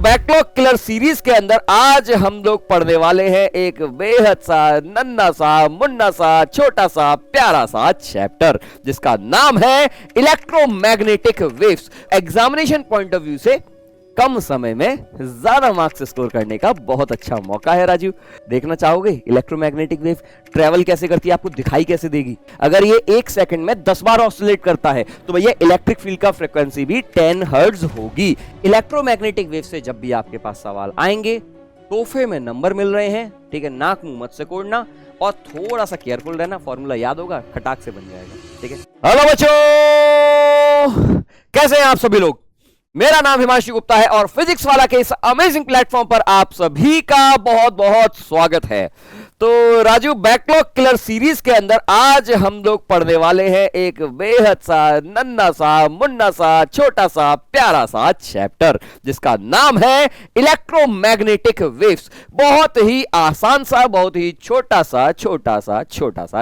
Backlog killer series के अंदर आज हम लोग पढ़ने वाले हैं एक बेहद सा नन्ना सा मुन्ना सा छोटा सा प्यारा सा चैप्टर जिसका नाम है electromagnetic waves. Examination point of view से कम समय में ज्यादा मार्क्स स्कोर करने का बहुत अच्छा मौका है। राजू, देखना चाहोगे इलेक्ट्रोमैग्नेटिक वेव ट्रेवल कैसे करती है, आपको दिखाई कैसे देगी? अगर ये 1 सेकंड में 10 बार ऑसिलेट करता है तो भैया इलेक्ट्रिक फील्ड का फ्रीक्वेंसी भी 10 हर्ट्ज होगी। इलेक्ट्रोमैग्नेटिक वेव से जब भी आपके पास सवाल आएंगे, तोहफे में नंबर मिल रहे हैं, ठीक है? नाक मुंह मत से कोड़ना और थोड़ा सा केयरफुल रहना। फॉर्मूला याद होगा, खटाक से बन जाएगा, ठीक है? हेलो बच्चों, कैसे हैं आप सभी लोग? मेरा नाम हिमांशु गुप्ता है और फिजिक्स वाला के इस अमेजिंग प्लेटफॉर्म पर आप सभी का बहुत बहुत स्वागत है। तो राजू, बैकलॉग किलर सीरीज के अंदर आज हम लोग पढ़ने वाले हैं एक बेहद सा नन्ना सा मुन्ना सा छोटा सा प्यारा सा चैप्टर जिसका नाम है इलेक्ट्रोमैग्नेटिक वेव्स। बहुत ही आसान सा, बहुत ही छोटा सा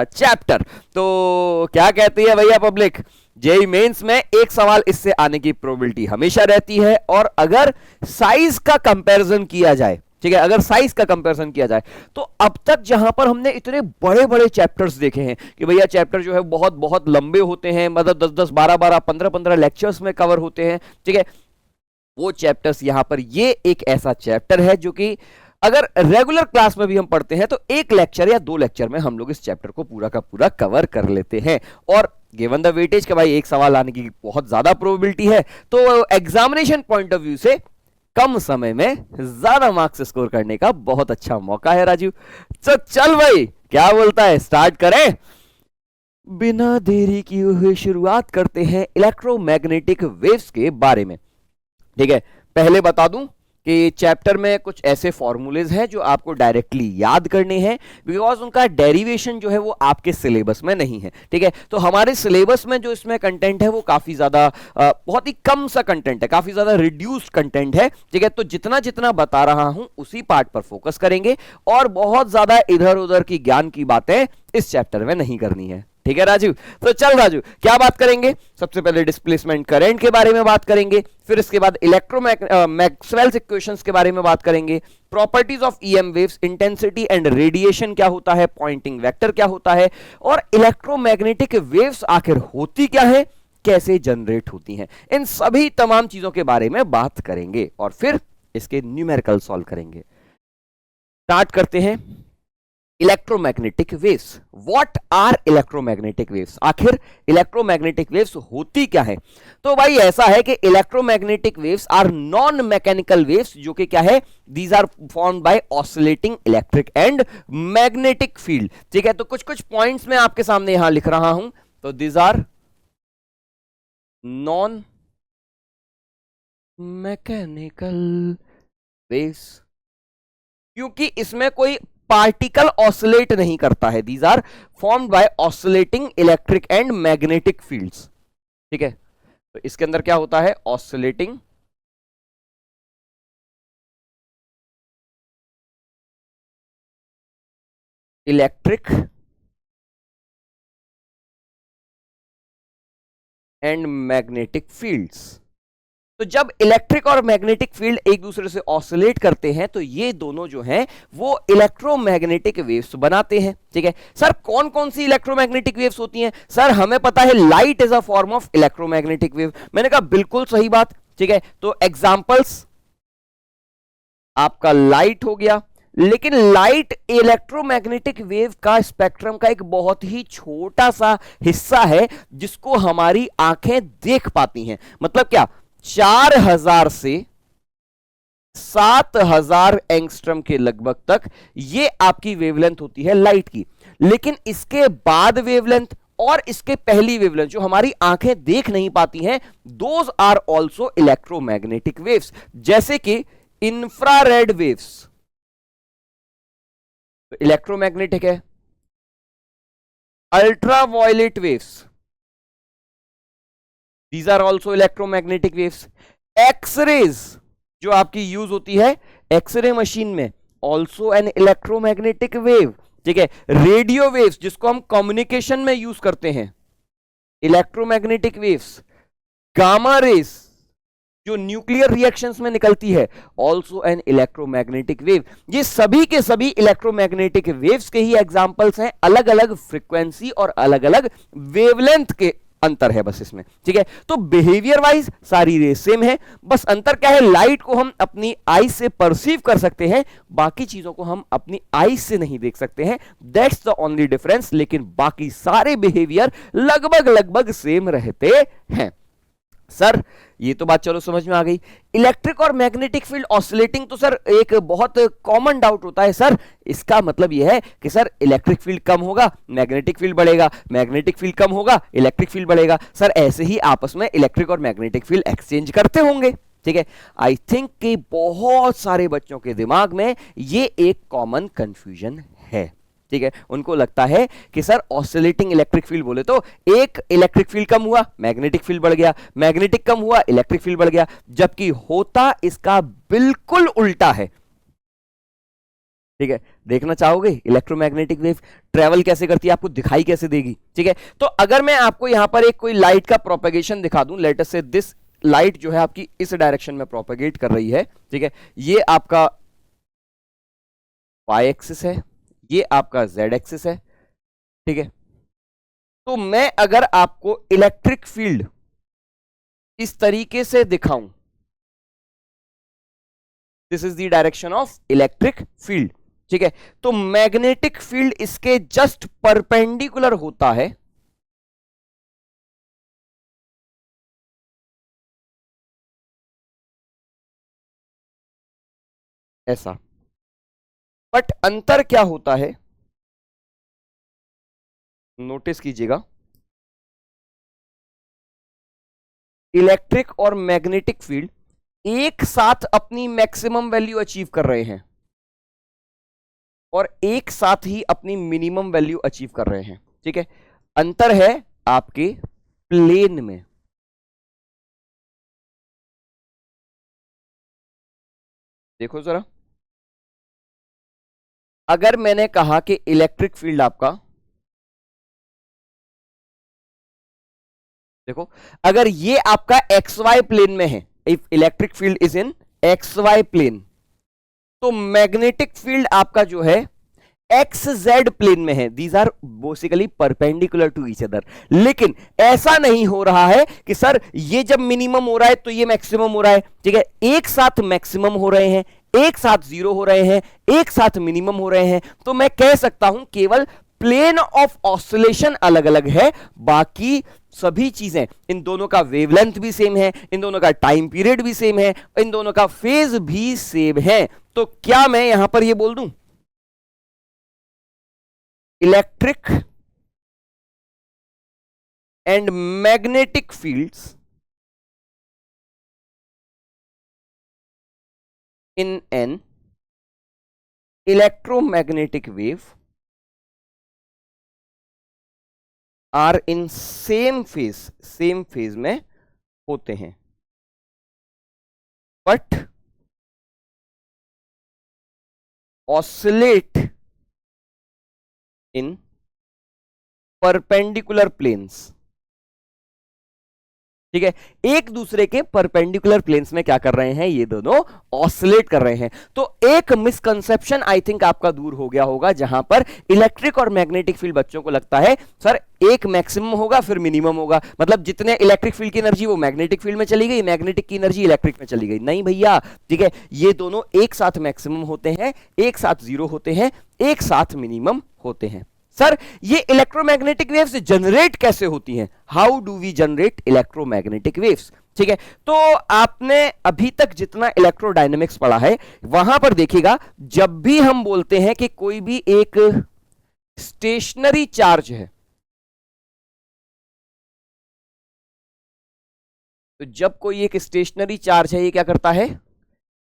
चैप्टर। तो क्या कहती है भैया पब्लिक? जेईई मेंस में एक सवाल इससे आने की प्रोबेबिलिटी हमेशा रहती है और अगर साइज का कंपैरिजन किया जाए, ठीक है, अगर साइज का कंपैरिजन किया जाए तो अब तक जहां पर हमने इतने बड़े बड़े चैप्टर्स देखे हैं कि भैया चैप्टर जो है बहुत बहुत लंबे होते हैं, मतलब 10-10, 12-12, 15-15 लेक्चर्स में कवर होते हैं, ठीक है, वो चैप्टर्स यहां पर ये एक ऐसा चैप्टर है जो कि अगर रेगुलर क्लास में भी हम पढ़ते हैं तो 1 लेक्चर या 2 लेक्चर में हम लोग इस चैप्टर को पूरा का पूरा कवर कर लेते हैं। और गिवन द वेटेज के भाई एक सवाल आने की बहुत ज्यादा प्रोबेबिलिटी है, तो एग्जामिनेशन पॉइंट ऑफ व्यू से कम समय में ज्यादा मार्क्स स्कोर करने का बहुत अच्छा मौका है। राजू, तो चल भाई, क्या बोलता है, स्टार्ट करें? बिना देरी किए हुए शुरुआत करते हैं इलेक्ट्रोमैग्नेटिक वेव्स के बारे में, ठीक है? पहले बता दूं कि चैप्टर में कुछ ऐसे फॉर्मूलेज हैं जो आपको डायरेक्टली याद करने हैं, बिकॉज उनका डेरिवेशन जो है वो आपके सिलेबस में नहीं है, ठीक है? तो हमारे सिलेबस में जो इसमें कंटेंट है वो काफी ज्यादा बहुत ही कम सा कंटेंट है, काफी ज्यादा रिड्यूस्ड कंटेंट है, ठीक है? तो जितना जितना बता रहा हूं उसी पार्ट पर फोकस करेंगे और बहुत ज्यादा इधर उधर की ज्ञान की बातें इस चैप्टर में नहीं करनी है, ठीक है राजू? तो चल राजू, क्या बात करेंगे? सबसे पहले डिस्प्लेसमेंट करंट के बारे में बात करेंगे, फिर इसके बाद मैक्सवेल्स इक्वेशंस के बारे में बात करेंगे, properties of EM waves, intensity and radiation क्या होता है, पॉइंटिंग वेक्टर क्या होता है, और इलेक्ट्रोमैग्नेटिक वेव्स आखिर होती क्या है, कैसे जनरेट होती हैं, इन सभी तमाम चीजों के बारे में बात करेंगे और फिर इसके न्यूमेरिकल सॉल्व करेंगे। स्टार्ट करते हैं electromagnetic waves. What are electromagnetic waves? आखिर इलेक्ट्रोमैग्नेटिक वेव्स होती क्या है? तो भाई ऐसा है कि electromagnetic waves are non mechanical waves, जो कि क्या है, these are formed by oscillating electric and magnetic field, ठीक है? तो कुछ कुछ पॉइंट्स मैं आपके सामने यहां लिख रहा हूं। तो these are non mechanical waves, क्योंकि इसमें कोई पार्टिकल ऑसिलेट नहीं करता है। These are formed by oscillating electric and magnetic fields, ठीक है? तो इसके अंदर क्या होता है, oscillating electric and magnetic fields. तो जब इलेक्ट्रिक और मैग्नेटिक फील्ड एक दूसरे से ऑसिलेट करते हैं तो ये दोनों जो हैं वो इलेक्ट्रोमैग्नेटिक वेव्स बनाते हैं, ठीक है? सर कौन कौन सी इलेक्ट्रोमैग्नेटिक वेव्स होती हैं? सर हमें पता है light is a form of electromagnetic wave. मैंने कहा बिल्कुल सही बात, ठीक है? तो एग्जांपल्स आपका लाइट हो गया, लेकिन लाइट इलेक्ट्रोमैग्नेटिक वेव का स्पेक्ट्रम का एक बहुत ही छोटा सा हिस्सा है जिसको हमारी आंखें देख पाती हैं। मतलब क्या, 4000 से 7000 एंगस्ट्रम के लगभग तक ये आपकी वेवलेंथ होती है लाइट की। लेकिन इसके बाद वेवलेंथ और इसके पहली वेवलेंथ जो हमारी आंखें देख नहीं पाती हैं, those are also electromagnetic waves, जैसे कि इंफ्रारेड वेव्स तो इलेक्ट्रोमैग्नेटिक है, ultraviolet waves These are also electromagnetic waves. X-rays जो आपकी यूज होती है एक्सरे मशीन में, ऑल्सो एन इलेक्ट्रोमैग्नेटिक वेव, ठीक है? रेडियो वेव्स जिसको हम कम्युनिकेशन में यूज करते हैं, इलेक्ट्रोमैग्नेटिक वेव्स। गामा रेस जो न्यूक्लियर रिएक्शंस में निकलती है, ऑल्सो एन इलेक्ट्रोमैग्नेटिक वेव। ये सभी के सभी इलेक्ट्रोमैग्नेटिक वेव्स के ही एग्जांपल्स हैं, अलग अलग फ्रीक्वेंसी और अलग अलग वेवलेंथ के अंतर है बस इसमें, ठीक है। तो बिहेवियर वाइज सारी रेस सेम है, बस अंतर क्या है, लाइट को हम अपनी आई से परसीव कर सकते हैं, बाकी चीजों को हम अपनी आई से नहीं देख सकते हैं, दैट्स द ओनली डिफरेंस। लेकिन बाकी सारे बिहेवियर लगभग लगभग सेम रहते हैं। सर ये तो बात चलो समझ में आ गई। इलेक्ट्रिक और मैग्नेटिक फील्ड ऑसिलेटिंग, तो सर एक बहुत कॉमन डाउट होता है, सर इसका मतलब यह है कि सर इलेक्ट्रिक फील्ड कम होगा मैग्नेटिक फील्ड बढ़ेगा, मैग्नेटिक फील्ड कम होगा इलेक्ट्रिक फील्ड बढ़ेगा। सर ऐसे ही आपस में इलेक्ट्रिक और मैग्नेटिक फील्ड एक्सचेंज करते होंगे, ठीक है। आई थिंक कि बहुत सारे बच्चों के दिमाग में ये एक कॉमन कंफ्यूजन है, ठीक है। उनको लगता है कि सर ऑसिलेटिंग इलेक्ट्रिक फील्ड बोले तो एक इलेक्ट्रिक फील्ड कम हुआ मैग्नेटिक फील्ड बढ़ गया, मैग्नेटिक कम हुआ इलेक्ट्रिक फील्ड बढ़ गया, जबकि होता इसका बिल्कुल उल्टा है, ठीक है। देखना चाहोगे इलेक्ट्रोमैग्नेटिक वेव ट्रेवल कैसे करती है, आपको दिखाई कैसे देगी, ठीक है। तो अगर मैं आपको यहां पर एक कोई लाइट का प्रोपेगेशन दिखा दूं, लेट अस से दिस लाइट जो है आपकी इस डायरेक्शन में प्रोपेगेट कर रही है, ठीक है। ये आपका वाई एक्सिस है, ये आपका जेड एक्सिस है, ठीक है। तो मैं अगर आपको इलेक्ट्रिक फील्ड इस तरीके से दिखाऊं, this is the direction of electric field, ठीक है। तो मैग्नेटिक फील्ड इसके जस्ट परपेंडिकुलर होता है, ऐसा। बट अंतर क्या होता है, नोटिस कीजिएगा, इलेक्ट्रिक और मैग्नेटिक फील्ड एक साथ अपनी मैक्सिमम वैल्यू अचीव कर रहे हैं और एक साथ ही अपनी मिनिमम वैल्यू अचीव कर रहे हैं, ठीक है। अंतर है आपके प्लेन में, देखो जरा। अगर मैंने कहा कि इलेक्ट्रिक फील्ड आपका, देखो अगर ये आपका एक्स वाई प्लेन में है, if electric field is in X Y plane, तो मैग्नेटिक फील्ड आपका जो है एक्स जेड प्लेन में है, these are basically perpendicular to each other. लेकिन ऐसा नहीं हो रहा है कि सर ये जब मिनिमम हो रहा है तो ये मैक्सिमम हो रहा है, ठीक है। एक साथ मैक्सिमम हो रहे हैं, एक साथ जीरो हो रहे हैं, एक साथ मिनिमम हो रहे हैं, तो मैं कह सकता हूं केवल प्लेन ऑफ ऑसिलेशन अलग अलग है, बाकी सभी चीजें, इन दोनों का वेवलेंथ भी सेम है, इन दोनों का टाइम पीरियड भी सेम है, इन दोनों का फेज भी सेम है। तो क्या मैं यहां पर यह बोल दूं electric and magnetic fields in an electromagnetic wave are in same phase में होते हैं, but oscillate in perpendicular planes, ठीक है। एक दूसरे के परपेंडिकुलर प्लेन्स में क्या कर रहे हैं, ये दोनों ऑसिलेट कर रहे हैं। तो एक मिसकंसेप्शन आई थिंक आपका दूर हो गया होगा, जहां पर इलेक्ट्रिक और मैग्नेटिक फील्ड बच्चों को लगता है सर एक मैक्सिमम होगा फिर मिनिमम होगा, मतलब जितने इलेक्ट्रिक फील्ड की एनर्जी वो मैग्नेटिक फील्ड में चली गई, मैग्नेटिक की एनर्जी इलेक्ट्रिक में चली गई। नहीं भैया, ठीक है, ये दोनों एक साथ मैक्सिमम होते हैं, एक साथ जीरो होते हैं, एक साथ मिनिमम होते हैं। सर ये इलेक्ट्रोमैग्नेटिक वेव्स जनरेट कैसे होती हैं, how do we generate electromagnetic waves, ठीक है। तो आपने अभी तक जितना इलेक्ट्रोडायनेमिक्स पढ़ा है वहां पर देखिएगा, जब भी हम बोलते हैं कि कोई भी एक स्टेशनरी चार्ज है, तो जब कोई एक स्टेशनरी चार्ज है ये क्या करता है,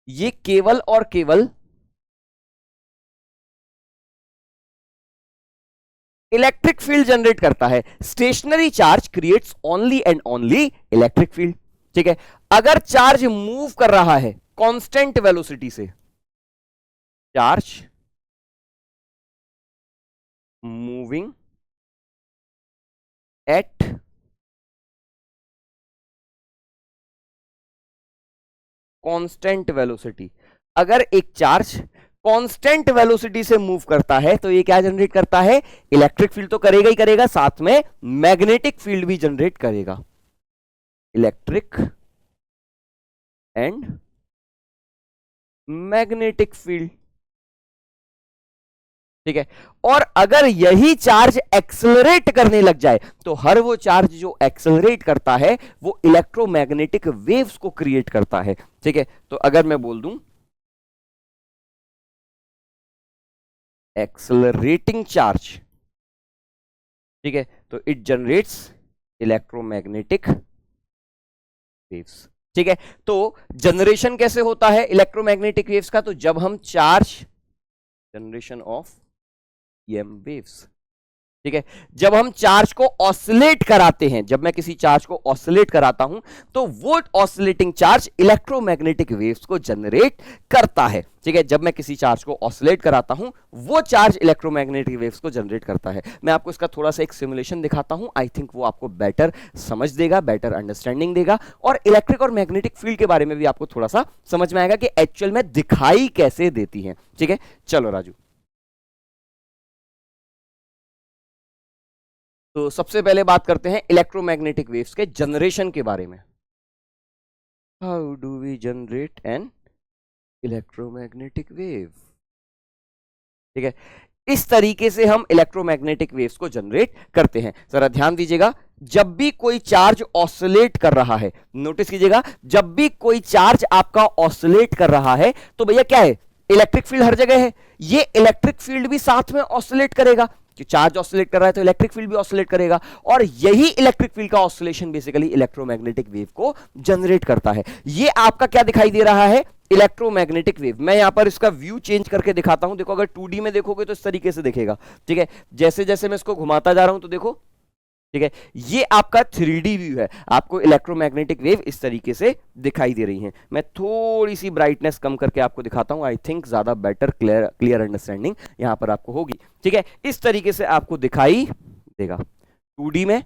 ये केवल और केवल इलेक्ट्रिक फील्ड जनरेट करता है। Stationary charge creates only and only electric field, ठीक है। अगर चार्ज मूव कर रहा है कांस्टेंट वेलोसिटी से, charge moving at constant velocity. अगर एक चार्ज कांस्टेंट वेलोसिटी से मूव करता है तो ये क्या जनरेट करता है, इलेक्ट्रिक फील्ड तो करेगा ही करेगा, साथ में मैग्नेटिक फील्ड भी जनरेट करेगा, इलेक्ट्रिक एंड मैग्नेटिक फील्ड। ठीक है, और अगर यही चार्ज एक्सेलरेट करने लग जाए तो हर वो चार्ज जो एक्सेलरेट करता है वो इलेक्ट्रोमैग्नेटिक वेव्स को क्रिएट करता है। ठीक है, तो अगर मैं बोल दूं एक्सेलरेटिंग चार्ज, ठीक है, तो इट जनरेट्स इलेक्ट्रोमैग्नेटिक वेव्स। ठीक है, तो जनरेशन कैसे होता है इलेक्ट्रोमैग्नेटिक वेव्स का, तो जब हम charge, generation of EM waves. ठीक है, जब हम चार्ज को ऑसिलेट कराते हैं, जब मैं किसी चार्ज को ऑसिलेट कराता हूं तो वो ऑसिलेटिंग चार्ज इलेक्ट्रोमैग्नेटिक वेव्स को जनरेट करता है। ठीक है, जब मैं किसी चार्ज को ऑसिलेट कराता हूं वो चार्ज इलेक्ट्रोमैग्नेटिक वेव्स को जनरेट करता है। मैं आपको इसका थोड़ा सा एक सिमुलेशन दिखाता हूं, आई थिंक वो आपको बेटर समझ देगा, बेटर अंडरस्टैंडिंग देगा, और इलेक्ट्रिक और मैग्नेटिक फील्ड के बारे में भी आपको थोड़ा सा समझ में आएगा कि एक्चुअल में दिखाई कैसे देती है। ठीक है, चलो राजू, तो सबसे पहले बात करते हैं इलेक्ट्रोमैग्नेटिक वेव्स के जनरेशन के बारे में। How do we generate an electromagnetic wave. ठीक है, इस तरीके से हम इलेक्ट्रोमैग्नेटिक वेव्स को जनरेट करते हैं। जरा ध्यान दीजिएगा, जब भी कोई चार्ज ऑसिलेट कर रहा है, नोटिस कीजिएगा, जब भी कोई चार्ज आपका ऑसिलेट कर रहा है तो भैया क्या है, इलेक्ट्रिक फील्ड हर जगह है, ये इलेक्ट्रिक फील्ड भी साथ में ऑसिलेट करेगा, कि चार्ज ऑसिलेट कर रहा है तो इलेक्ट्रिक फील्ड भी ऑसिलेट करेगा, और यही इलेक्ट्रिक फील्ड का ऑसिलेशन बेसिकली इलेक्ट्रोमैग्नेटिक वेव को जनरेट करता है। ये आपका क्या दिखाई दे रहा है, इलेक्ट्रोमैग्नेटिक वेव। मैं यहां पर इसका व्यू चेंज करके दिखाता हूं, देखो अगर 2D में देखोगे तो इस तरीके से दिखेगा। ठीक है, जैसे जैसे मैं इसको घुमाता जा रहा हूं तो देखो, ठीक है, ये आपका 3D व्यू है, आपको इलेक्ट्रोमैग्नेटिक वेव इस तरीके से दिखाई दे रही हैं। मैं थोड़ी सी ब्राइटनेस कम करके आपको दिखाता हूं, आई थिंक ज्यादा बेटर क्लियर अंडरस्टैंडिंग यहां पर आपको होगी। ठीक है, इस तरीके से आपको दिखाई देगा 2D में,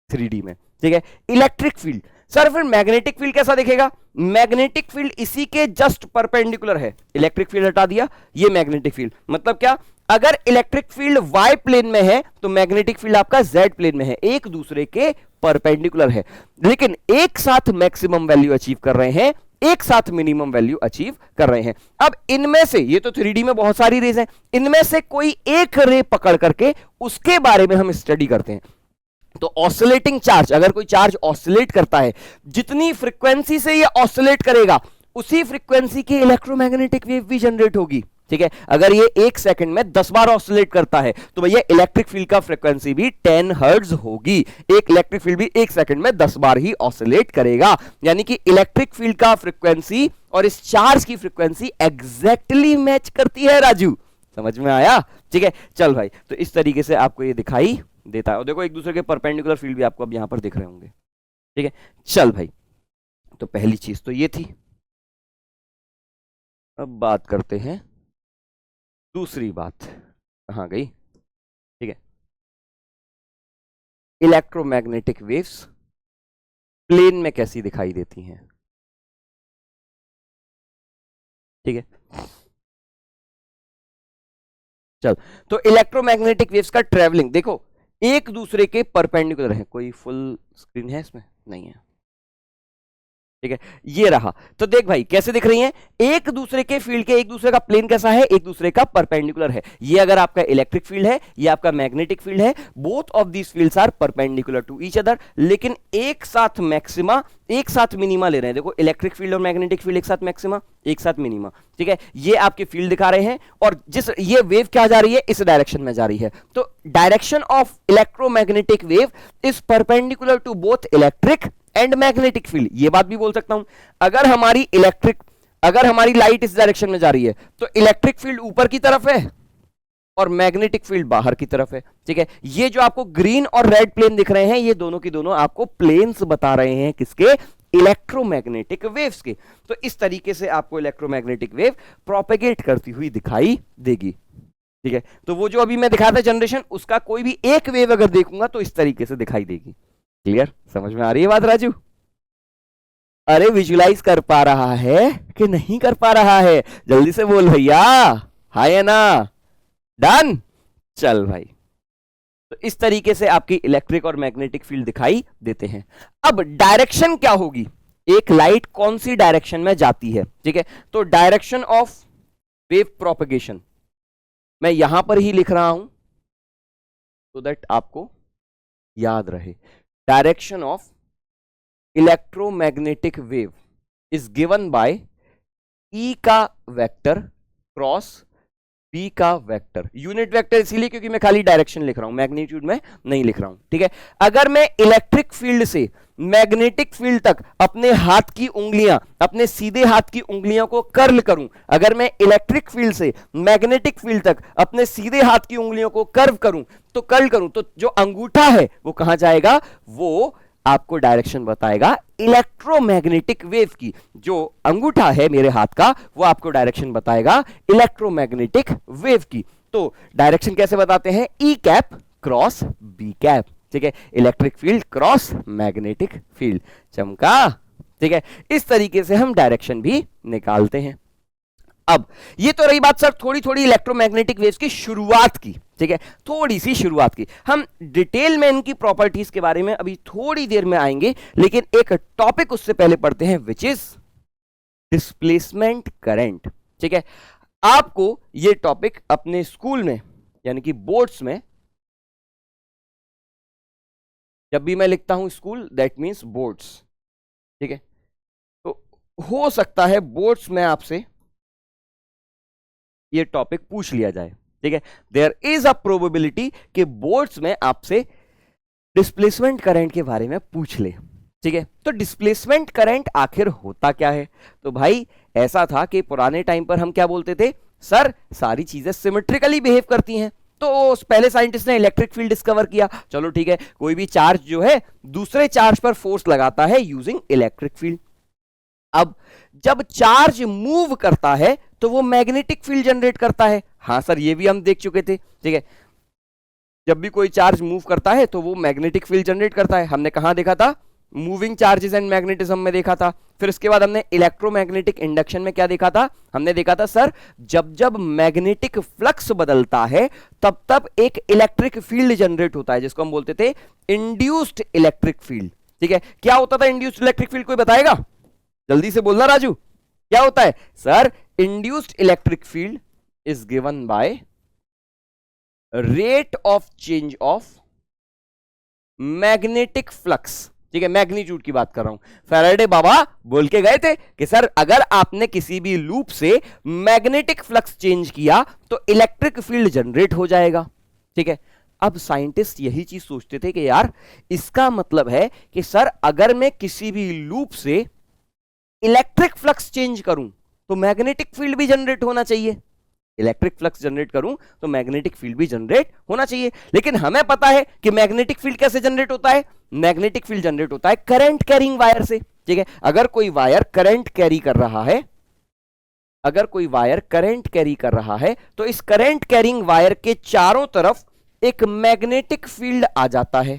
3D में। ठीक है, इलेक्ट्रिक फील्ड, सर फिर मैग्नेटिक फील्ड कैसा दिखेगा, मैग्नेटिक फील्ड इसी के जस्ट परपेंडिकुलर है। इलेक्ट्रिक फील्ड हटा दिया, ये मैग्नेटिक फील्ड, मतलब क्या, अगर इलेक्ट्रिक फील्ड y प्लेन में है तो मैग्नेटिक फील्ड आपका z प्लेन में है, एक दूसरे के परपेंडिकुलर है, लेकिन एक साथ मैक्सिमम वैल्यू अचीव कर रहे हैं, एक साथ मिनिमम वैल्यू अचीव कर रहे हैं। अब इनमें से, ये तो 3D में बहुत सारी रेज हैं, इनमें से कोई एक रे पकड़ करके उसके बारे में हम स्टडी करते हैं। तो ऑसिलेटिंग चार्ज, अगर कोई चार्ज ऑसिलेट करता है, जितनी फ्रीक्वेंसी से ये ऑसिलेट करेगा उसी फ्रीक्वेंसी की इलेक्ट्रोमैग्नेटिक वेव भी जनरेट होगी। ठीक है, अगर ये 1 सेकंड में 10 बार ऑसिलेट करता है तो भैया इलेक्ट्रिक फील्ड का फ्रीक्वेंसी भी 10 हर्ट्ज होगी। एक इलेक्ट्रिक फील्ड भी 1 सेकंड में 10 बार ही ऑसिलेट करेगा, यानी कि इलेक्ट्रिक फील्ड का फ्रीक्वेंसी और इस चार्ज की फ्रीक्वेंसी एग्जैक्टली मैच करती है। राजू समझ में आया। ठीक है, चल भाई, तो इस तरीके से आपको ये दिखाई देता है, और देखो एक दूसरे के परपेंडिकुलर फील्ड भी आपको अब यहां पर दिख रहे होंगे। ठीक है, चल भाई, तो पहली चीज तो ये थी। अब बात करते हैं दूसरी बात, कहां गई, ठीक है, इलेक्ट्रोमैग्नेटिक वेव्स प्लेन में कैसी दिखाई देती हैं। ठीक है, चल, तो इलेक्ट्रोमैग्नेटिक वेव्स का ट्रेवलिंग देखो, एक दूसरे के परपेंडिकुलर है। कोई फुल स्क्रीन है इसमें, नहीं है। ठीक है, ये रहा, तो देख भाई कैसे दिख रही हैं, एक दूसरे के फील्ड के, एक दूसरे का प्लेन कैसा है, एक दूसरे का परपेंडिकुलर है। ये अगर आपका इलेक्ट्रिक फील्ड है, ये आपका मैग्नेटिक फील्ड है, both of these fields are perpendicular to each other, लेकिन एक साथ मैक्सिमा, एक साथ मिनिमा ले रहे हैं। देखो इलेक्ट्रिक फील्ड और मैग्नेटिक फील्ड एक साथ मैक्सिमा, एक साथ मिनिमा। ठीक है, ये आपके फील्ड दिखा रहे हैं, और जिस ये वेव क्या जा रही है, इस डायरेक्शन में जा रही है। तो direction of electromagnetic wave is perpendicular to both electric and magnetic field. ये बात भी बोल सकता हूं, अगर हमारी लाइट इस डायरेक्शन में जा रही है तो इलेक्ट्रिक फील्ड ऊपर की तरफ है और मैग्नेटिक फील्ड बाहर की तरफ है। ठीक है, ये जो आपको ग्रीन और रेड प्लेन दिख रहे हैं, ये दोनों की दोनों आपको प्लेन्स बता रहे हैं, किसके, इलेक्ट्रोमैग्नेटिक वेव्स के। तो इस तरीके से आपको इलेक्ट्रोमैग्नेटिक वेव प्रोपेगेट करती हुई दिखाई देगी। ठीक है, तो वो जो अभी मैं दिखाया था जनरेशन, उसका कोई भी एक वेव अगर देखूंगा तो इस तरीके से दिखाई देगी। क्लियर, समझ में आ रही है बात राजू। अरे विजुलाइज कर पा रहा है कि नहीं कर पा रहा है? जल्दी से बोल भैया, हाँ या ना? डन। चल भाई, तो इस तरीके से आपकी इलेक्ट्रिक और मैग्नेटिक फील्ड दिखाई देते हैं। अब डायरेक्शन क्या होगी, एक लाइट कौन सी डायरेक्शन में जाती है, ठीक है? तो डायरेक्शन ऑफ वेव प्रोपगेशन मैं यहां पर ही लिख रहा हूं so दैट आपको याद रहे। Direction of electromagnetic wave is given by E का वेक्टर क्रॉस बी का वेक्टर। यूनिट वेक्टर इसीलिए क्योंकि मैं खाली डायरेक्शन लिख रहा हूं, मैग्नीट्यूड में नहीं लिख रहा हूं, ठीक है? अगर मैं इलेक्ट्रिक फील्ड से मैग्नेटिक फील्ड तक अपने हाथ की उंगलियां, अपने सीधे हाथ की उंगलियों को कर्ल करूं, अगर मैं इलेक्ट्रिक फील्ड से मैग्नेटिक फील्ड तक अपने सीधे हाथ की उंगलियों को कर्व करूं, तो कर्ल करूं, तो जो अंगूठा है वो कहां जाएगा? वो आपको डायरेक्शन बताएगा इलेक्ट्रोमैग्नेटिक वेव की। जो अंगूठा है मेरे हाथ का वो आपको डायरेक्शन बताएगा इलेक्ट्रोमैग्नेटिक वेव की। तो डायरेक्शन कैसे बताते हैं? ई कैप क्रॉस बी कैप, ठीक है? Electric field cross magnetic field. चमका, ठीक है? इस तरीके से हम डायरेक्शन भी निकालते हैं। अब ये तो रही बात सर थोड़ी थोड़ी इलेक्ट्रोमैग्नेटिक वेव्स की शुरुआत की, ठीक है? थोड़ी सी शुरुआत की। हम डिटेल में इनकी प्रॉपर्टीज के बारे में अभी थोड़ी देर में आएंगे, लेकिन एक टॉपिक उससे पहले पढ़ते हैं, विच इज डिस्प्लेसमेंट करंट, ठीक है? आपको ये टॉपिक अपने स्कूल में यानी कि बोर्ड्स में, जब भी मैं लिखता हूं स्कूल दैट मींस बोर्ड्स, ठीक है? तो हो सकता है बोर्ड्स में आपसे ये टॉपिक पूछ लिया जाए, ठीक है? देयर इज अ प्रोबेबिलिटी कि बोर्ड्स में आपसे डिस्प्लेसमेंट करंट के बारे में पूछ ले, ठीक है? तो डिस्प्लेसमेंट करंट आखिर होता क्या है? तो भाई ऐसा था कि पुराने टाइम पर हम क्या बोलते थे, सर सारी चीजें सिमेट्रिकली बिहेव करती हैं। तो पहले साइंटिस्ट ने इलेक्ट्रिक फील्ड डिस्कवर किया, चलो ठीक है, कोई भी चार्ज जो है दूसरे चार्ज पर फोर्स लगाता है यूजिंग इलेक्ट्रिक फील्ड। अब जब चार्ज मूव करता है तो वो मैग्नेटिक फील्ड जनरेट करता है। हाँ सर, ये भी हम देख चुके थे, ठीक है? जब भी कोई चार्ज मूव करता है तो वो मैग्नेटिक फील्ड जनरेट करता है। हमने कहां देखा था? मूविंग चार्जेस एंड मैग्नेटिज्म में देखा था। फिर इसके बाद हमने इलेक्ट्रोमैग्नेटिक इंडक्शन में क्या देखा था? हमने देखा था सर जब जब मैग्नेटिक फ्लक्स बदलता है तब तब एक इलेक्ट्रिक फील्ड जनरेट होता है, जिसको हम बोलते थे इंड्यूस्ड इलेक्ट्रिक फील्ड, ठीक है? क्या होता था इंड्यूस्ड इलेक्ट्रिक फील्ड? कोई बताएगा? जल्दी से बोलना राजू, क्या होता है? Sir induced electric field is given by rate of change of magnetic flux, ठीक है? मैग्नीट्यूड की बात कर रहा हूं। फैराडे बाबा बोल के गए थे कि सर अगर आपने किसी भी लूप से मैग्नेटिक फ्लक्स चेंज किया तो इलेक्ट्रिक फील्ड जनरेट हो जाएगा, ठीक है? अब साइंटिस्ट यही चीज सोचते थे कि यार इसका मतलब है कि सर अगर मैं किसी भी लूप से इलेक्ट्रिक फ्लक्स चेंज करूं तो मैग्नेटिक फील्ड भी जनरेट होना चाहिए। इलेक्ट्रिक फ्लक्स जनरेट करूं तो मैग्नेटिक फील्ड भी जनरेट होना चाहिए। लेकिन हमें पता है कि मैग्नेटिक फील्ड कैसे जनरेट होता है? मैग्नेटिक फील्ड जनरेट होता है करंट कैरिंग वायर से, ठीक है? अगर कोई वायर करंट कैरी कर रहा है, अगर कोई वायर करंट कैरी कर रहा है तो इस करंट कैरिंग वायर के चारों तरफ एक मैग्नेटिक फील्ड आ जाता है,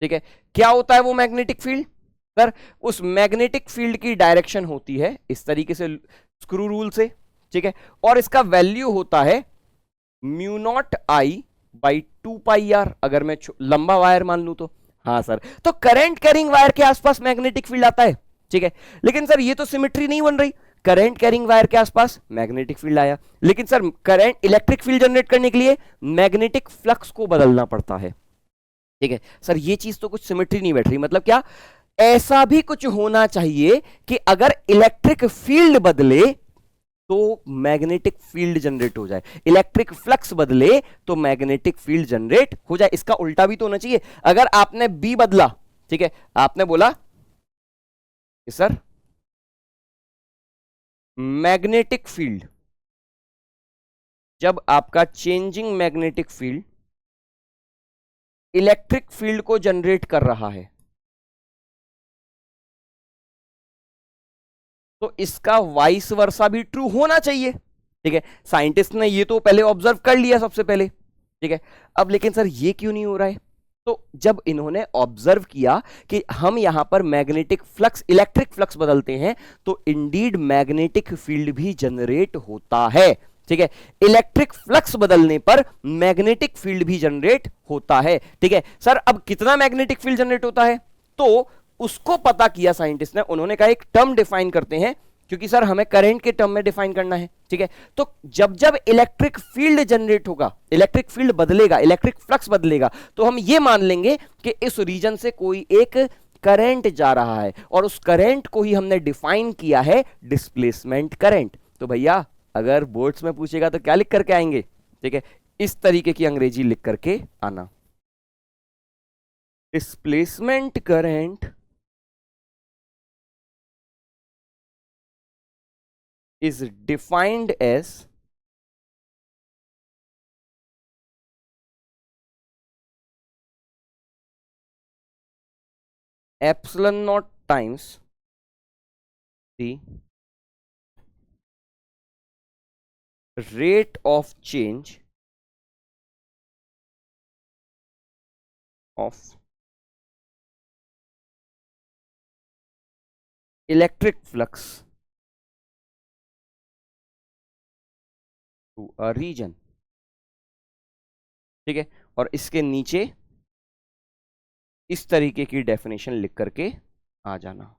ठीक है? क्या होता है वो मैग्नेटिक फील्ड? सर उस मैग्नेटिक फील्ड की डायरेक्शन होती है इस तरीके से स्क्रू रूल से, ठीक है? और इसका वैल्यू होता है mu naught I by 2πr, अगर मैं लंबा वायर मान लूं तो। हाँ सर, तो करंट कैरिंग वायर के आसपास मैग्नेटिक फील्ड आता है, ठीक है? लेकिन सर ये तो सिमेट्री नहीं बन रही। करंट कैरिंग वायर के आसपास मैग्नेटिक फील्ड आया, लेकिन sir current electric field generate करने के लिए मैग्नेटिक फ्लक्स को बदलना पड़ता है, ठीक है? सर ये चीज तो कुछ सिमेट्री नहीं बैठ रही। मतलब क्या? ऐसा भी कुछ होना चाहिए कि अगर इलेक्ट्रिक फील्ड बदले तो मैग्नेटिक फील्ड जनरेट हो जाए, इलेक्ट्रिक फ्लक्स बदले तो मैग्नेटिक फील्ड जनरेट हो जाए। इसका उल्टा भी तो होना चाहिए। अगर आपने बी बदला, ठीक है, आपने बोला कि सर मैग्नेटिक फील्ड, जब आपका changing magnetic field electric field को जनरेट कर रहा है तो इसका वाइस वर्सा भी ट्रू होना चाहिए, ठीक है? साइंटिस्ट ने ये तो पहले ऑब्जर्व कर लिया सबसे पहले, ठीक है? अब लेकिन सर ये क्यों नहीं हो रहा है? तो जब इन्होंने ऑब्जर्व किया कि हम यहां पर मैग्नेटिक फ्लक्स, इलेक्ट्रिक फ्लक्स बदलते हैं, तो इंडीड मैग्नेटिक फील्ड भी जनरेट होता है। ठीक है, इलेक्ट्रिक फ्लक्स बदलने पर मैग्नेटिक फील्ड भी जनरेट होता है। ठीक है सर, अब कितना मैग्नेटिक फील्ड जनरेट होता है, तो उसको पता किया साइंटिस्ट ने। उन्होंने कहा एक टर्म डिफाइन करते हैं, क्योंकि सर हमें करंट के टर्म में डिफाइन करना है। ठीक है, तो जब जब इलेक्ट्रिक फील्ड जनरेट होगा, इलेक्ट्रिक फील्ड बदलेगा, इलेक्ट्रिक फ्लक्स बदलेगा, तो हम ये मान लेंगे कि इस रीजन से कोई एक करंट जा रहा है, और उस करंट को ही हमने डिफाइन किया है डिस्प्लेसमेंट करंट। तो भैया अगर बोर्ड्स में पूछेगा तो क्या लिख करके आएंगे? ठीक है, इस तरीके की अंग्रेजी लिख करके आना, displacement current is defined as epsilon naught times the rate of change of electric flux to a region। ठीक है, और इसके नीचे इस तरीके की डेफिनेशन लिख करके आ जाना।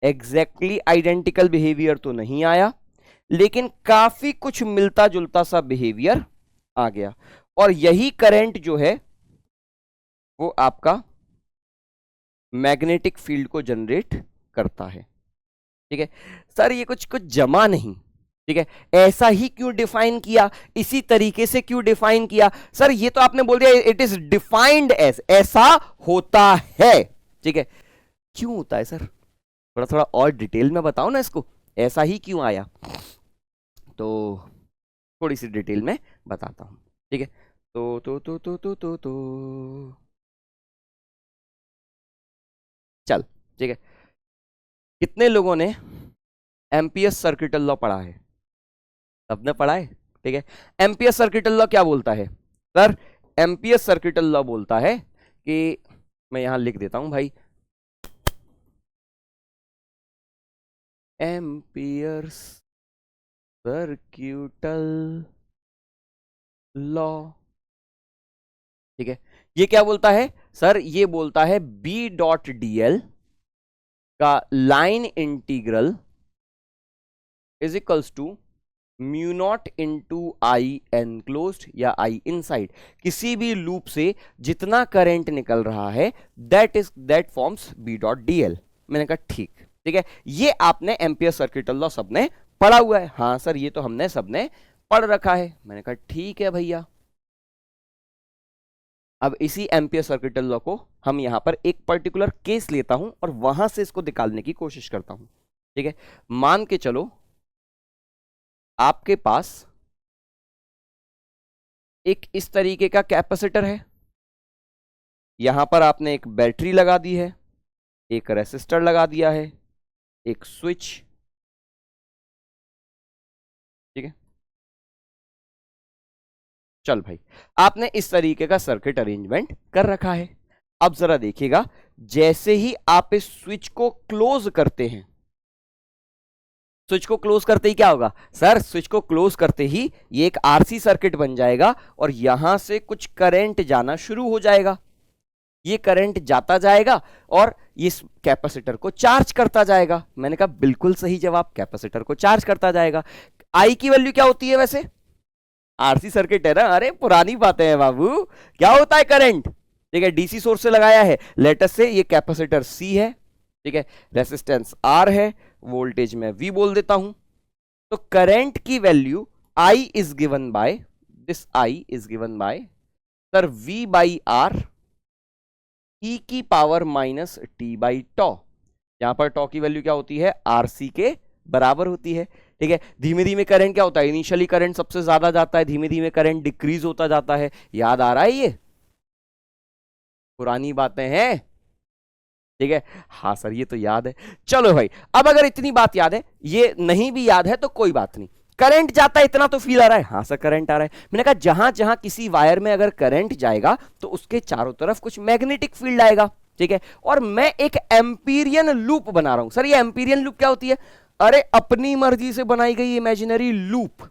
एग्जैक्टली आइडेंटिकल बिहेवियर तो नहीं आया, लेकिन काफी कुछ मिलता जुलता सा बिहेवियर आ गया, और यही करंट जो है वो आपका मैग्नेटिक फील्ड को जनरेट करता है। ठीक है सर, ये कुछ कुछ जमा नहीं। ठीक है, ऐसा ही क्यों डिफाइन किया, इसी तरीके से क्यों डिफाइन किया? सर ये तो आपने बोल दिया इट इज डिफाइंड एज, ऐसा होता है। ठीक है, क्यों होता है सर? थोड़ा थोड़ा और डिटेल में बताओ ना इसको, ऐसा ही क्यों आया? तो थोड़ी सी डिटेल में बताता हूं। ठीक है, तो चल ठीक है, कितने लोगों ने एम्पियर्स सर्किटल लॉ पढ़ा है? सबने पढ़ा है। ठीक है, एम्पियर्स सर्किटल लॉ क्या बोलता है सर? एम्पियर्स सर्किटल लॉ बोलता है कि, मैं यहां लिख देता हूं भाई, एम्पियर्स सर्किटल लॉ। ठीक है, ये क्या बोलता है सर? ये बोलता है बी डॉट डीएल का line integral is equals to mu naught into I enclosed या आई इनसाइड। किसी भी लूप से जितना करंट निकल रहा है that forms B dot dl. मैंने कहा ठीक। ठीक है, ये आपने एम्पियर सर्किटल लॉ सबने पढ़ा हुआ है? हाँ सर, ये तो हमने सबने पढ़ रखा है। मैंने कहा ठीक है भैया। अब इसी एम्पियर सर्किटल लॉ को हम यहां पर एक पर्टिकुलर केस लेता हूं और वहां से इसको निकालने की कोशिश करता हूं। ठीक है, मान के चलो आपके पास एक इस तरीके का कैपेसिटर है, यहां पर आपने एक बैटरी लगा दी है, एक रेसिस्टर लगा दिया है, एक स्विच। ठीक है, चल भाई, आपने इस तरीके का सर्किट अरेंजमेंट कर रखा है। अब जरा देखिएगा, जैसे ही आप इस स्विच को क्लोज करते हैं, स्विच को क्लोज करते ही क्या होगा सर? स्विच को क्लोज करते ही ये एक आरसी सर्किट बन जाएगा और यहां से कुछ करंट जाना शुरू हो जाएगा। ये करंट जाता जाएगा और इस कैपेसिटर को चार्ज करता जाएगा। मैंने कहा बिल्कुल सही जवाब, कैपेसिटर को चार्ज करता जाएगा। आई की वैल्यू क्या होती है वैसे? आरसी सर्किट है ना, अरे पुरानी बातें हैं बाबू। क्या होता है करंट? ठीक है, डीसी सोर्स से लगाया है, लेटस से ये कैपेसिटर सी है, ठीक है, रेसिस्टेंस आर है, वोल्टेज में वी बोल देता हूं। तो करंट की value I is given by this, I is given by sir V by R E की power minus T by tau. यहां पर टॉ की वैल्यू क्या होती है? आरसी के बराबर होती है। ठीक है, धीमे धीमे करंट क्या होता है? इनिशियली करंट सबसे ज्यादा जाता है, धीमे धीमे करंट डिक्रीज होता जाता है। याद आ रहा है? ये पुरानी बातें हैं। ठीक है, हाँ सर ये तो याद है। चलो भाई, अब अगर इतनी बात याद है, ये नहीं भी याद है तो कोई बात नहीं। करंट जाता है इतना तो फील आ रहा है, हाँ सर करंट आ रहा है। मैंने कहा जहां जहां किसी वायर में अगर करंट जाएगा तो उसके चारों तरफ कुछ मैग्नेटिक फील्ड आएगा, ठीक है। और मैं एक एम्पीरियन लूप बना रहा हूं। सर ये एम्पीरियन लूप क्या होती है? अरे अपनी मर्जी से बनाई गई इमेजिनरी लूप,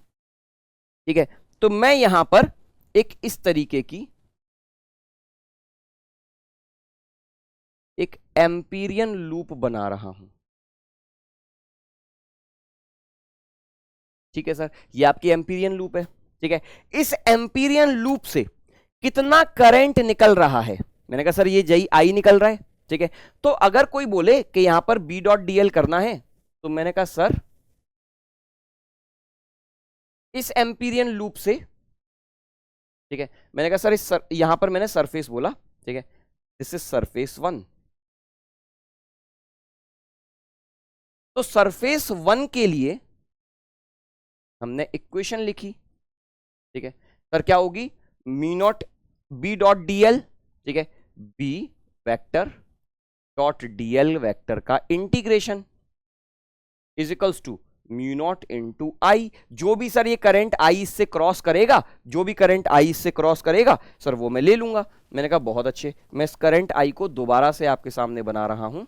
ठीक है। तो मैं यहां पर एक इस तरीके की एक एम्पीरियन लूप बना रहा हूं, ठीक है सर। ये आपकी एम्पीरियन लूप है, ठीक है। इस एम्पीरियन लूप से कितना करंट निकल रहा है? मैंने कहा सर ये जी आई निकल रहा है, ठीक है। तो अगर कोई बोले कि यहां पर बी डॉट डीएल करना है, तो मैंने कहा सर इस एम्पीरियन लूप से, ठीक है। मैंने कहा सर यहां पर मैंने सरफेस बोला, ठीक है। This is surface 1। तो सरफेस 1 के लिए हमने इक्वेशन लिखी, ठीक है सर। क्या होगी? Me naught B dot DL, ठीक है, B vector dot DL vector का integration is equals to mu naught into I. जो भी सर ये करंट आई इससे क्रॉस करेगा, जो भी करंट आई इससे क्रॉस करेगा सर वो मैं ले लूंगा। मैंने कहा बहुत अच्छे, मैं इस करंट आई को दोबारा से आपके सामने बना रहा हूं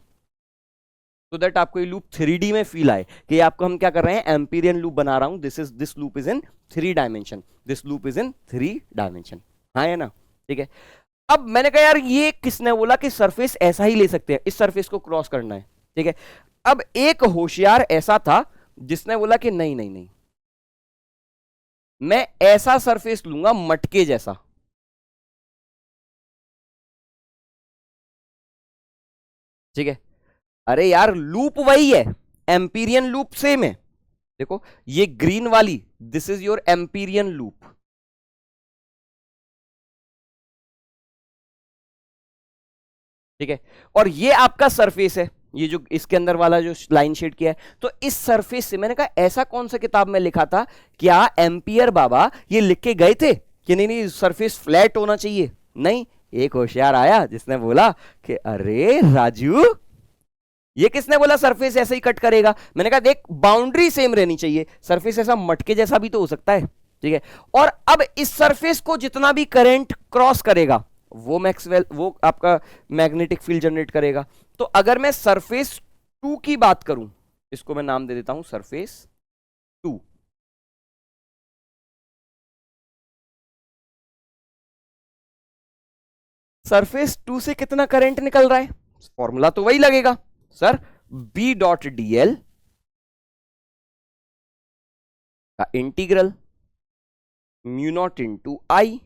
तो दैट आपको ये लूप 3D में फील आए कि आपको हम क्या कर रहे हैं, एम्पीरियन लूप बना रहा हूं। This loop is in 3 dimension, this loop is in 3 dimension, हाँ है ना, ठीक है। अब मैंने कहा यार ये किसने बोला कि सरफेस ऐसा ही ले सकते हैं, इस सरफेस को क्रॉस करना है, ठीक है। अब एक होशियार ऐसा था जिसने बोला कि नहीं नहीं नहीं, मैं ऐसा सरफेस लूंगा मटके जैसा, ठीक है। अरे यार लूप वही है, एम्पीरियन लूप सेम है। देखो ये ग्रीन वाली, this is your Amperian loop, ठीक है। और ये आपका सरफेस है, ये जो इसके अंदर वाला जो लाइन शेड किया है। तो इस सरफेस से मैंने कहा ऐसा कौन सा किताब में लिखा था, क्या एम्पियर बाबा ये लिख के गए थे कि नहीं नहीं सरफेस फ्लैट होना चाहिए? नहीं, एक होशियार आया जिसने बोला कि अरे राजू ये किसने बोला सरफेस ऐसे ही कट करेगा? मैंने कहा देख बाउंड्री सेम रहनी चाहिए, सरफेस ऐसा मटके जैसा भी तो हो सकता है, ठीक है। और अब इस सरफेस को जितना भी करंट क्रॉस करेगा वो मैक्सवेल वो आपका मैग्नेटिक फील्ड जनरेट करेगा। तो अगर मैं सरफेस 2 की बात करूं, इसको मैं नाम दे देता हूं सरफेस 2, सरफेस 2 से कितना करंट निकल रहा है? फॉर्मूला तो वही लगेगा सर, बी डॉट डीएल का इंटीग्रल म्यू नॉट इंटू आई।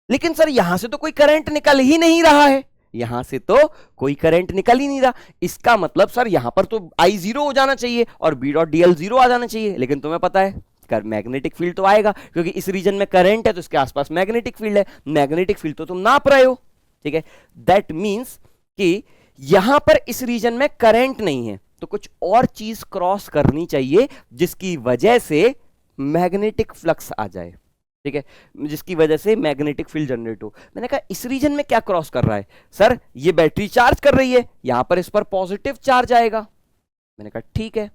लेकिन सर यहां से तो कोई करंट निकल ही नहीं रहा है, यहां से तो कोई करंट निकल ही नहीं रहा। इसका मतलब सर यहां पर तो आई 0 हो जाना चाहिए और बी डॉट डीएल 0 आ जाना चाहिए। लेकिन तुम्हें पता है मैग्नेटिक फील्ड तो आएगा, क्योंकि इस रीजन में करंट है तो इसके आसपास मैग्नेटिक फील्ड है। मैग्नेटिक फील्ड तो तुम नाप रहे हो, ठीक है। दैट मीन्स कि यहां पर इस रीजन में करंट नहीं है, तो कुछ और चीज क्रॉस करनी चाहिए जिसकी वजह से मैग्नेटिक फ्लक्स आ जाए, ठीक है, जिसकी वजह से मैग्नेटिक फील्ड जनरेट हो। मैंने कहा इस रीजन में क्या क्रॉस कर रहा है? सर ये बैटरी चार्ज कर रही है, यहां पर इस पर पॉजिटिव चार्ज आएगा। मैंने कहा ठीक है,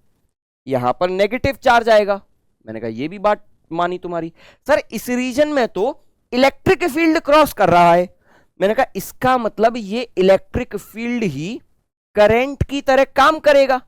यहां पर नेगेटिव चार्ज आएगा। मैंने कहा ये भी बात मानी तुम्हारी। सर इस रीजन में तो इलेक्ट्रिक फील्ड क्रॉस कर रहा है। मैंने कहा इसका मतलब ये इलेक्ट्रिक फील्ड ही करंट की तरह काम करेगा,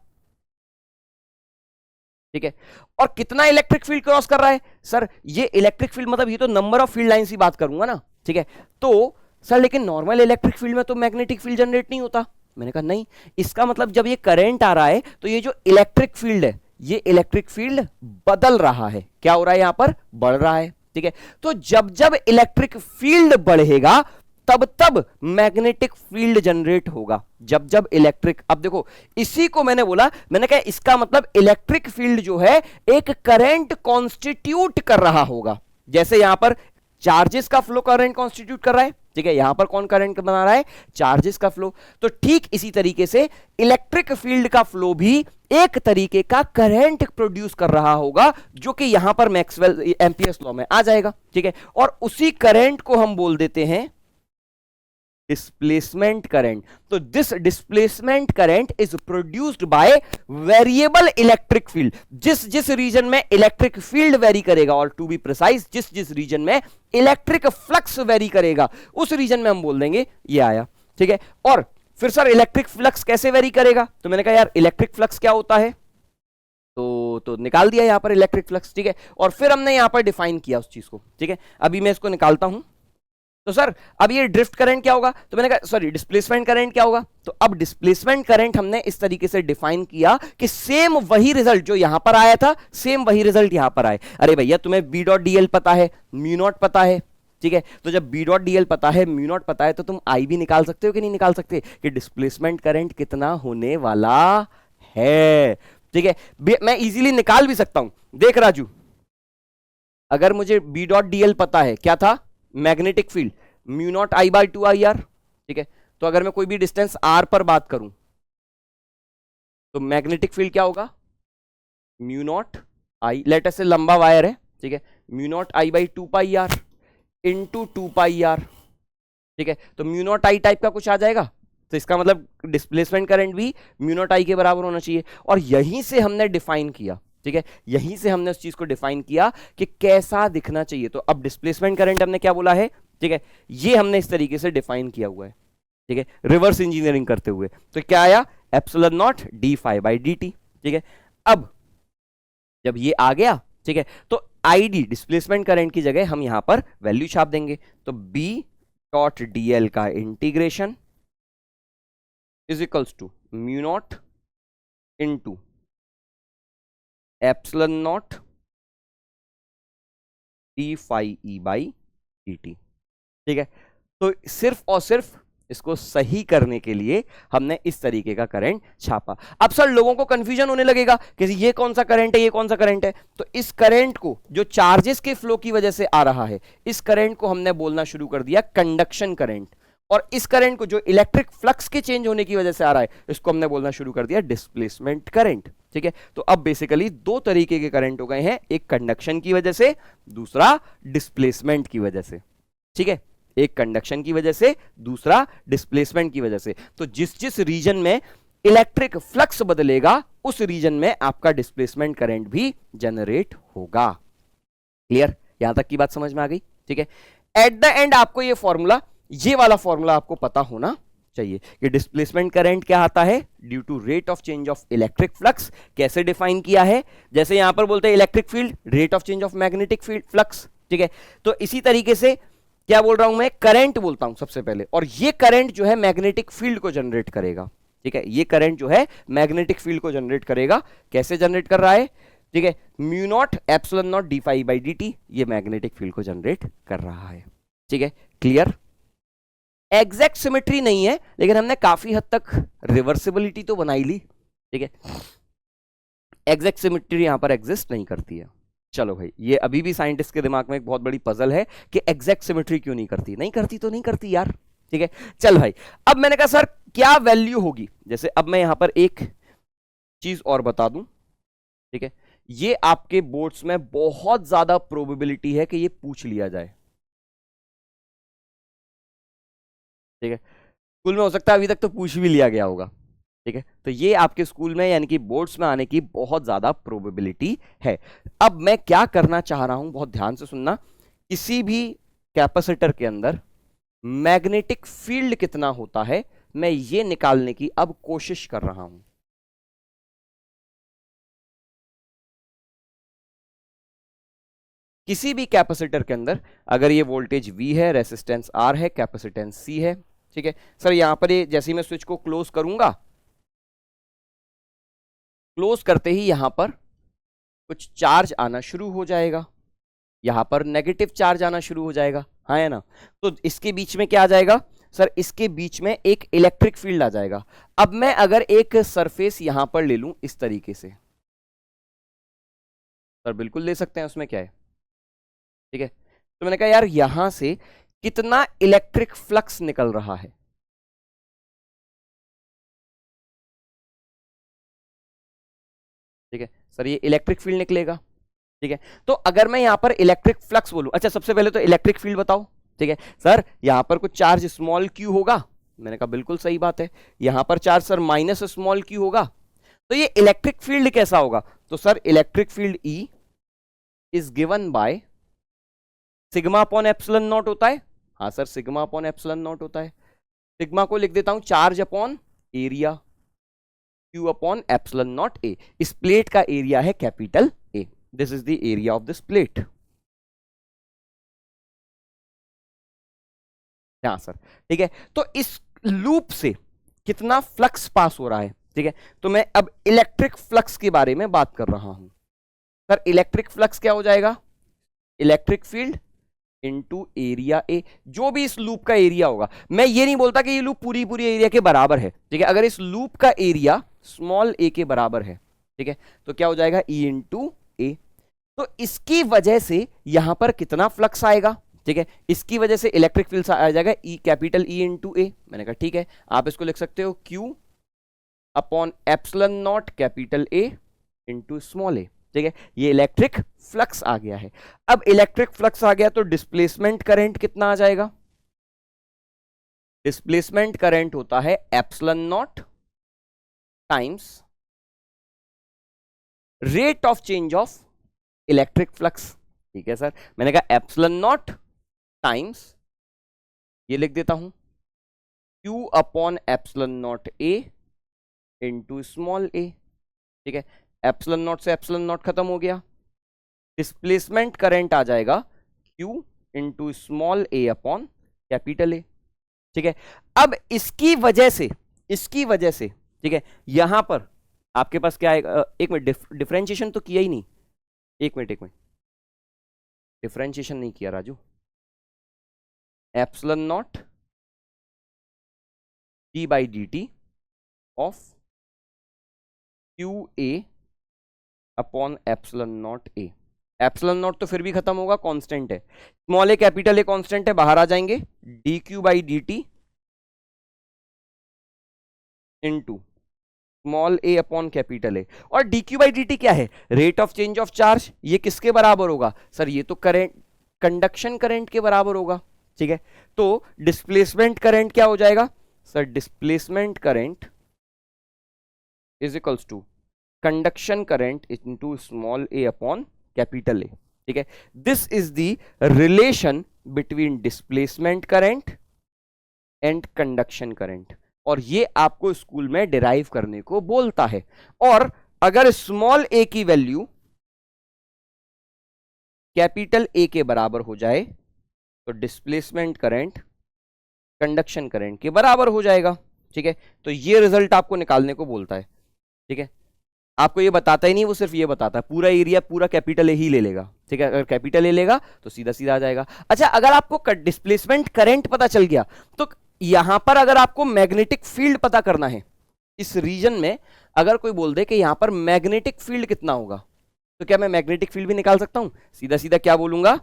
ठीक है। और कितना इलेक्ट्रिक फील्ड क्रॉस कर रहा है? सर ये इलेक्ट्रिक फील्ड मतलब ये तो नंबर ऑफ फील्ड लाइंस की बात करूंगा ना, ठीक है। तो सर लेकिन नॉर्मल इलेक्ट्रिक फील्ड में तो मैग्नेटिक फील्ड जनरेट नहीं होता। मैंने कहा नहीं, इसका मतलब जब ये करंट आ रहा है तो ये जो इलेक्ट्रिक फील्ड है, ये इलेक्ट्रिक फील्ड बदल रहा है। क्या हो रहा है? यहां पर बढ़ रहा है, ठीक है। तो जब जब इलेक्ट्रिक फील्ड बढ़ेगा तब तब मैग्नेटिक फील्ड जनरेट होगा। जब जब इलेक्ट्रिक, अब देखो इसी को मैंने बोला, मैंने कहा इसका मतलब इलेक्ट्रिक फील्ड जो है एक करंट कॉन्स्टिट्यूट कर रहा होगा। जैसे यहां पर चार्जेस का फ्लो करंट कॉन्स्टिट्यूट कर रहा है, ठीक है, यहां पर कौन करंट बना रहा है? चार्जेस का फ्लो। तो ठीक इसी तरीके से इलेक्ट्रिक फील्ड का फ्लो भी एक तरीके का करंट प्रोड्यूस कर रहा होगा, जो कि यहां पर मैक्सवेल एम्पियर्स लॉ में आ जाएगा, ठीक है। और उसी करंट को हम बोल देते हैं डिस्प्लेसमेंट करंट। तो this displacement current is produced by variable electric field. जिस जिस रीजन में इलेक्ट्रिक फील्ड वेरी करेगा, और टू बी प्रिसाइज जिस जिस रीजन में इलेक्ट्रिक फ्लक्स वेरी करेगा, उस रीजन में हम बोल देंगे ये आया। ठीक है, और फिर सर इलेक्ट्रिक फ्लक्स कैसे वेरी करेगा? तो मैंने कहा यार इलेक्ट्रिक फ्लक्स क्या होता है, तो निकाल दिया यहां पर इलेक्ट्रिक फ्लक्स। ठीक है, और फिर हमने यहां पर डिफाइन किया उस चीज को। ठीक है, अभी मैं इसको निकालता हूं। तो सर अब ये ड्रिफ्ट करंट क्या होगा? तो मैंने कहा सॉरी डिस्प्लेसमेंट करंट क्या होगा? तो अब डिस्प्लेसमेंट करंट हमने इस तरीके से डिफाइन किया कि सेम वही रिजल्ट जो यहां पर आया था, सेम वही रिजल्ट यहां पर आए। अरे भैया तुम्हें बी डॉट डी एल पता है, म्यू नॉट पता है। ठीक है, तो जब बी डॉट डी एल पता है, म्यू नॉट पता है, तो तुम आई भी निकाल सकते हो कि नहीं निकाल सकते कि डिस्प्लेसमेंट करंट कितना होने वाला है। ठीक है, मैं इजीली निकाल भी सकता हूं। देख राजू, अगर मुझे बी डॉट डी एल पता है, क्या था? Magnetic field mu naught I by two I R. ठीक है, तो अगर मैं कोई भी डिस्टेंस आर पर बात करूं तो मैग्नेटिक फील्ड क्या होगा? Mu naught I, let us say लंबा वायर है। ठीक है, mu naught I by two pi R into two pi R. ठीक है, तो म्यू नॉट आई टाइप का कुछ आ जाएगा, तो इसका मतलब डिस्प्लेसमेंट करंट भी म्यू नॉट आई के बराबर होना चाहिए। और यहीं से हमने डिफाइन किया, ठीक है, यहीं से हमने उस चीज को डिफाइन किया कि कैसा दिखना चाहिए। तो अब डिस्प्लेसमेंट करंट हमने क्या बोला है? ठीक है, ये हमने इस तरीके से डिफाइन किया हुआ है। ठीक है, रिवर्स इंजीनियरिंग करते हुए। तो क्या आया? Epsilon naught D phi by D t. ठीक है, अब जब ये आ गया, ठीक है, तो आईडी डिस्प्लेसमेंट करंट की जगह हम यहां पर वैल्यू छाप देंगे। तो बी डॉट डी एल का integration is equals to mu naught into epsilon naught D phi E by D t. ठीक है, तो सिर्फ और सिर्फ इसको सही करने के लिए हमने इस तरीके का करंट छापा। अब सर लोगों को कंफ्यूजन होने लगेगा कि ये कौन सा करंट है, ये कौन सा करंट है। तो इस करंट को, जो चार्जेस के फ्लो की वजह से आ रहा है, इस करंट को हमने बोलना शुरू कर दिया कंडक्शन करंट। और इस करंट को, जो इलेक्ट्रिक फ्लक्स के चेंज होने की वजह से आ रहा है, इसको हमने बोलना शुरू कर दिया डिस्प्लेसमेंट करंट। ठीक है, तो अब बेसिकली दो तरीके के करंट हो गए हैं, एक कंडक्शन की वजह से, दूसरा डिस्प्लेसमेंट की वजह से। ठीक है, एक कंडक्शन की वजह से, दूसरा डिस्प्लेसमेंट की वजह से। तो जिस जिस रीजन में इलेक्ट्रिक फ्लक्स बदलेगा, उस रीजन में आपका डिस्प्लेसमेंट करंट भी जनरेट होगा। क्लियर? यहां तक की बात समझ में आ गई? ठीक है, एट द एंड आपको ये फॉर्मूला, ये वाला फॉर्मूला आपको पता होना चाहिए कि डिस्प्लेसमेंट करंट क्या आता है? Due to rate of change of electric flux. कैसे डिफाइन किया है? जैसे यहां पर बोलते हैं electric field, rate of change of magnetic field flux. ठीक है, तो इसी तरीके से क्या बोल रहा हूं मैं? करंट बोलता हूं सबसे पहले, और ये करंट जो है मैग्नेटिक फील्ड को जनरेट करेगा। ठीक है, ये करंट जो है मैग्नेटिक फील्ड को जनरेट करेगा। कैसे जनरेट कर रहा है? ठीक है, mu naught epsilon naught D phi by D t, ये मैग्नेटिक फील्ड को जनरेट कर रहा है। ठीक है, क्लियर? एग्जैक्ट सिमेट्री नहीं है, लेकिन हमने काफी हद तक रिवर्सिबिलिटी तो बनाई ली। ठीक है, एग्जैक्ट सिमेट्री यहां पर एग्जिस्ट नहीं करती है। चलो भाई, ये अभी भी साइंटिस्ट के दिमाग में एक बहुत बड़ी पजल है कि एग्जैक्ट सिमेट्री क्यों नहीं करती। नहीं करती तो नहीं करती यार। ठीक है, चल भाई, अब मैंने कहा सर क्या वैल्यू होगी। जैसे अब मैं यहां पर एक चीज और बता दूं। ठीक है, ये आपके बोर्ड्स में बहुत ज्यादा प्रोबेबिलिटी है कि ये पूछ लिया जाए। ठीक है, स्कूल में हो सकता है अभी तक तो पूछ भी लिया गया होगा। ठीक है, तो ये आपके स्कूल में यानी कि बोर्ड्स में आने की बहुत ज्यादा प्रोबेबिलिटी है। अब मैं क्या करना चाह रहा हूं, बहुत ध्यान से सुनना। किसी भी कैपेसिटर के अंदर मैग्नेटिक फील्ड कितना होता है, मैं ये निकालने की अब कोशिश कर रहा हूं। किसी भी कैपेसिटर के अंदर अगर ये वोल्टेज V है, रेसिस्टेंस R है, कैपेसिटेंस C है। ठीक है सर, यहां पर ये जैसे ही मैं स्विच को क्लोज करूंगा, क्लोज करते ही यहां पर कुछ चार्ज आना शुरू हो जाएगा, यहां पर नेगेटिव चार्ज आना शुरू हो जाएगा, हाँ है ना। तो इसके बीच में क्या आ जाएगा सर? इसके बीच में एक इलेक्ट्रिक फील्ड आ जाएगा। अब मैं अगर एक सरफेस यहां पर ले लूं इस तरीके से, सर बिल्कुल ले सकते हैं, उसमें क्या है। ठीक है, तो मैंने कहा यार यहां से कितना इलेक्ट्रिक फ्लक्स निकल रहा है। ठीक है सर, ये इलेक्ट्रिक फील्ड निकलेगा। ठीक है, तो अगर मैं यहां पर इलेक्ट्रिक फ्लक्स बोलूं, अच्छा सबसे पहले तो इलेक्ट्रिक फील्ड बताओ। ठीक है सर, यहां पर कुछ चार्ज स्मॉल क्यू होगा, मैंने कहा बिल्कुल सही बात है। यहां पर charge sir minus small Q होगा, तो ये इलेक्ट्रिक फील्ड कैसा होगा? तो sir electric field E is given by sigma upon epsilon not होता है। हाँ sir, sigma upon epsilon not होता है। सिग्मा को लिख देता हूं charge upon area, Q upon epsilon not A। इस प्लेट का एरिया है capital A, this is the area of this plate. हाँ सर, ठीक है। तो इस लूप से कितना फ्लक्स पास हो रहा है, ठीक है। तो मैं अब इलेक्ट्रिक फ्लक्स के बारे में बात कर रहा हूं। सर इलेक्ट्रिक फ्लक्स क्या हो जाएगा? Electric field into area A, जो भी इस लूप का एरिया होगा। मैं ये नहीं बोलता कि ये लूप पूरी पूरी एरिया के बराबर है, ठीक है। अगर इस लूप का एरिया स्मॉल ए के बराबर है, ठीक है, तो क्या हो जाएगा? ई इंटू ए। तो इसकी वजह से यहां पर कितना फ्लक्स आएगा, ठीक है, इसकी वजह से इलेक्ट्रिक फील्ड आ जाएगा ई, कैपिटल ई इंटू ए। मैंने कहा ठीक है, आप इसको लिख सकते हो Q upon epsilon naught capital A into small A, ठीक है। ये इलेक्ट्रिक फ्लक्स आ गया है। अब इलेक्ट्रिक फ्लक्स आ गया तो डिस्प्लेसमेंट करंट कितना आ जाएगा? डिस्प्लेसमेंट करंट होता है epsilon not times rate of change of electric flux, ठीक है सर। मैंने कहा एप्सिलॉन नॉट टाइम्स, ये लिख देता हूं Q upon epsilon not A into small a, ठीक है। एप्सिलॉन नॉट से एप्सिलॉन नॉट खत्म हो गया, डिस्प्लेसमेंट करंट आ जाएगा Q into small a upon capital A, ठीक है। अब इसकी वजह से ठीक है, यहां पर आपके पास क्या आएगा? एक मिनट, डिफरेंशिएशन तो किया ही नहीं, एक मिनट, डिफरेंशिएशन नहीं किया Raju. Epsilon naught d by D T of Q A upon epsilon naught A. Epsilon naught तो फिर भी खत्म होगा, कांस्टेंट है। Small A capital A constant है, बाहर आ जाएंगे। D Q by D T into small A upon capital A. और D Q by D T क्या है? Rate of change of charge. ये किसके बराबर होगा सर? ये तो करंट, कंडक्शन करंट के बराबर होगा, ठीक है। तो डिस्प्लेसमेंट करंट क्या हो जाएगा sir? Displacement current is equals to conduction current into small A upon capital A, ठीक है। This is the relation between displacement current and conduction current, और ये आपको स्कूल में डिराइव करने को बोलता है। और अगर स्मॉल ए की वैल्यू कैपिटल ए के बराबर हो जाए तो डिस्प्लेसमेंट करंट कंडक्शन करंट के बराबर हो जाएगा, ठीक है। तो ये रिजल्ट आपको निकालने को बोलता है, ठीक है। आपको ये बताता ही नहीं, वो सिर्फ ये बताता है पूरा एरिया पूरा कैपिटल ए ही ले लेगा, ठीक है। अगर कैपिटल ए लेगा तो सीधा सीधा आ जाएगा। अच्छा, अगर आपको डिस्प्लेसमेंट करंट पता चल गया तो यहां पर अगर आपको मैग्नेटिक फील्ड पता करना है, इस रीजन में अगर कोई बोल दे कि यहां पर मैग्नेटिक फील्ड कितना होगा, तो क्या मैं मैग्नेटिक फील्ड भी निकाल सकता हूं? सीधा सीधा क्या बोलूंगा?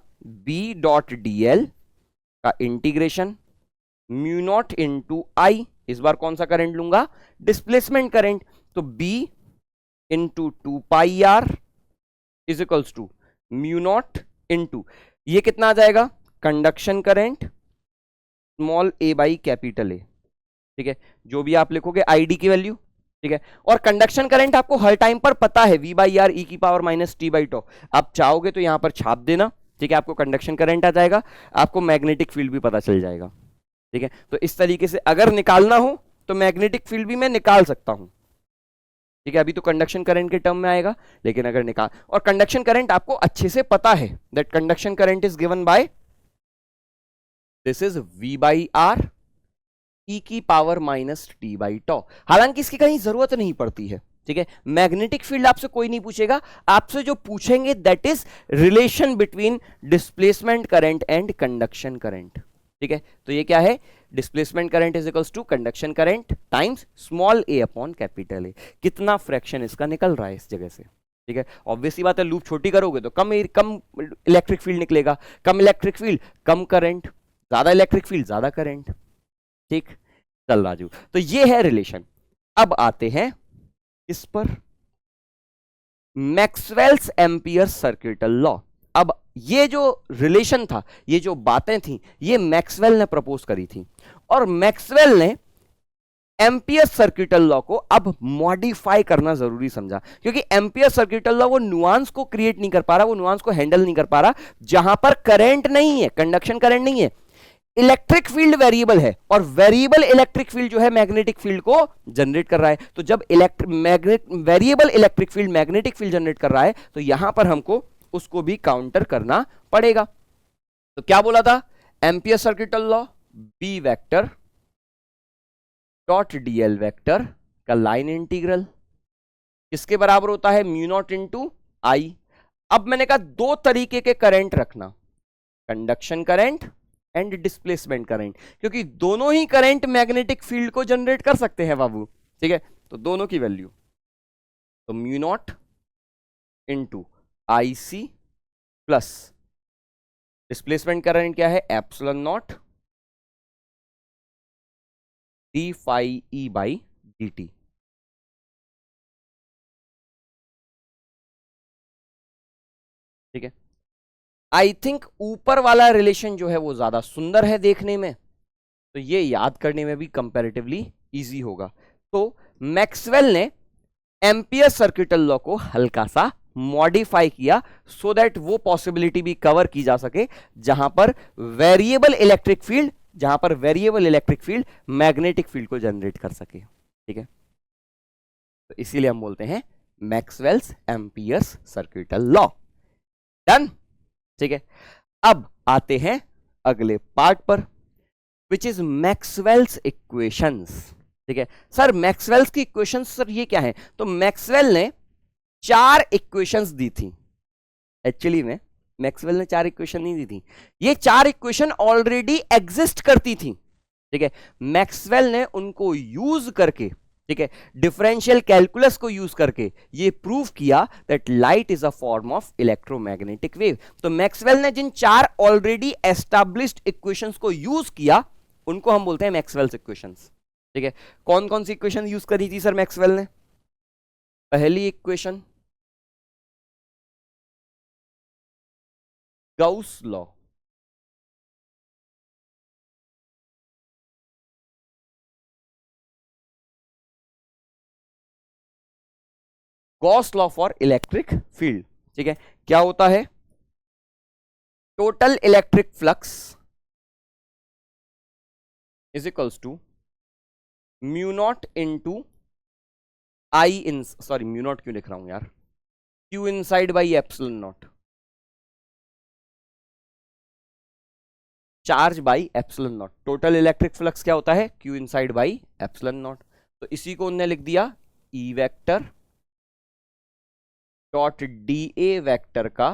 B डॉट dl का integration mu naught into I, इस बार कौन सा करंट लूंगा? Displacement current. तो B into 2πr is equals to mu naught into, ये कितना आ जाएगा? Conduction current small a by capital A, ठीक है। जो भी आप लिखोगे ID की वैल्यू, ठीक है। और कंडक्शन करंट आपको हर टाइम पर पता है, V बाई आर ई की power minus T by two. आप चाहोगे तो यहां पर छाप देना, ठीक है। आपको कंडक्शन करंट आ जाएगा, आपको मैग्नेटिक फील्ड भी पता चल जाएगा, ठीक है। तो इस तरीके से अगर निकालना हो तो मैग्नेटिक फील्ड भी मैं निकाल सकता हूं, ठीक है। अभी तो कंडक्शन करंट के टर्म में आएगा, लेकिन अगर निकाल, और कंडक्शन करंट आपको अच्छे से पता है that conduction current is given by this is V by R E की power minus T by tau. हालांकि इसकी कहीं जरूरत नहीं पड़ती है, ठीक है। मैग्नेटिक फील्ड आपसे कोई नहीं पूछेगा, आपसे जो पूछेंगे that is relation between displacement current and conduction current, ठीक है। तो ये क्या है? Displacement current is equals to conduction current times small A upon capital A. कितना फ्रैक्शन इसका निकल रहा है इस जगह से, ठीक है। ऑब्वियसली बात है, लूप छोटी करोगे तो कम इलेक्ट्रिक फील्ड निकलेगा, कम इलेक्ट्रिक फील्ड कम करंट, ज्यादा इलेक्ट्रिक फील्ड ज्यादा करंट, ठीक। चल राजू, तो ये है रिलेशन। अब आते हैं इस पर, मैक्सवेल्स एम्पियर सर्किटल लॉ। अब ये जो रिलेशन था, ये जो बातें थी, ये मैक्सवेल ने प्रपोज करी थी, और मैक्सवेल ने एम्पियर सर्किटल लॉ को अब मॉडिफाई करना जरूरी समझा, क्योंकि एम्पियर सर्किटल लॉ वो नुआंस को क्रिएट नहीं कर पा रहा, वो नुआंस को हैंडल नहीं कर पा रहा जहां पर करंट नहीं है, कंडक्शन करंट नहीं है, इलेक्ट्रिक फील्ड वेरिएबल है, और वेरिएबल इलेक्ट्रिक फील्ड जो है मैग्नेटिक फील्ड को जनरेट कर रहा है। तो जब variable electric field magnetic field generate कर रहा है, तो यहां पर हमको उसको भी काउंटर करना पड़ेगा। तो क्या बोला था, Ampere circuital law, B vector dot DL vector का लाइन इंटीग्रल किसके बराबर होता है, म्यू नॉट इंटू आई। अब मैंने कहा दो तरीके के करंट रखना, conduction current and displacement current, क्योंकि दोनों ही करंट मैग्नेटिक फील्ड को जनरेट कर सकते हैं बाबू, ठीक है। तो दोनों की वैल्यू, तो mu naught into I C plus displacement current क्या है, epsilon naught D phi E by D t. ठीक है, आई थिंक ऊपर वाला रिलेशन जो है वो ज्यादा सुंदर है देखने में, तो ये याद करने में भी कंपैरेटिवली इजी होगा। तो मैक्सवेल ने एम्पियर सर्किटल लॉ को हल्का सा मॉडिफाई किया सो दैट वो पॉसिबिलिटी भी कवर की जा सके जहां पर variable electric field magnetic field को जनरेट कर सके। ठीक है, तो इसीलिए हम बोलते हैं Maxwell's amperes circuital law. Done. ठीक है, अब आते हैं अगले पार्ट पर, विच इज मैक्सवेल्स इक्वेशंस। ठीक है सर, मैक्सवेल्स की इक्वेशंस सर ये क्या है, तो मैक्सवेल ने 4 इक्वेशंस दी थी। एक्चुअली में मैक्सवेल ने 4 इक्वेशन नहीं दी थी, ये 4 इक्वेशन ऑलरेडी एग्जिस्ट करती थी। ठीक है, मैक्सवेल ने उनको यूज करके, ठीक है, डिफरेंशियल कैलकुलस को यूज करके ये प्रूव किया that light is a form of electromagnetic wave. तो मैक्सवेल ने जिन 4 ऑलरेडी एस्टैब्लिश्ड इक्वेशंस को यूज किया उनको हम बोलते हैं मैक्सवेल्स इक्वेशंस। ठीक है, कौन कौन सी इक्वेशन यूज करी थी सर मैक्सवेल ने? पहली equation Gauss law, Gauss law for electric field. ठीक है, क्या होता है, total electric flux is equals to mu naught into I in, sorry mu naught क्यों लिख रहा हूं यार, Q inside by epsilon naught, charge by epsilon naught. Total electric flux क्या होता है, Q inside by epsilon naught. तो इसी को उन्होंने लिख दिया E vector dot D A vector का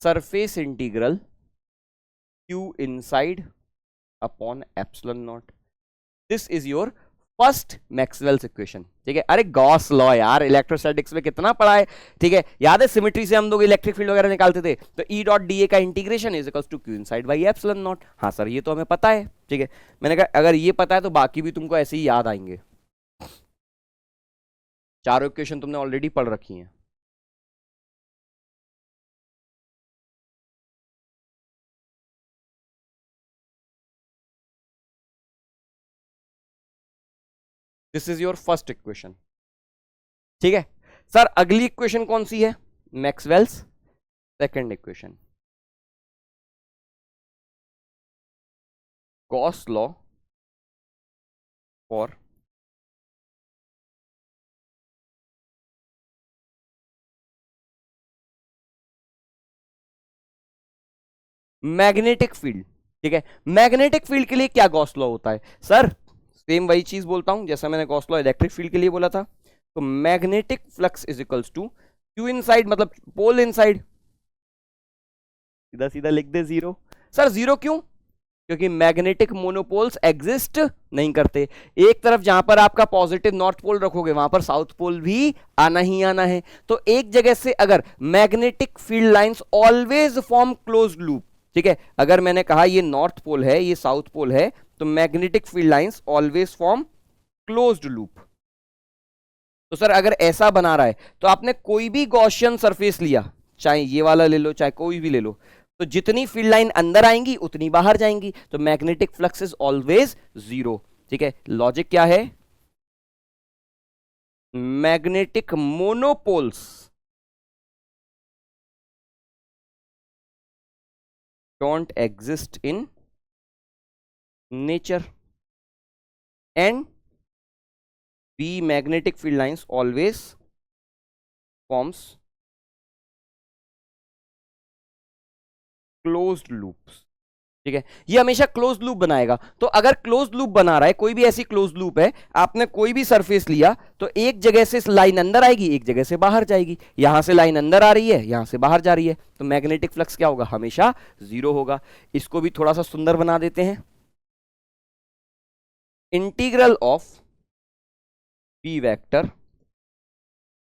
surface integral Q inside upon epsilon not. This is your first Maxwell's equation. ठीक है, अरे गॉस लॉ यार इलेक्ट्रोस्टैटिक्स में कितना पढ़ा है। ठीक है, याद है सिमेट्री से हम लोग इलेक्ट्रिक फील्ड वगैरह निकालते थे, तो ई डॉट डी ए का integration is equals to Q inside by epsilon naught. हाँ सर ये तो हमें पता है। ठीक है, मैंने कहा अगर ये पता है तो बाकी भी तुमको ऐसे ही याद आएंगे, चारों इक्वेशन तुमने ऑलरेडी पढ़ रखी हैं। This is your first equation. ठीक है सर, अगली इक्वेशन कौन सी है, Maxwell's second equation, Gauss law for magnetic field. ठीक है, मैग्नेटिक फील्ड के लिए क्या गॉस लॉ होता है सर, सेम वही चीज बोलता हूं जैसा मैंने गॉस लॉ इलेक्ट्रिक फील्ड के लिए बोला था। तो magnetic flux is equals to Q inside, मतलब पोल इनसाइड, सीधा सीधा लिख दे जीरो। सर जीरो क्यों, क्योंकि मैग्नेटिक मोनोपोल्स एग्जिस्ट नहीं करते। एक तरफ जहां पर आपका पॉजिटिव नॉर्थ पोल रखोगे वहां पर साउथ पोल भी आना ही आना है। तो एक जगह से अगर magnetic field lines always form closed loop. ठीक है, अगर मैंने कहा ये नॉर्थ पोल है ये साउथ पोल है, तो magnetic field lines always form closed loop. तो सर अगर ऐसा बना रहा है तो आपने कोई भी गॉसियन सरफेस लिया, चाहे ये वाला ले लो चाहे कोई भी ले लो, तो जितनी फील्ड लाइन अंदर आएंगी उतनी बाहर जाएंगी, तो magnetic flux is always zero. ठीक है, लॉजिक क्या है? Magnetic monopoles don't exist in nature and B magnetic field lines always forms closed loops। ठीक है, ये हमेशा क्लोज लूप बनाएगा। तो अगर क्लोज लूप बना रहा है, कोई भी ऐसी क्लोज लूप है, आपने कोई भी सरफेस लिया तो एक जगह से लाइन अंदर आएगी एक जगह से बाहर जाएगी, यहां से लाइन अंदर आ रही है यहां से बाहर जा रही है, तो मैग्नेटिक फ्लक्स क्या होगा? हमेशा जीरो होगा। इसको भी थोड़ा सा सुंदर बना देते हैं। Integral of P vector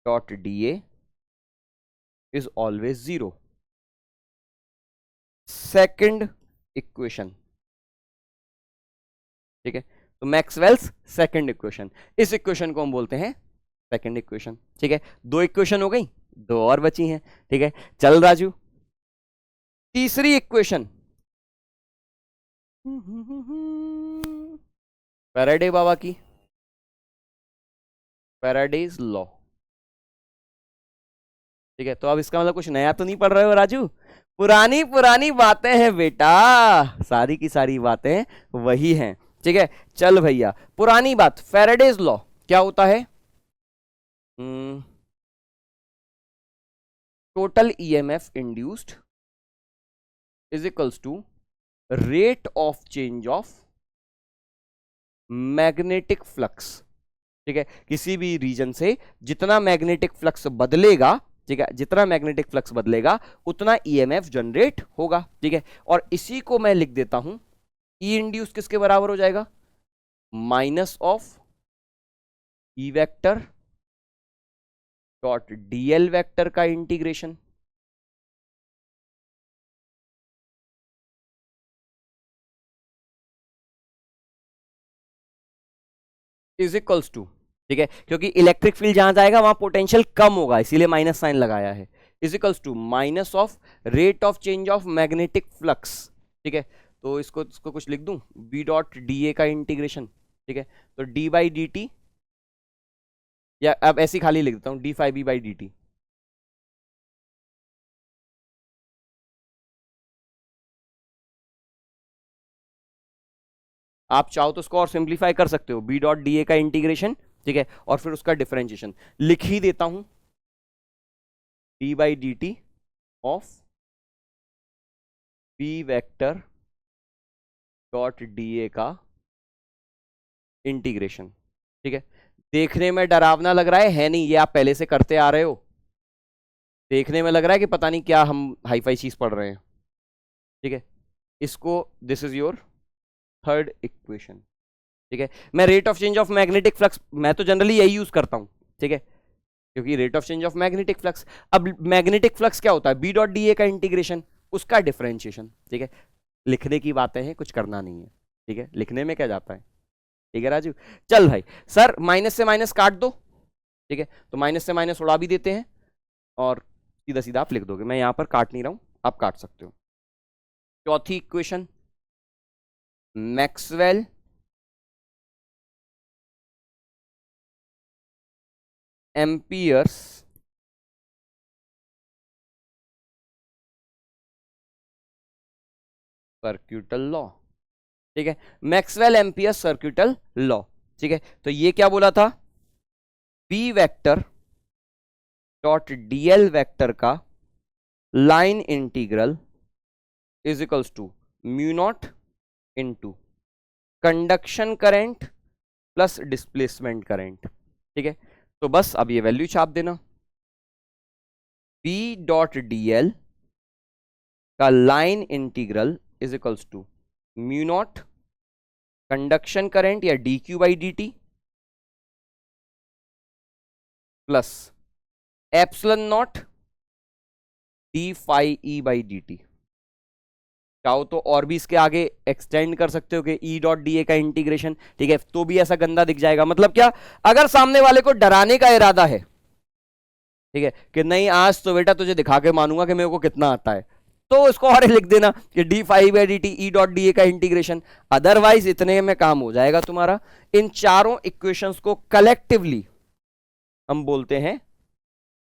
dot D A is always zero. Second equation, ठीक है, तो मैक्सवेल्स सेकंड इक्वेशन, इस इक्वेशन को हम बोलते हैं सेकंड इक्वेशन। ठीक है, दो इक्वेशन हो गई, दो और बची हैं। ठीक है, चल राजू, तीसरी इक्वेशन फैराडे बाबा की, फैराडेज लॉ। ठीक है, तो अब इसका मतलब कुछ नया तो नहीं पढ़ रहे हो राजू? पुरानी पुरानी बातें हैं बेटा, सारी की सारी बातें वही हैं। ठीक है, चल भैया, पुरानी बात, फैराडेज लॉ क्या होता है? Total EMF induced is equals to rate of change of magnetic flux. ठीक है, किसी भी रीजन से जितना मैग्नेटिक फ्लक्स बदलेगा, ठीक है, जितना मैग्नेटिक फ्लक्स बदलेगा उतना ईएमएफ जनरेट होगा। ठीक है, और इसी को मैं लिख देता हूं, ई इंड्यूस किसके बराबर हो जाएगा? Minus of E vector dot DL vector का इंटीग्रेशन। इज इक्वल्स टू, ठीक है, क्योंकि इलेक्ट्रिक फील्ड जहां जाएगा वहां पोटेंशियल कम होगा, इसीलिए माइनस साइन लगाया है। Is equals to minus of rate of change of magnetic flux. ठीक है, तो इसको कुछ लिख दूं, बी डॉट डी ए का इंटीग्रेशन। ठीक है, तो डी बाई डी टी, या अब ऐसी खाली लिख देता हूं, d phi B by D t. आप चाहो तो इसको और सिंप्लीफाई कर सकते हो, बी डॉट डी ए का इंटीग्रेशन, ठीक है, और फिर उसका डिफरेंशिएशन लिख ही देता हूं, d by D T of B vector dot D A का इंटीग्रेशन। ठीक है, देखने में डरावना लग रहा है नहीं? ये आप पहले से करते आ रहे हो, देखने में लग रहा है कि पता नहीं क्या हम हाई फाई चीज पढ़ रहे हैं। ठीक है, इसको, this is your third equation. ठीक है, मैं rate of change of magnetic flux, मैं तो जनरली यही यूज करता हूं। ठीक है, क्योंकि rate of change of magnetic flux, अब मैग्नेटिक फ्लक्स क्या होता है? बी डॉट डी ए का इंटीग्रेशन, उसका डिफरेंशिएशन। ठीक है, लिखने की बातें हैं, कुछ करना नहीं है। ठीक है, लिखने में क्या जाता है? ठीक है राजू, चल भाई, सर माइनस से माइनस काट दो। ठीक है, तो माइनस से माइनस उड़ा भी देते हैं और सीधा सीधा आप लिख दोगे, मैं यहां पर काट नहीं रहा हूं, आप काट सकते हो। चौथी इक्वेशन, मैक्सवेल एम्पियर्स सर्क्यूटल लॉ। ठीक है, मैक्सवेल एम्पियर्स सर्क्यूटल लॉ। ठीक है, तो ये क्या बोला था? B vector dot DL vector का line integral is equals to mu naught into conduction current plus displacement current. ठीक है, तो बस अब ये वैल्यू छाप देना, बी डॉट डीएल का line integral is equals to mu naught conduction current या D Q by D T plus epsilon naught D phi E by D T. चाहो तो और भी इसके आगे एक्सटेंड कर सकते हो कि ई डॉट डी ए का इंटीग्रेशन। ठीक है, तो भी ऐसा गंदा दिख जाएगा। मतलब क्या? अगर सामने वाले को डराने का इरादा है ठीक है, कि नहीं आज तो बेटा तुझे दिखा के मानूंगा कि मेरे को कितना आता है, तो उसको और लिख देना कि d5/dt e.da का इंटीग्रेशन, अदरवाइज इतने में काम हो जाएगा तुम्हारा। इन चारों इक्वेशंस को कलेक्टिवली हम बोलते हैं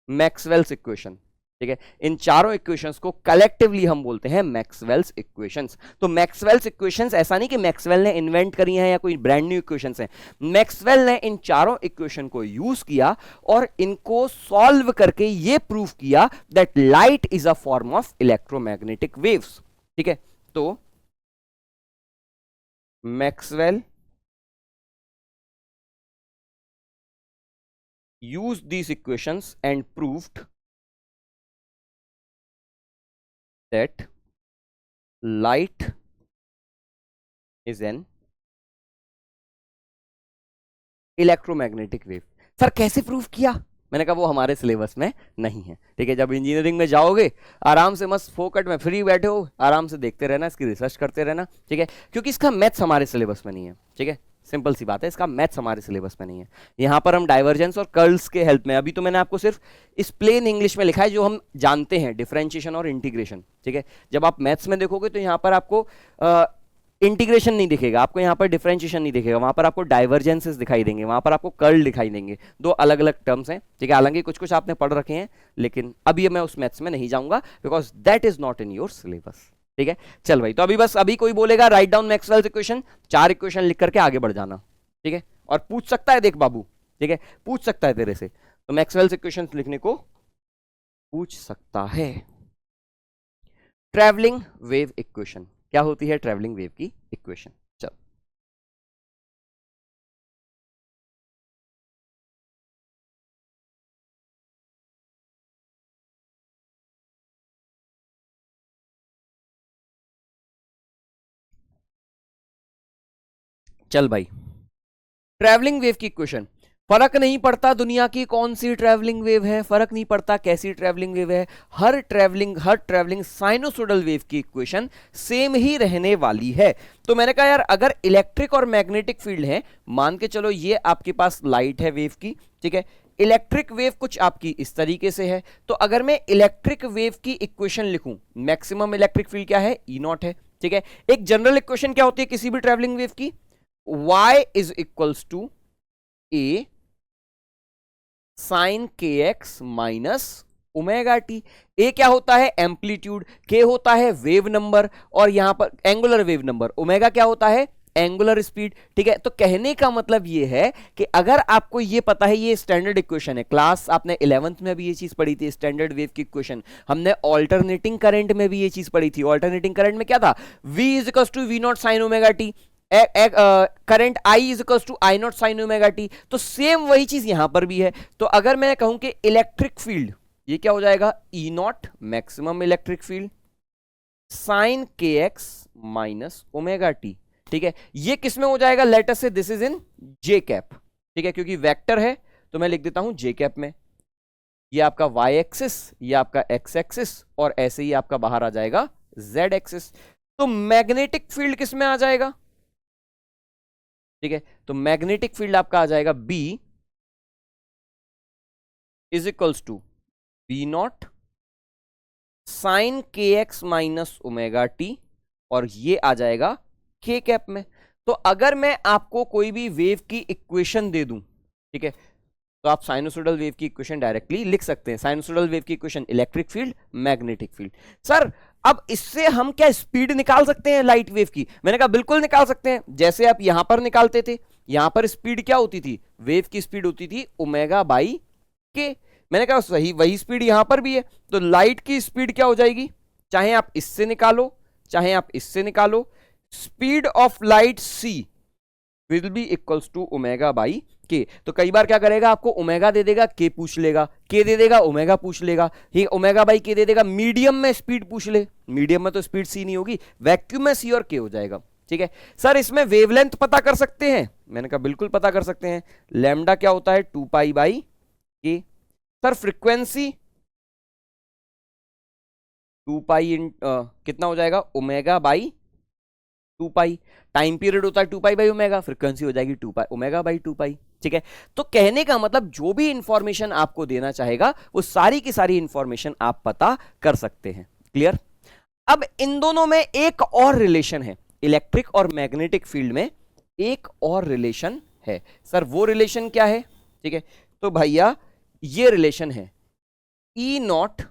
मैक्सवेल्स इक्वेशन। ठीक है, इन चारों इक्वेशंस को कलेक्टिवली हम बोलते हैं मैक्सवेल्स इक्वेशंस। तो मैक्सवेल्स इक्वेशंस ऐसा नहीं कि मैक्सवेल ने इन्वेंट करी हैं या कोई ब्रांड न्यू इक्वेशंस हैं, मैक्सवेल ने इन चारों इक्वेशन को यूज किया और इनको सॉल्व करके ये प्रूव किया that light is a form of electromagnetic waves. ठीक है, तो Maxwell used these equations and proved that light is an electromagnetic wave। Sir कैसे प्रूव किया? मैंने कहा वो हमारे सिलेबस में नहीं है। ठीक है, जब इंजीनियरिंग में जाओगे आराम से मस्त फोकट में फ्री बैठे हो, आराम से देखते रहना, इसकी रिसर्च करते रहना। ठीक है, क्योंकि इसका मैथ्स हमारे सिलेबस में नहीं है। ठीक है, सिंपल सी बात है, इसका मैथ्स हमारे सिलेबस में नहीं है। यहां पर हम डाइवर्जेंस और कर्ल्स के हेल्प में, अभी तो मैंने आपको सिर्फ इस प्लेन इंग्लिश में लिखा है जो हम जानते हैं, डिफरेंशिएशन और इंटीग्रेशन। ठीक है, जब आप मैथ्स में देखोगे तो यहां पर आपको इंटीग्रेशन नहीं दिखेगा, आपको यहां पर डिफरेंशिएशन नहीं दिखेगा, वहां पर आपको डाइवर्जेंसेस दिखाई देंगे, वहां पर आपको कर्ल दिखाई देंगे। दो अलग अलग टर्म्स हैं। ठीक है, हालांकि कुछ कुछ आपने पढ़ रखे हैं, लेकिन अभी मैं उस मैथ्स में नहीं जाऊंगा because that is not in your syllabus. ठीक है, चल भाई, तो अभी बस अभी कोई बोलेगा write down Maxwell's equation, 4 equation लिख करके आगे बढ़ जाना। ठीक है, और पूछ सकता है, देख बाबू, ठीक है, पूछ सकता है तेरे से, तो मैक्सवेल्स इक्वेशंस लिखने को पूछ सकता है। ट्रैवलिंग वेव इक्वेशन क्या होती है? ट्रैवलिंग वेव की इक्वेशन, चल चल भाई, ट्रैवलिंग वेव की इक्वेशन, फर्क नहीं पड़ता दुनिया की कौन सी ट्रैवलिंग वेव है, फर्क नहीं पड़ता कैसी ट्रैवलिंग वेव है, हर ट्रैवलिंग साइनोसोडल वेव की इक्वेशन सेम ही रहने वाली है। तो मैंने कहा यार अगर इलेक्ट्रिक और मैग्नेटिक फील्ड है, मान के चलो ये आपके पास लाइट है वेव की, ठीक है, इलेक्ट्रिक वेव कुछ आपकी इस तरीके से है, तो अगर मैं इलेक्ट्रिक वेव की इक्वेशन लिखूं, मैक्सिमम इलेक्ट्रिक फील्ड क्या है? ई नॉट है। ठीक है, एक जनरल इक्वेशन क्या होती है किसी भी ट्रैवलिंग वेव की? y is equals to A sine के x minus omega t. A क्या होता है? एम्पलीट्यूड, के होता है वेव नंबर, और यहां पर एंगुलर वेव नंबर, ओमेगा क्या होता है? Angular speed. ठीक है, तो कहने का मतलब ये है कि अगर आपको ये पता है, ये स्टैंडर्ड इक्वेशन है, क्लास आपने 11th में भी ये चीज पढ़ी थी, स्टैंडर्ड वेव की इक्वेशन, हमने ऑल्टरनेटिंग करंट में भी ये चीज पढ़ी थी। ऑल्टरनेटिंग करंट में क्या था? v is equal to V naught sine omega t, current I is equal to I naught sine omega t. तो सेम वही चीज यहां पर भी है। तो अगर मैं कहूं कि इलेक्ट्रिक फील्ड, ये क्या हो जाएगा? E naught maximum electric field sine के एक्स माइनस ओमेगा टी। ठीक है, ये किस में हो जाएगा? लेट अस से this is in J cap. ठीक है, क्योंकि वेक्टर है तो मैं लिख देता हूं जे कैप में, ये आपका वाई एक्सिस, ये आपका एक्स एक्सिस, और ऐसे ही आपका बाहर आ जाएगा जेड एक्सिस। तो मैग्नेटिक फील्ड किस में आ जाएगा? ठीक है, तो मैग्नेटिक फील्ड आपका आ जाएगा B is equals to B naught sine के एक्स माइनस ओमेगा टी, और ये आ जाएगा के कैप में। तो अगर मैं आपको कोई भी वेव की इक्वेशन दे दूं, ठीक है, तो आप साइनोसोडल वेव की इक्वेशन डायरेक्टली लिख सकते हैं। साइनोसोडल वेव की equation, electric field, magnetic field. Sir अब इससे हम क्या स्पीड निकाल सकते हैं लाइट वेव की? मैंने कहा बिल्कुल निकाल सकते हैं। जैसे आप यहां पर निकालते थे, यहां पर स्पीड क्या होती थी? वेव की स्पीड होती थी ओमेगा बाई के। मैंने कहा सही वही स्पीड यहां पर भी है। तो लाइट की स्पीड क्या हो जाएगी? चाहे आप इससे निकालो, चाहे आप इससे निकालो, speed of light c will be equals to omega by k. तो कई बार क्या करेगा, आपको ओमेगा दे देगा, के पूछ लेगा, के दे देगा, ओमेगा पूछ लेगा, ठीक, ओमेगा बाई के दे देगा, मीडियम में स्पीड पूछ ले, मीडियम में तो स्पीड सी नहीं होगी, वैक्यूम में सी और के हो जाएगा। ठीक है सर, इसमें वेवलेंथ पता कर सकते हैं? मैंने कहा बिल्कुल पता कर सकते हैं। लैम्डा क्या होता है? 2 पाई बाई के। सर फ्रीक्वेंसी 2 पाई कितना हो जाएगा? Omega by 2 pi, time period होता है 2 पाई बाई ओमेगा, फ्रीक्वेंसी हो जाएगी 2 पाई ओमेगा बाई 2 पाई। ठीक है, तो कहने का मतलब जो भी इंफॉर्मेशन आपको देना चाहेगा वो सारी की सारी इंफॉर्मेशन आप पता कर सकते हैं। क्लियर? अब इन दोनों में एक और रिलेशन है, इलेक्ट्रिक और मैग्नेटिक फील्ड में एक और रिलेशन है। सर वो रिलेशन क्या है? ठीक है, तो भैया ये रिलेशन है E naught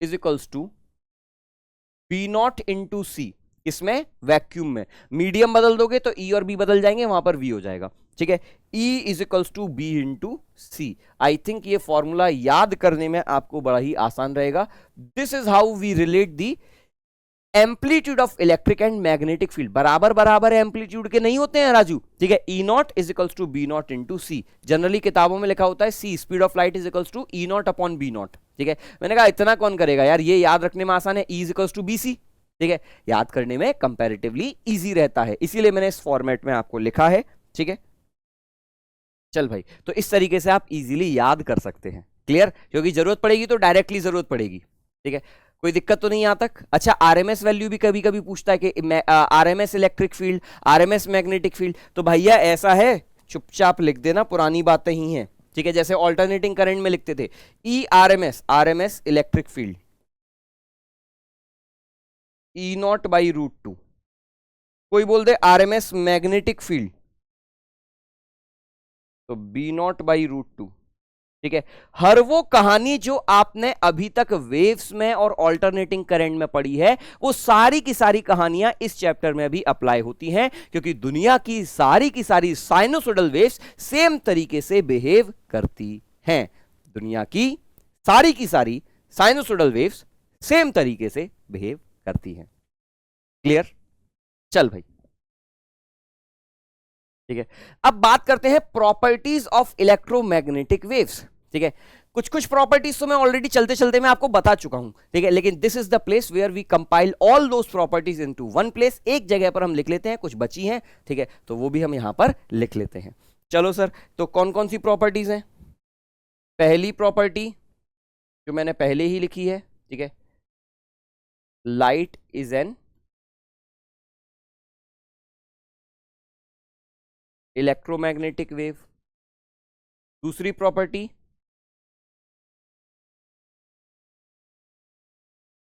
is equals to B not into C. इसमें वैक्यूम में मीडियम बदल दोगे तो E और B बदल जाएंगे, वहां पर V हो जाएगा। ठीक है, E is equals to B into C. I think ये फॉर्मूला याद करने में आपको बड़ा ही आसान रहेगा। This is how we relate the amplitude of electric and magnetic field. बराबर बराबर एम्पलीट्यूड के नहीं होते हैं राजू। ठीक है, E not is equals to B not into C. Generally किताबों में लिखा होता है C speed of light is equals to E naught upon B naught. ठीक है, मैंने कहा इतना कौन करेगा यार, ये याद रखने में आसान है, E is equals to B C. ठीक है, याद करने में कंपैरेटिवली इजी रहता है, इसीलिए मैंने इस फॉर्मेट में आपको लिखा है। ठीक है, चल भाई, तो इस तरीके से आप इजीली याद कर सकते हैं। क्लियर? क्योंकि जरूरत पड़ेगी तो डायरेक्टली जरूरत पड़ेगी। ठीक है, कोई दिक्कत तो नहीं यहां तक? अच्छा, आरएमएस वैल्यू भी कभी कभी पूछता है कि RMS electric field, RMS magnetic field. तो भैया ऐसा है, चुपचाप लिख देना, पुरानी बातें ही हैं। ठीक है, जैसे ऑल्टरनेटिंग करंट में लिखते थे E RMS, RMS electric field E not by root two. कोई बोल दे आरएमएस मैग्नेटिक फील्ड तो B naught by root two. ठीक है, हर वो कहानी जो आपने अभी तक वेव्स में और ऑल्टरनेटिंग करंट में पढ़ी है, वो सारी की सारी कहानियां इस चैप्टर में भी अप्लाई होती हैं, क्योंकि दुनिया की सारी साइनोसोडल वेव्स सेम तरीके से बिहेव करती हैं। दुनिया की सारी साइनोसोडल वेव्स सेम तरीके से बिहेव करती हैं। क्लियर? चल भाई, ठीक है, अब बात करते हैं प्रॉपर्टीज ऑफ इलेक्ट्रोमैग्नेटिक वेव्स। ठीक है, कुछ कुछ प्रॉपर्टीज तो मैं ऑलरेडी चलते चलते मैं आपको बता चुका हूं। ठीक है, लेकिन this is the place where we compile all those properties into one place. एक जगह पर हम लिख लेते हैं, कुछ बची हैं। ठीक है, तो वो भी हम यहां पर लिख लेते हैं। चलो सर, तो कौन कौन सी प्रॉपर्टीज हैं? पहली प्रॉपर्टी जो मैंने पहले ही लिखी है, ठीक है, light is an electromagnetic wave. दूसरी property,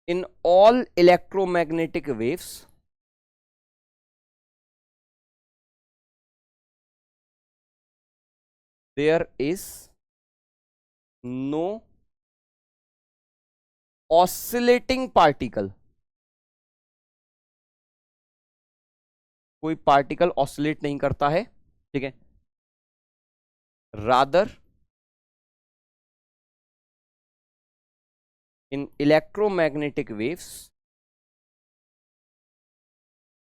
in all electromagnetic waves there is no oscillating particle। कोई पार्टिकल ऑसिलेट नहीं करता है। ठीक है, rather in electromagnetic waves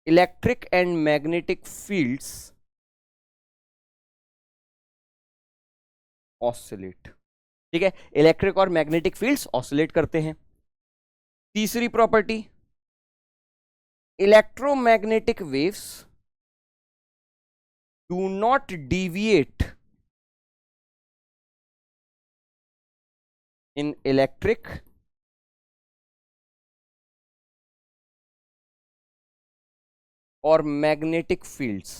electric and magnetic fields oscillate। ठीक है, इलेक्ट्रिक और मैग्नेटिक फील्ड्स ऑसिलेट करते हैं। तीसरी property, electromagnetic waves do not deviate in electric और मैग्नेटिक फील्ड्स।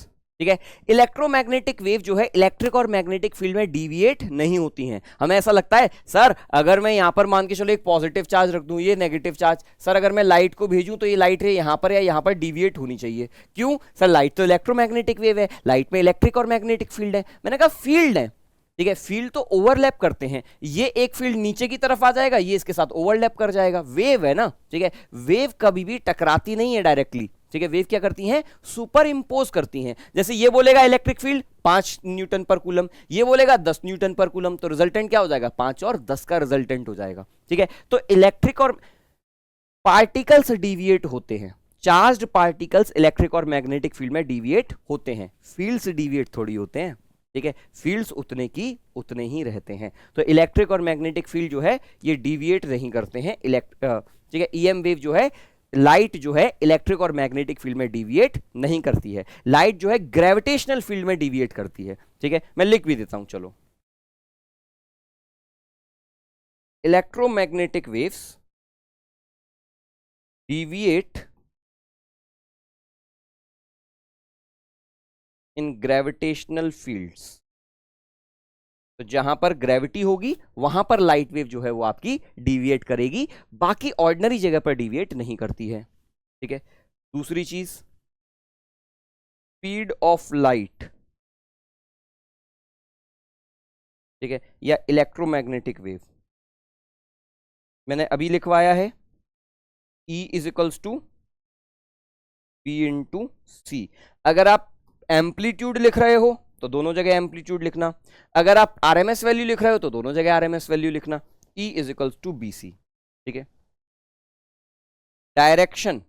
ठीक है, इलेक्ट्रोमैग्नेटिक वेव जो है इलेक्ट्रिक और मैग्नेटिक फील्ड में डिविएट नहीं होती हैं। हमें ऐसा लगता है सर, अगर मैं यहां पर मान के चलो एक पॉजिटिव चार्ज रख दूं, ये नेगेटिव चार्ज, सर अगर मैं लाइट को भेजूं तो ये लाइट रे यहां पर या यहां पर डिविएट होनी चाहिए। क्यों सर? लाइट तो इलेक्ट्रोमैग्नेटिक वेव है, लाइट में इलेक्ट्रिक और मैग्नेटिक फील्ड है। मैंने कहा फील्ड है। ठीक है, फील्ड तो ओवरलैप करते हैं, ये एक फील्ड नीचे की तरफ आ जाएगा, ये इसके साथ ओवरलैप कर जाएगा। वेव है ना। ठीक है, वेव कभी भी टकराती नहीं है डायरेक्टली। ठीक है, वेव क्या करती हैं? सुपर इंपोज करती हैं। जैसे ये बोलेगा इलेक्ट्रिक फील्ड 5 न्यूटन पर कूलम, ये बोलेगा 10 न्यूटन पर कूलम, तो रिजल्टेंट क्या हो जाएगा? 5 और 10 का रिजल्टेंट हो जाएगा। ठीक है, तो इलेक्ट्रिक और पार्टिकल्स डिविएट होते हैं, चार्ज्ड पार्टिकल्स इलेक्ट्रिक और मैग्नेटिक फील्ड में डिविएट होते हैं, फील्ड्स डिविएट थोड़ी होते हैं। ठीक है, फील्ड्स उतने की उतने ही रहते हैं। तो इलेक्ट्रिक और मैग्नेटिक फील्ड जो है ये डिविएट नहीं करते हैं। ठीक है, ईएम वेव जो है, लाइट जो है इलेक्ट्रिक और मैग्नेटिक फील्ड में डिविएट नहीं करती है। लाइट जो है ग्रेविटेशनल फील्ड में डिविएट करती है। ठीक है, मैं लिख भी देता हूं, चलो। Electromagnetic waves deviate in gravitational fields. तो जहां पर ग्रेविटी होगी वहां पर लाइट वेव जो है वो आपकी डिविएट करेगी, बाकी ऑर्डिनरी जगह पर डिविएट नहीं करती है। ठीक है, दूसरी चीज स्पीड ऑफ लाइट, ठीक है, या इलेक्ट्रोमैग्नेटिक वेव मैंने अभी लिखवाया है E is equals to P into C. अगर आप एम्पलीट्यूड लिख रहे हो तो दोनों जगह एम्पलीट्यूड लिखना, अगर आप आरएमएस वैल्यू लिख रहे हो तो दोनों जगह आरएमएस वैल्यू लिखना। E is equals to B C. ठीक है, डायरेक्शन,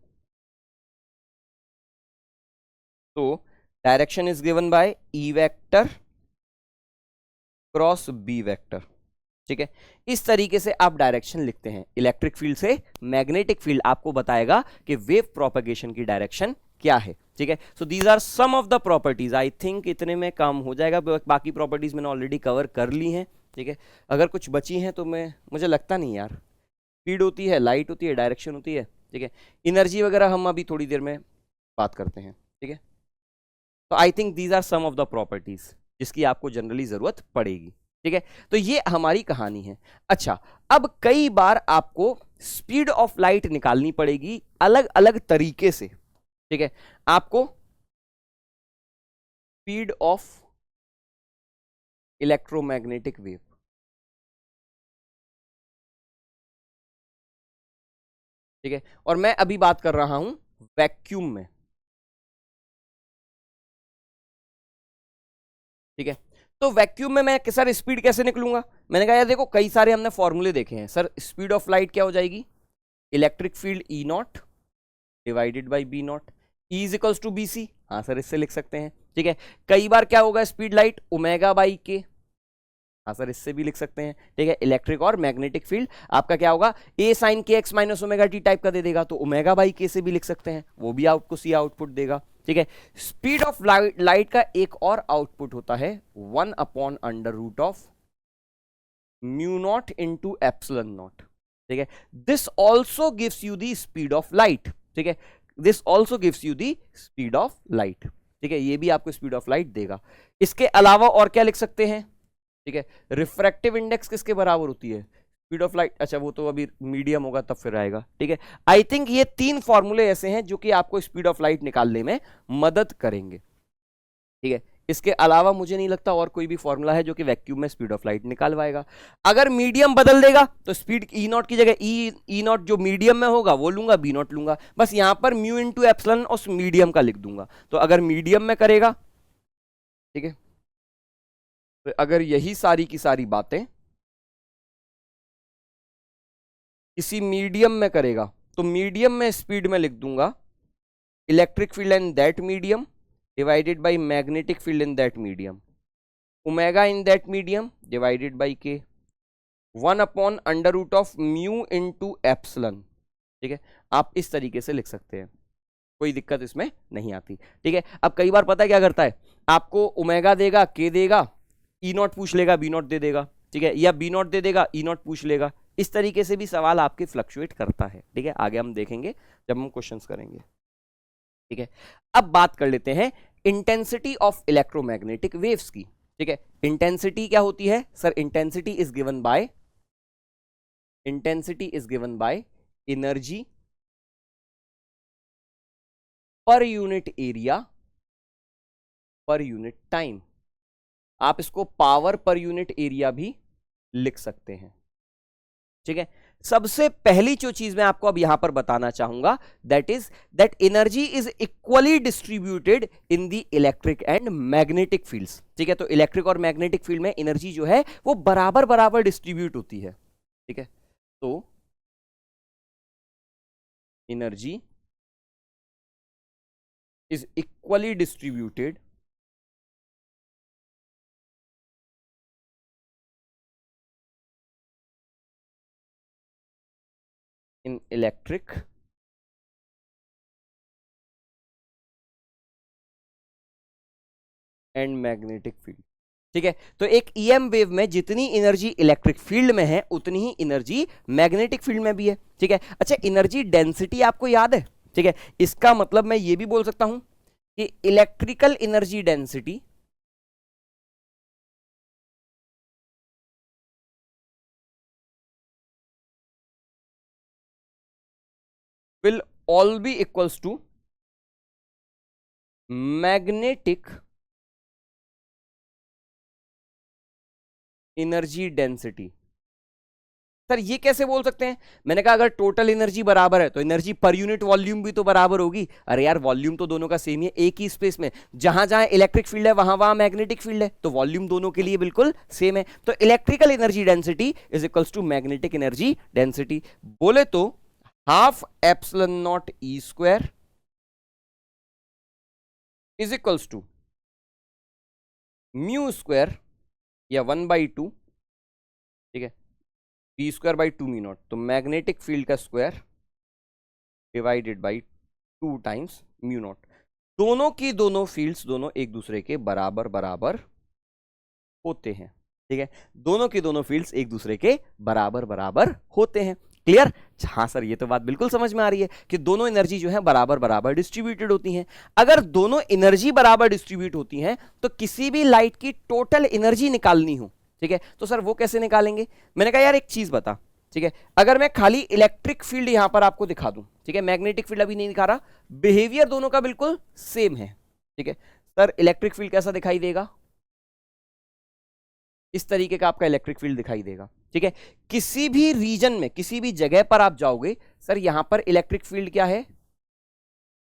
तो direction is given by E vector cross B vector. ठीक है, इस तरीके से आप डायरेक्शन लिखते हैं। इलेक्ट्रिक फील्ड से मैग्नेटिक फील्ड आपको बताएगा कि वेव प्रोपगेशन की डायरेक्शन क्या है। ठीक है, so these are some of the properties. I think इतने में काम हो जाएगा, बाकी प्रॉपर्टीज मैंने ऑलरेडी कवर कर ली हैं। ठीक है, अगर कुछ बची हैं तो मुझे लगता नहीं यार, स्पीड होती है, लाइट होती है, डायरेक्शन होती है। ठीक है, एनर्जी वगैरह हम अभी थोड़ी देर में बात करते हैं। ठीक है, तो I think these are some of the properties जिसकी आपको जनरली जरूरत पड़ेगी। ठीक है, तो ये हमारी कहानी है। अच्छा, अब कई बार आपको स्पीड ऑफ लाइट निकालनी पड़ेगी अलग अलग तरीके से। ठीक है, आपको स्पीड ऑफ इलेक्ट्रोमैग्नेटिक वेव, ठीक है, और मैं अभी बात कर रहा हूं वैक्यूम में। ठीक है, तो वैक्यूम में मैं सर स्पीड कैसे निकलूंगा? मैंने कहा यार देखो, कई सारे हमने फॉर्मूले देखे हैं सर। स्पीड ऑफ लाइट क्या हो जाएगी? Electric field E naught divided by B naught, E is equals to B C. हाँ सर, इससे लिख सकते हैं। ठीक है, कई बार क्या होगा स्पीड लाइट? ओमेगा बाई के। हाँ सर, इससे भी लिख सकते हैं। ठीक है, इलेक्ट्रिक और मैग्नेटिक फील्ड आपका क्या होगा? ए साइन के x minus omega T type का दे देगा, तो ओमेगा बाई के से भी लिख सकते हैं, वो भी आपको सी आउटपुट देगा। ठीक है, स्पीड ऑफ लाइट का एक और आउटपुट होता है 1 upon under root of mu naught into epsilon naught. ठीक है, this also gives you the speed of light. ठीक है, this also gives you the speed of light. ठीक है, ये भी आपको स्पीड ऑफ लाइट देगा। इसके अलावा और क्या लिख सकते हैं? ठीक है, रिफ्रैक्टिव इंडेक्स किसके बराबर होती है? Speed of light. अच्छा, वो तो अभी मीडियम होगा तब फिर आएगा। ठीक है, आई थिंक ये 3 फॉर्मूले ऐसे हैं जो कि आपको स्पीड ऑफ लाइट निकालने में मदद करेंगे। ठीक है, इसके अलावा मुझे नहीं लगता और कोई भी फॉर्मूला है जो कि वैक्यूम में स्पीड ऑफ लाइट निकालवाएगा। अगर मीडियम बदल देगा तो स्पीड ई नॉट की जगह ई नॉट जो मीडियम में होगा वो लूंगा, बी नॉट लूंगा। बस यहां पर म्यू इंटू एप्सिलॉन उस मीडियम का लिख दूंगा। तो अगर मीडियम में करेगा, ठीक है, तो अगर यही सारी की सारी बातें किसी मीडियम में करेगा तो मीडियम में स्पीड में लिख दूंगा electric field in that medium divided by magnetic field in that medium, omega in that medium divided by k, 1 upon under root of mu into epsilon. ठीक है, आप इस तरीके से लिख सकते हैं, कोई दिक्कत इसमें नहीं आती। ठीक है, अब कई बार पता है क्या करता है, आपको ओमेगा देगा, के देगा, ई नॉट पूछ लेगा, बी नॉट दे देगा। ठीक है, या बी नॉट दे देगा, ई नॉट पूछ लेगा। इस तरीके से भी सवाल आपके फ्लक्चुएट करता है। ठीक है, आगे हम देखेंगे जब हम क्वेश्चंस करेंगे। ठीक है, अब बात कर लेते हैं इंटेंसिटी ऑफ इलेक्ट्रोमैग्नेटिक वेव्स की। ठीक है, इंटेंसिटी क्या होती है sir? Intensity is given by energy per unit area per unit time. आप इसको पावर पर यूनिट एरिया भी लिख सकते हैं। ठीक है, सबसे पहली जो चीज मैं आपको अब यहां पर बताना चाहूंगा that energy is equally distributed in the electric and magnetic fields. ठीक है, तो इलेक्ट्रिक और मैग्नेटिक फील्ड में एनर्जी जो है वो बराबर बराबर डिस्ट्रीब्यूट होती है। ठीक है, तो energy is equally distributed in electric and magnetic field. ठीक है, तो एक ईएम वेव में जितनी एनर्जी इलेक्ट्रिक फील्ड में है उतनी ही एनर्जी मैग्नेटिक फील्ड में भी है। ठीक है, अच्छा, एनर्जी डेंसिटी आपको याद है? ठीक है, इसका मतलब मैं ये भी बोल सकता हूं कि electrical energy density will all be equals to magnetic energy density. Sir ये कैसे बोल सकते हैं? मैंने कहा अगर टोटल एनर्जी बराबर है तो एनर्जी पर यूनिट वॉल्यूम भी तो बराबर होगी। अरे यार वॉल्यूम तो दोनों का सेम ही है, एक ही स्पेस में जहां जहां इलेक्ट्रिक फील्ड है वहां वहां मैग्नेटिक फील्ड है, तो वॉल्यूम दोनों के लिए बिल्कुल सेम है। तो electrical energy density is equals to magnetic energy density. बोले तो half epsilon naught E square is equals to mu square या 1/2, ठीक है, B square by 2 mu naught, तो मैग्नेटिक फील्ड का square divided by 2 times mu naught. दोनों की दोनों फील्ड्स दोनों एक दूसरे के बराबर बराबर होते हैं, ठीक है, दोनों की दोनों फील्ड्स एक दूसरे के बराबर बराबर होते हैं। क्लियर? हाँ सर ये तो बात बिल्कुल समझ में आ रही है कि दोनों एनर्जी जो है बराबर बराबर डिस्ट्रीब्यूटेड होती हैं। अगर दोनों एनर्जी बराबर डिस्ट्रीब्यूट होती हैं तो किसी भी लाइट की टोटल एनर्जी निकालनी हो, ठीक है, तो सर वो कैसे निकालेंगे? मैंने कहा यार एक चीज बता, ठीक है, अगर मैं खाली इलेक्ट्रिक फील्ड यहां पर आपको दिखा दूं, ठीक है, मैग्नेटिक फील्ड अभी नहीं दिखा रहा, बिहेवियर दोनों का बिल्कुल सेम है, ठीक है, सर इलेक्ट्रिक फील्ड कैसा दिखाई देगा? इस तरीके का आपका इलेक्ट्रिक फील्ड दिखाई देगा, ठीक है। किसी भी रीजन में किसी भी जगह पर आप जाओगे, सर यहां पर इलेक्ट्रिक फील्ड क्या है?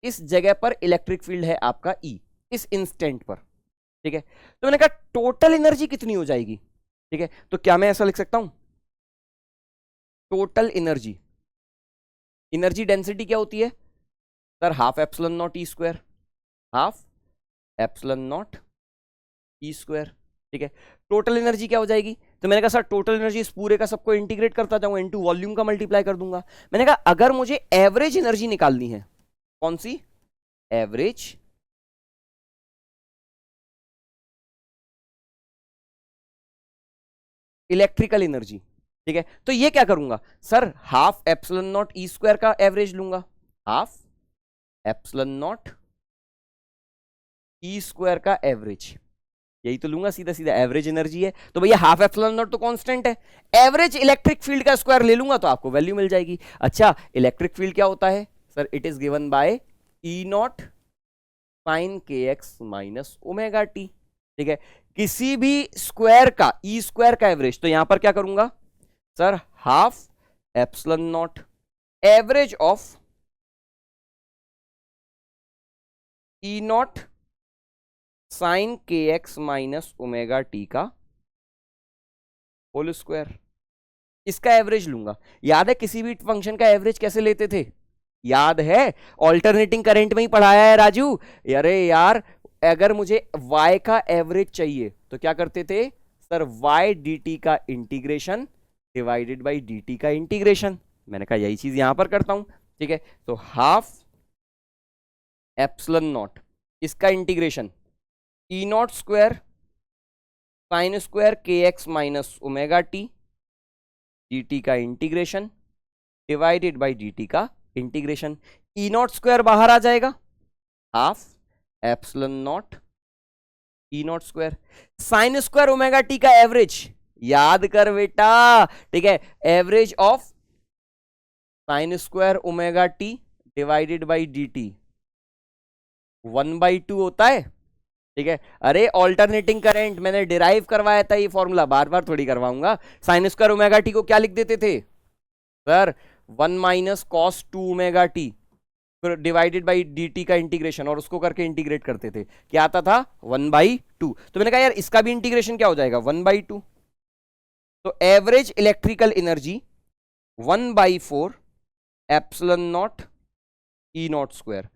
इस जगह पर इलेक्ट्रिक फील्ड है आपका ई, इस इंस्टेंट पर, ठीक है। तो मैंने कहा टोटल एनर्जी कितनी हो जाएगी, ठीक है, तो क्या मैं ऐसा लिख सकता हूं? टोटल एनर्जी, एनर्जी डेंसिटी क्या होती है sir? Half epsilon naught E square, half epsilon naught E square, ठीक है। टोटल एनर्जी क्या हो जाएगी? तो मैंने कहा सर टोटल एनर्जी इस पूरे का सबको इंटीग्रेट करता जाऊंगा, इनटू वॉल्यूम का मल्टीप्लाई कर दूंगा। मैंने कहा अगर मुझे एवरेज एनर्जी निकालनी है, कौन सी? एवरेज इलेक्ट्रिकल एनर्जी, ठीक है, तो ये क्या करूंगा sir? Half epsilon naught E square का एवरेज लूंगा, half epsilon naught E square का एवरेज, यही तो लूंगा, सीधा सीधा एवरेज एनर्जी है तो भैया हाफ एप्सिलॉन नॉट तो कांस्टेंट है, एवरेज इलेक्ट्रिक फील्ड का स्क्वायर ले लूंगा तो आपको वैल्यू मिल जाएगी। अच्छा इलेक्ट्रिक फील्ड क्या होता है sir? It is given by E naught sine के एक्स माइनस ओमेगा टी, ठीक है। किसी भी स्क्वायर का ई स्क्वायर का एवरेज, तो यहां पर क्या करूंगा sir? Half epsilon naught average of E naught sine के एक्स माइनस ओमेगा टी का होल स्क्वायर, इसका एवरेज लूंगा। याद है किसी भी फंक्शन का एवरेज कैसे लेते थे? याद है ऑल्टरनेटिंग करंट में ही पढ़ाया है राजू। अरे यार अगर मुझे y का एवरेज चाहिए तो क्या करते थे सर? y dt का इंटीग्रेशन डिवाइडेड बाई dt का इंटीग्रेशन। मैंने कहा यही चीज यहां पर करता हूं, ठीक है। तो हाफ एप्सिलॉन नॉट इसका integration E naught square sine square के x minus omega T dt का इंटीग्रेशन डिवाइडेड बाई dt का इंटीग्रेशन। ई नॉट स्क्वायर बाहर आ जाएगा, half epsilon naught E naught square sine square omega T का average, याद कर बेटा, ठीक है, average of sine square omega T divided by D T 1/2 होता है, ठीक है। अरे ऑल्टरनेटिंग करंट मैंने डिराइव करवाया था, ये फॉर्मूला बार बार थोड़ी करवाऊंगा। साइन स्क्वायर ओमेगा टी को क्या लिख देते थे sir? 1 minus cos 2 omega T फिर डिवाइडेड बाई डी टी का इंटीग्रेशन, और उसको करके इंटीग्रेट करते थे, क्या आता था? 1/2। तो मैंने कहा यार इसका भी इंटीग्रेशन क्या हो जाएगा? 1/2। तो average electrical energy 1/4 epsilon naught E naught square,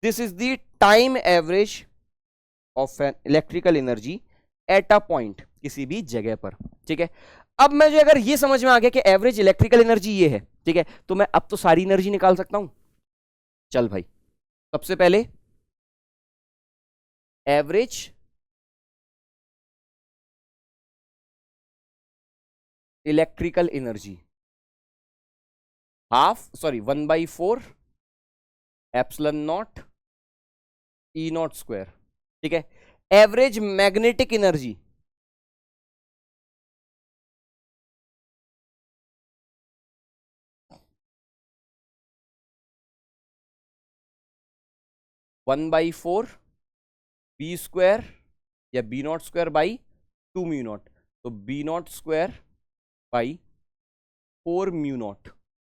this is the time average of an electrical energy at a point, किसी भी जगह पर, ठीक है। अब मुझे अगर ये समझ में आ गया कि एवरेज इलेक्ट्रिकल एनर्जी ये है, ठीक है, तो मैं अब तो सारी एनर्जी निकाल सकता हूं। चल भाई सबसे पहले average electrical energy half 1/4 epsilon naught E naught square, ठीक है। Average magnetic energy, one by four B square या B naught square by two mu naught, तो B naught square by four mu naught,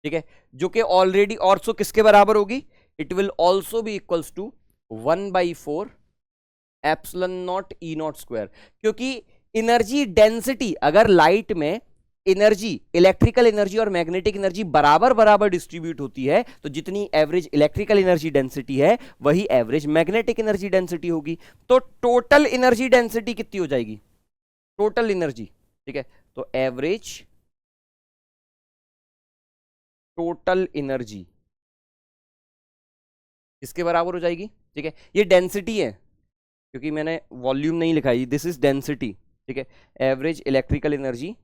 ठीक है, जो कि already also किसके बराबर होगी, it will also be equals to one by four epsilon naught E naught square. क्योंकि एनर्जी डेंसिटी, अगर लाइट में एनर्जी, इलेक्ट्रिकल एनर्जी और मैग्नेटिक एनर्जी बराबर बराबर डिस्ट्रीब्यूट होती है, तो जितनी एवरेज इलेक्ट्रिकल एनर्जी डेंसिटी है वही एवरेज मैग्नेटिक एनर्जी डेंसिटी होगी। तो टोटल एनर्जी डेंसिटी कितनी हो जाएगी, टोटल एनर्जी, ठीक है, तो एवरेज टोटल एनर्जी इसके बराबर हो जाएगी, ठीक है। ये डेंसिटी है क्योंकि मैंने वॉल्यूम नहीं लिखा है, दिस इज डेंसिटी, ठीक है। Average electrical energy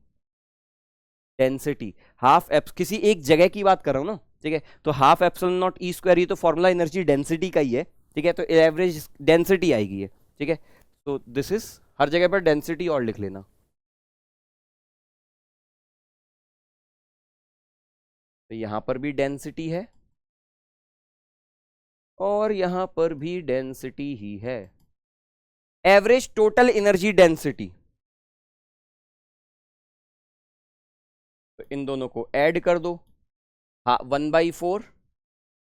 density half apps, किसी एक जगह की बात कर रहा हूं ना, ठीक है, तो half epsilon naught E square, ये तो फॉर्मूला एनर्जी डेंसिटी का ही है, ठीक है, तो एवरेज डेंसिटी आएगी ये, ठीक है। तो दिस इज, हर जगह पर डेंसिटी और लिख लेना, तो यहां पर भी डेंसिटी है और यहां पर भी डेंसिटी ही है। एवरेज टोटल एनर्जी डेंसिटी, तो इन दोनों को ऐड कर दो, हाँ, one by four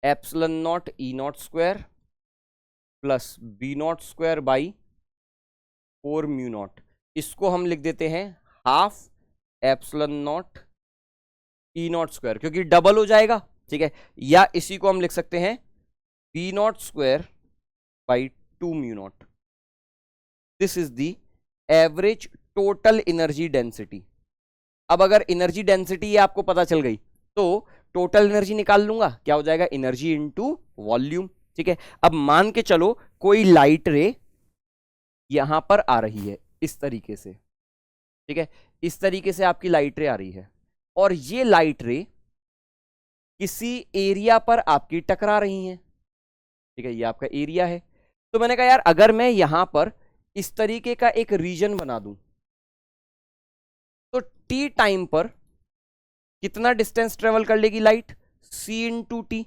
epsilon naught E naught square plus B naught square by four mu naught, इसको हम लिख देते हैं half epsilon naught E naught square, क्योंकि डबल हो जाएगा, ठीक है, या इसी को हम लिख सकते हैं B naught square by two mu naught. This is the average total energy density. अब अगर एनर्जी डेंसिटी ये आपको पता चल गई तो टोटल एनर्जी निकाल लूंगा, क्या हो जाएगा, एनर्जी इनटू वॉल्यूम, ठीक है। अब मान के चलो कोई लाइट रे यहां पर आ रही है इस तरीके से, ठीक है, इस तरीके से आपकी लाइट रे आ रही है और ये लाइट रे किसी एरिया पर आपकी टकरा रही है, ठीक है, ये आपका एरिया है। तो मैंने कहा यार अगर मैं यहां पर इस तरीके का एक रीजन बना दूं तो टी टाइम पर कितना डिस्टेंस ट्रेवल कर लेगी लाइट, सी इंटू टी।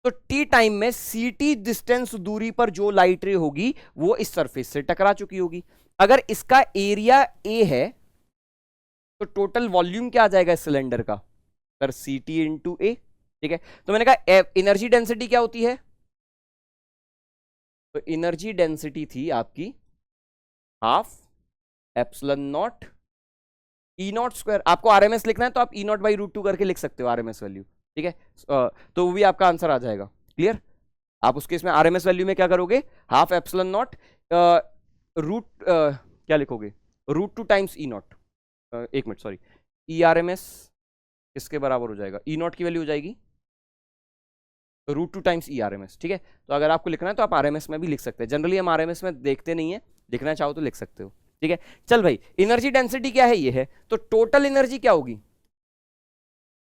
तो टी टाइम में सी टी डिस्टेंस दूरी पर जो लाइट रे होगी वो इस सरफेस से टकरा चुकी होगी। अगर इसका एरिया ए है तो टोटल वॉल्यूम क्या आ जाएगा इस सिलेंडर का, सर सी टी इंटू ए, ठीक है। तो मैंने कहा एनर्जी डेंसिटी क्या होती है, तो एनर्जी डेंसिटी थी आपकी half epsilon naught E naught square. आपको आरएमएस लिखना है तो आप ई नॉट बाई रूट टू करके लिख सकते हो आरएमएस वैल्यू, ठीक है, तो वो भी आपका आंसर आ जाएगा। क्लियर, आप उसके इसमें आरएमएस वैल्यू में क्या करोगे, हाफ एप्सिलॉन नॉट रूट क्या लिखोगे, root two times E naught, एक minute sorry, E R M S इसके बराबर हो जाएगा, ई नॉट की वैल्यू हो जाएगी root two times E R M S, ठीक है। तो अगर आपको लिखना है तो आप आर एम एस में भी लिख सकते हैं, जनरली हम आर एम एस में देखते नहीं है, लिखना चाहो तो लिख सकते हो, ठीक है। चल भाई एनर्जी डेंसिटी क्या है, ये है, तो टोटल एनर्जी क्या होगी,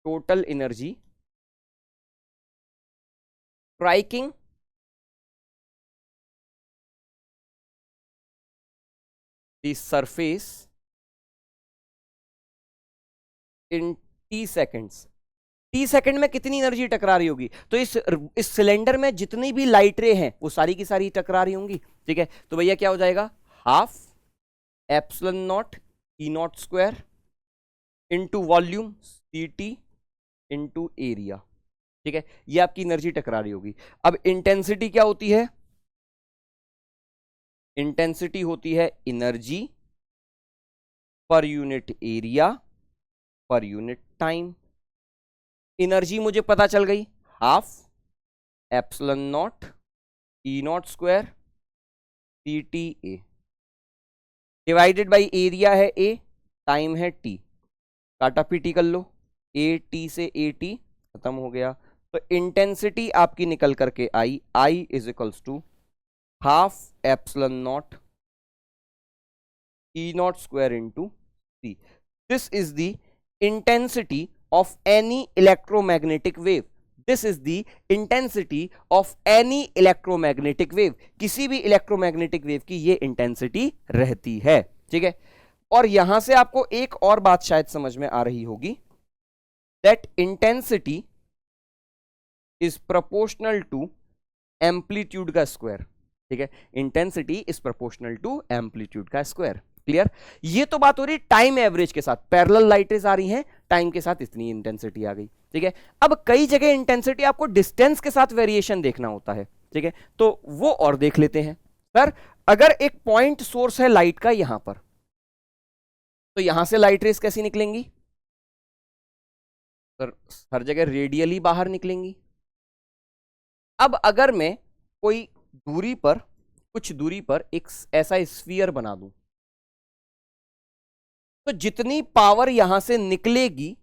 total energy striking the surface in T seconds. T second में कितनी एनर्जी टकरा रही होगी, तो इस सिलेंडर में जितनी भी लाइट रे हैं वो सारी की सारी टकरा रही होंगी, ठीक है। तो भैया क्या हो जाएगा, half epsilon naught E naught square into volume c t into area, ठीक है, ये आपकी एनर्जी टकरा रही होगी। अब इंटेंसिटी क्या होती है, इंटेंसिटी होती है energy per unit area per unit time. Energy मुझे पता चल गई, half epsilon naught E naught square T T A divided by area है ए, टाइम है टी, काटा पीटी कर लो, ए टी से ए टी खत्म हो गया, तो इंटेंसिटी आपकी निकल करके I, I is equals to half epsilon naught E naught square into C. This is the intensity of any electromagnetic wave. This is the intensity of any electromagnetic wave. किसी भी electromagnetic wave की ये intensity रहती है, ठीक है। और यहां से आपको एक और बात शायद समझ में आ रही होगी, that intensity is proportional to amplitude का स्क्वायर, ठीक है। Intensity is proportional to amplitude का स्क्वायर। क्लियर? ये तो बात हो रही टाइम एवरेज के साथ, पैरेलल लाइट रेज आ रही हैं, टाइम के साथ इतनी इंटेंसिटी आ गई, ठीक है। अब कई जगह इंटेंसिटी आपको डिस्टेंस के साथ वेरिएशन देखना होता है, ठीक है, तो वो और देख लेते हैं। सर अगर एक पॉइंट सोर्स है लाइट का यहां पर, तो यहां से लाइट रेज कैसी निकलेंगी? सर हर जगह रेडियली बाहर निकलेंगी। अब अगर मैं कोई दूरी पर, कुछ दूरी पर एक ऐसा स्फीयर बना दूं, तो जितनी पावर यहां से निकलेगी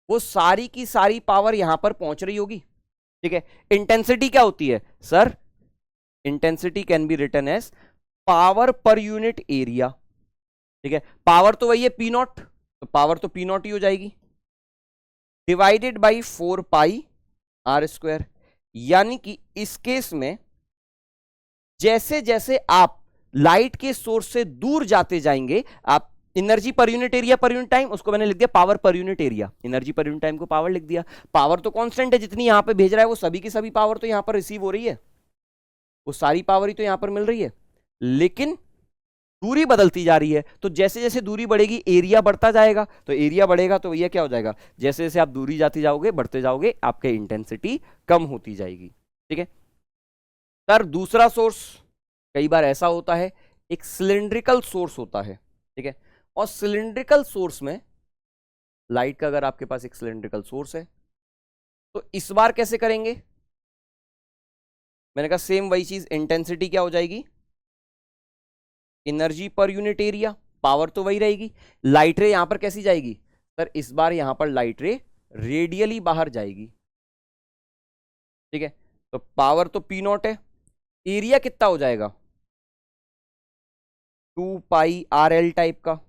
वो सारी की सारी पावर यहां पर पहुंच रही होगी, ठीक है। इंटेंसिटी क्या होती है sir? Intensity can be written as power per unit area, ठीक है। पावर तो वही है पी नॉट, तो पावर तो पी नॉट ही हो जाएगी, divided by 4 pi r square. यानी कि इस केस में जैसे जैसे आप लाइट के सोर्स से दूर जाते जाएंगे, आप energy per unit area per unit time, उसको मैंने लिख दिया power per unit area, energy per unit time को पावर लिख दिया। पावर तो कांस्टेंट है, जितनी यहां पे भेज रहा है वो सभी की सभी पावर तो यहां पर रिसीव हो रही है, वो सारी पावर ही तो यहां पर मिल रही है, लेकिन दूरी बदलती जा रही है। तो जैसे जैसे दूरी बढ़ेगी एरिया बढ़ता जाएगा, तो एरिया बढ़ेगा तो ये क्या हो जाएगा, जैसे जैसे आप दूरी जाती जाओगे बढ़ते जाओगे आपके इंटेंसिटी कम होती जाएगी, ठीक है। सर दूसरा सोर्स कई बार ऐसा होता है, एक सिलिंड्रिकल सोर्स होता है, ठीक है। और सिलिंड्रिकल सोर्स में लाइट का, अगर आपके पास एक सिलिंड्रिकल सोर्स है तो इस बार कैसे करेंगे? मैंने कहा सेम वही चीज, इंटेंसिटी क्या हो जाएगी? Energy per unit area, power तो वही रहेगी। लाइट रे यहां पर कैसी जाएगी? सर इस बार यहां पर लाइट रे रेडियली बाहर जाएगी, ठीक है। तो पावर तो पी नॉट है, एरिया कितना हो जाएगा? 2 पाई आर एल टाइप का,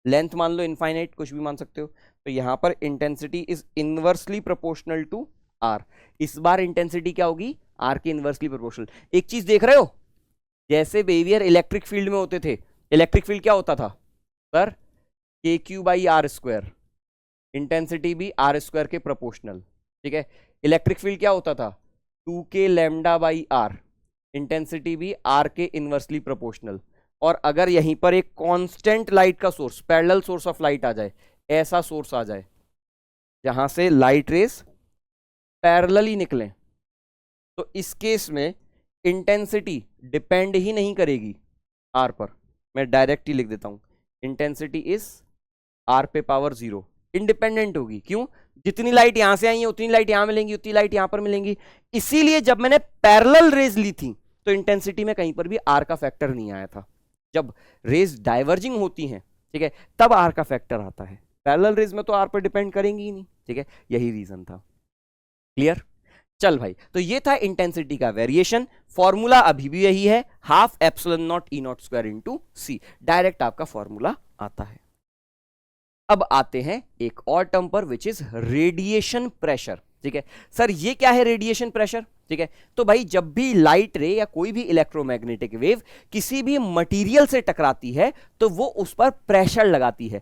लेंथ मान लो इनफाइनाइट, कुछ भी मान सकते हो। तो यहां पर intensity is inversely proportional to r. इस बार इंटेंसिटी क्या होगी? आर के इनवर्सली प्रोपोर्शनल। एक चीज देख रहे हो, जैसे बिहेवियर इलेक्ट्रिक फील्ड में होते थे, इलेक्ट्रिक फील्ड क्या होता था सर? के q by r square, intensity भी आर स्क्वायर के प्रोपोर्शनल, ठीक है। इलेक्ट्रिक फील्ड क्या होता था? 2k lambda by r, intensity भी आर के इनवर्सली प्रोपोर्शनल। और अगर यहीं पर एक कांस्टेंट लाइट का source, parallel source of light आ जाए, ऐसा सोर्स आ जाए जहां से लाइट रेस पैरेलली निकले, तो इस केस में इंटेंसिटी डिपेंड ही नहीं करेगी आर पर। मैं डायरेक्ट ही लिख देता हूं, इंटेंसिटी इज आर पे पावर 0, इंडिपेंडेंट होगी। क्यों? जितनी लाइट यहां से आई है उतनी लाइट यहां मिलेंगी, उतनी लाइट यहां पर मिलेंगी। इसीलिए जब मैंने पैरेलल रेज ली थी तो इंटेंसिटी में कहीं पर भी आर का फैक्टर नहीं आया था। जब रेज डाइवर्जिंग होती हैं, ठीक है, तब आर का फैक्टर आता है। पैरेलल रेज में तो आर पर डिपेंड करेंगी ही नहीं, ठीक है। यही रीजन था। क्लियर? चल भाई, तो ये था इंटेंसिटी का वेरिएशन। फॉर्मूला अभी भी यही है, half epsilon naught E naught square into c, direct आपका फॉर्मूला आता है। अब आते हैं एक और टर्म पर, विच इज रेडिएशन प्रेशर, ठीक है। सर ये क्या है रेडिएशन प्रेशर? ठीक है, तो भाई जब भी लाइट रे या कोई भी इलेक्ट्रोमैग्नेटिक वेव किसी भी मटेरियल से टकराती है तो वो उस पर प्रेशर लगाती है।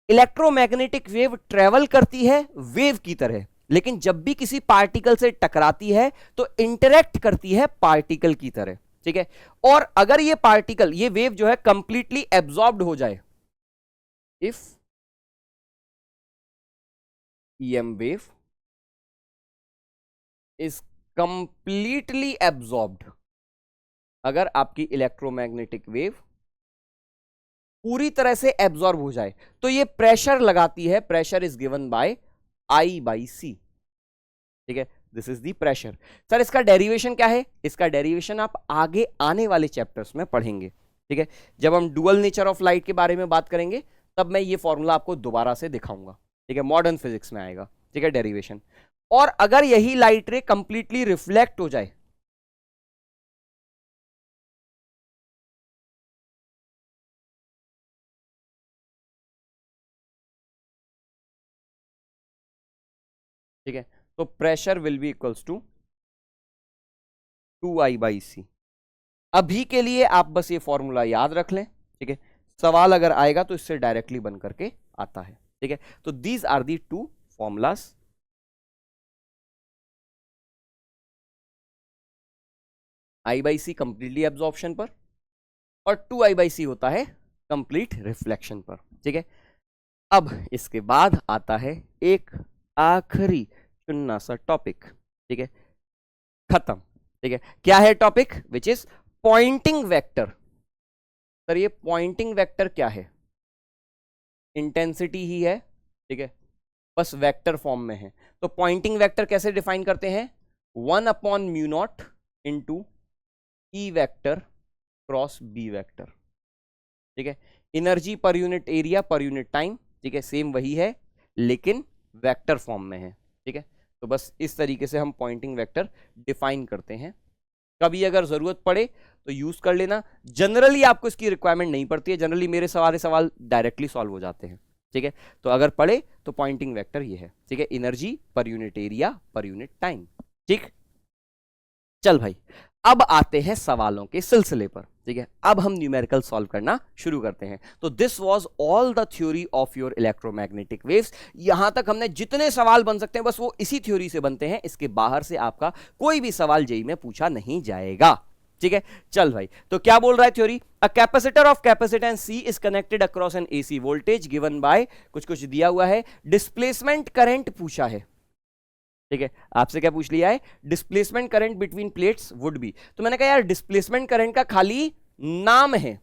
इलेक्ट्रोमैग्नेटिक वेव ट्रेवल करती है वेव की तरह, लेकिन जब भी किसी पार्टिकल से टकराती है तो इंटरेक्ट करती है पार्टिकल की तरह, ठीक है। और अगर ये पार्टिकल, ये वेव जो है कंप्लीटली एब्जॉर्ब्ड हो जाए, if EM wave is completely absorbed, अगर आपकी इलेक्ट्रोमैग्नेटिक वेव पूरी तरह से एब्जॉर्ब हो जाए तो ये प्रेशर लगाती है। Pressure is given by I by C, ठीक है, this is the pressure. Sir इसका डेरिवेशन क्या है? इसका डेरिवेशन आप आगे आने वाले चैप्टर्स में पढ़ेंगे, ठीक है। जब हम डुअल नेचर ऑफ लाइट के बारे में बात करेंगे तब मैं ये फॉर्मूला आपको दोबारा से दिखाऊंगा, ठीक है, मॉडर्न फिजिक्स में आएगा, ठीक है, डेरिवेशन। और अगर यही लाइट रे कंप्लीटली रिफ्लेक्ट हो जाए, ठीक है, तो pressure will be equals to 2I/c। अभी के लिए आप बस ये फॉर्मूला याद रख लें, ठीक है, सवाल अगर आएगा तो इससे डायरेक्टली बन करके आता है, ठीक है। तो these are the two formulas. I/c completely absorption पर और 2I/c होता है कंप्लीट रिफ्लेक्शन पर, ठीक है। अब इसके बाद आता है एक आखिरी चुनना सा टॉपिक, ठीक है, खत्म, ठीक है। क्या है topic? Which is pointing vector. Sir ये पॉइंटिंग वेक्टर क्या है? इंटेंसिटी ही है, ठीक है, बस वेक्टर फॉर्म में है। तो पॉइंटिंग वेक्टर कैसे डिफाइन करते हैं? 1/μ0 into E vector cross B vector, ठीक है। Energy per unit area per unit time, ठीक है, सेम वही है लेकिन वेक्टर फॉर्म में है, ठीक है। तो बस इस तरीके से हम पॉइंटिंग वेक्टर डिफाइन करते हैं। कभी अगर जरूरत पड़े तो यूज कर लेना, जनरली आपको इसकी रिक्वायरमेंट नहीं पड़ती है, जनरली मेरे सवाल डायरेक्टली सॉल्व हो जाते हैं, ठीक है। तो अगर पढ़े तो पॉइंटिंग वेक्टर ये है, ठीक है, energy per unit area per unit time, ठीक। चल भाई, अब आते हैं सवालों के सिलसिले पर, ठीक है। अब हम न्यूमेरिकल सॉल्व करना शुरू करते हैं। तो this was all the theory of your electromagnetic waves. यहां तक हमने जितने सवाल बन सकते हैं बस वो इसी थ्योरी से बनते हैं, इसके बाहर से आपका कोई भी सवाल जेईई में पूछा नहीं जाएगा, ठीक है। चल भाई, तो क्या बोल रहा है theory? A capacitor of capacitance C is connected across N AC voltage given by, कुछ दिया हुआ है, डिस्प्लेसमेंट करंट पूछा है, ठीक है। आपसे क्या पूछ लिया है? Displacement current between plates would be. तो मैंने कहा यार डिस्प्लेसमेंट करंट का खाली नाम है,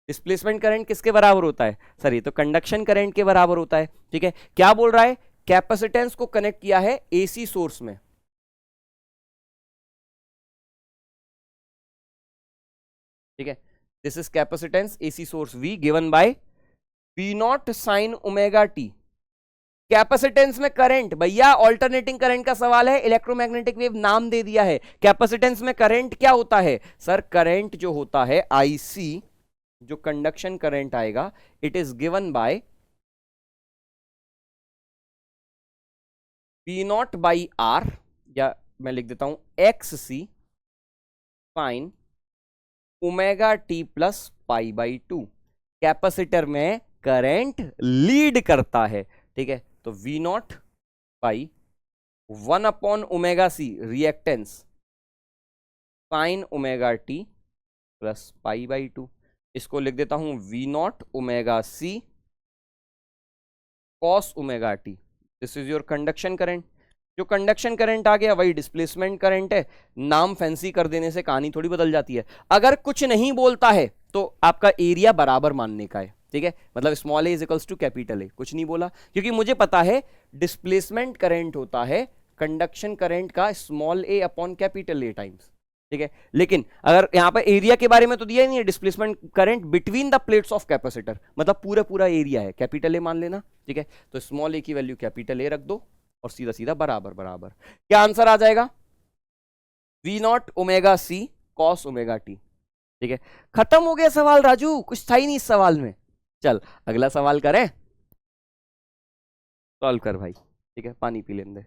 डिस्प्लेसमेंट करंट किसके बराबर होता है? सर ये तो कंडक्शन करंट के बराबर होता है, ठीक है। क्या बोल रहा है? कैपेसिटेंस को कनेक्ट किया है AC सोर्स में, ठीक है। This is capacitance AC source V given by P0 sin omega t। Capacitance में करंट, भैया ऑल्टरनेटिंग करंट का सवाल है, इलेक्ट्रोमैग्नेटिक वेव नाम दे दिया है। कैपेसिटेंस में करंट क्या होता है? सर करंट जो होता है IC, जो कंडक्शन करंट आएगा, it is given by P0 by R, या मैं लिख देता हूं XC sine omega t plus pi by 2। Capacitor में करंट लीड करता है, ठीक है। तो V0 बाई 1/ओमेगा c reactance sine omega t plus pi by 2। इसको लिख देता हूं V0 omega c cos omega t। This is your conduction current. जो कंडक्शन करंट आ गया वही डिस्प्लेसमेंट करंट है। नाम फैंसी कर देने से कहानी थोड़ी बदल जाती है। अगर कुछ नहीं बोलता है तो आपका एरिया बराबर मानने का है, ठीक है। मतलब small a is equals to capital A। कुछ नहीं बोला क्योंकि मुझे पता है डिस्प्लेसमेंट करंट होता है कंडक्शन करंट का small a upon capital A times, ठीक है। लेकिन अगर यहां पर एरिया के बारे में तो दिया ही नहीं है, displacement current between the plates of capacitor, मतलब पूरा एरिया है, कैपिटल A मान लेना, ठीक है। तो स्मॉल a की वैल्यू कैपिटल A रख दो और सीधा सीधा बराबर बराबर। क्या आंसर आ जाएगा? V0 omega c cos omega t, ठीक है। खत्म हो गया सवाल राजू, कुछ था ही नहीं इस सवाल में। चल अगला सवाल करें, सॉल्व कर भाई, ठीक है। पानी पी लेने दे।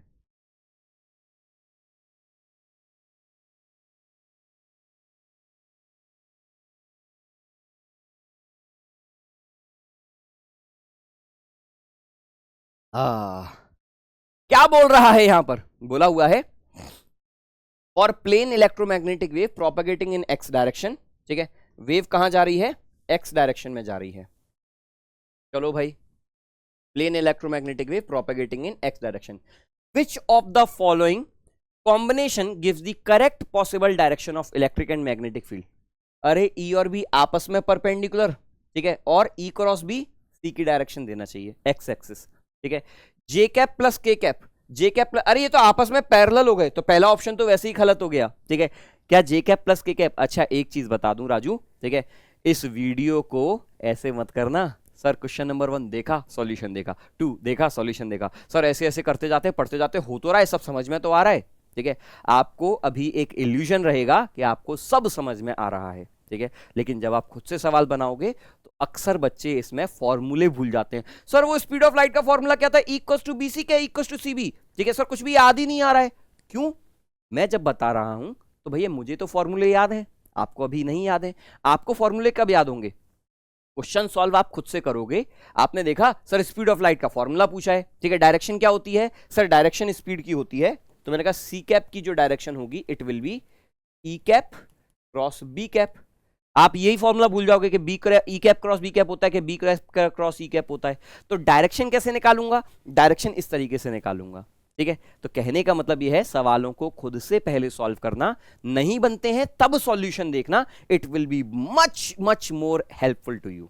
क्या बोल रहा है यहां पर? बोला हुआ है और plane electromagnetic wave propagating in x direction, ठीक है। वेव कहां जा रही है? x डायरेक्शन में जा रही है। चलो भाई, plane electromagnetic wave propagating in x direction, which of the following combination gives the correct possible direction of electric and magnetic field? अरे E और B आपस में परपेंडिकुलर, ठीक है, और E क्रॉस B C की डायरेक्शन देना चाहिए, x एक्सिस, ठीक है। J cap plus K cap, J cap plus, अरे ये तो आपस में पैरेलल हो गए, तो पहला ऑप्शन तो वैसे ही गलत हो गया, ठीक है। क्या J cap plus K cap? अच्छा एक चीज बता दूं राजू, ठीक है, इस वीडियो को ऐसे मत करना, सर क्वेश्चन नंबर 1 देखा सॉल्यूशन देखा, 2 देखा सॉल्यूशन देखा, सर ऐसे ऐसे करते जाते पढ़ते जाते हो तो रहा है, सब समझ में तो आ रहा है, ठीक है। आपको अभी एक इल्यूजन रहेगा कि आपको सब समझ में आ रहा है, ठीक है। लेकिन जब आप खुद से सवाल बनाओगे तो अक्सर बच्चे इसमें फॉर्मूले भूल जाते हैं। सर वो स्पीड ऑफ लाइट का फॉर्मूला क्या था, इक्वल्स टू बीसी क्या इक्वल्स टू सीबी। ठीक है सर, कुछ भी याद ही नहीं आ रहा है। क्यों? मैं जब बता रहा हूं तो भैया मुझे तो फॉर्मूले याद है, आपको अभी नहीं याद है। आपको फॉर्मूले कब याद होंगे? क्वेश्चन सॉल्व आप खुद से करोगे। आपने देखा सर स्पीड ऑफ लाइट का फॉर्मूला पूछा है, ठीक है, डायरेक्शन क्या होती है सर, डायरेक्शन स्पीड की होती है, तो मैंने कहा सी कैप की जो डायरेक्शन होगी it will be E cap cross B cap. आप यही फॉर्मूला भूल जाओगे कि B E cap cross B cap होता है कि बी क्रॉस ई कैप होता है। तो डायरेक्शन कैसे निकालूंगा? डायरेक्शन इस तरीके से निकालूंगा। ठीक है, तो कहने का मतलब यह है सवालों को खुद से पहले सॉल्व करना, नहीं बनते हैं तब सॉल्यूशन देखना, it will be much much more helpful to you.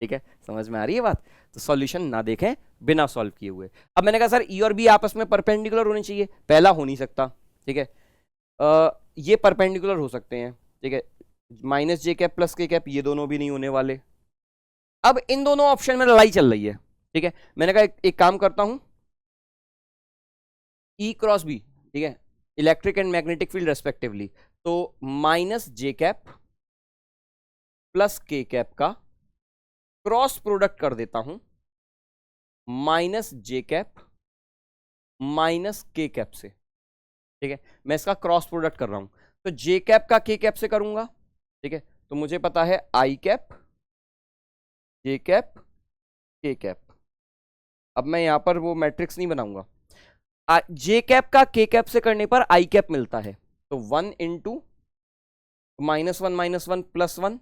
ठीक है, समझ में आ रही है बात? तो सॉल्यूशन ना देखें बिना सॉल्व किए हुए। अब मैंने कहा सर ई और बी आपस में परपेंडिकुलर होने चाहिए, पहला हो नहीं सकता। ठीक है, ये परपेंडिकुलर हो सकते हैं। ठीक है, माइनस जे कैप प्लस के कैप ये दोनों भी नहीं होने वाले। अब इन दोनों ऑप्शन में लड़ाई चल रही है। ठीक है, मैंने कहा एक काम करता हूं, ई क्रॉस बी, ठीक है, electric and magnetic field respectively, तो माइनस जे कैप प्लस के कैप का क्रॉस प्रोडक्ट कर देता हूं माइनस जे कैप माइनस के कैप से। ठीक है, मैं इसका क्रॉस प्रोडक्ट कर रहा हूं, तो जे कैप का के कैप से करूंगा। ठीक है, तो मुझे पता है आई कैप जे कैप के कैप। अब मैं यहां पर वो मैट्रिक्स नहीं बनाऊंगा, जे कैप का के कैप से करने पर आई कैप मिलता है, तो 1 इंटू -1 प्लस 1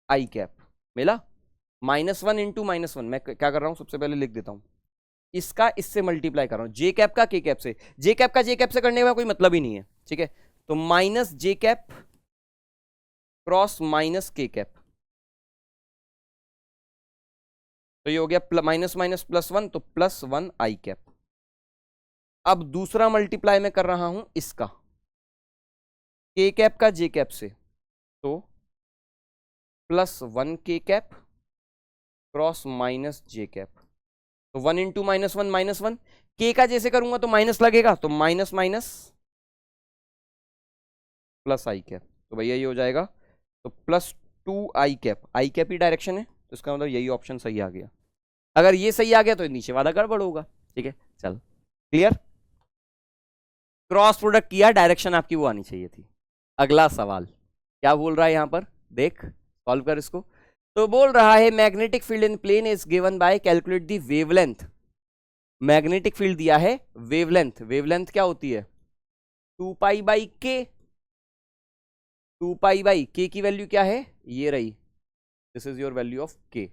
आई कैप मिला। -1 इंटू -1 मैं क्या कर रहा हूं, सबसे पहले लिख देता हूं, इसका इससे मल्टीप्लाई कर रहा हूं, जे कैप का के कैप से। जे कैप का जे कैप से करने में कोई मतलब ही नहीं है। ठीक है, तो माइनस जे कैप क्रॉस माइनस के कैप, तो ये हो गया माइनस माइनस प्लस 1, तो प्लस 1 आई कैप। अब दूसरा मल्टीप्लाई मैं कर रहा हूं इसका के कैप का जे कैप से, तो +1 के कैप क्रॉस माइनस जे कैप, तो 1 इंटू -1 के का जैसे करूंगा तो माइनस लगेगा, तो माइनस माइनस प्लस आई कैप, तो भैया ये हो जाएगा तो +2 आई cap. I cap he direction है, तो इसका मतलब यही ऑप्शन सही आ गया। अगर ये सही आ गया तो नीचे वाला गड़बड़ होगा। ठीक है, चल क्लियर। क्रॉस प्रोडक्ट किया, डायरेक्शन आपकी वो आनी चाहिए थी। अगला सवाल क्या बोल रहा है यहां पर, देख सॉल्व कर इसको। तो बोल रहा है magnetic field in plane is given by calculate the wavelength. Magnetic field दिया है, वेवलेंथ, वेवलेंथ क्या होती है 2 पाई बाई के। 2 पाई बाई के की वैल्यू क्या है, ये रही, this is your value of के,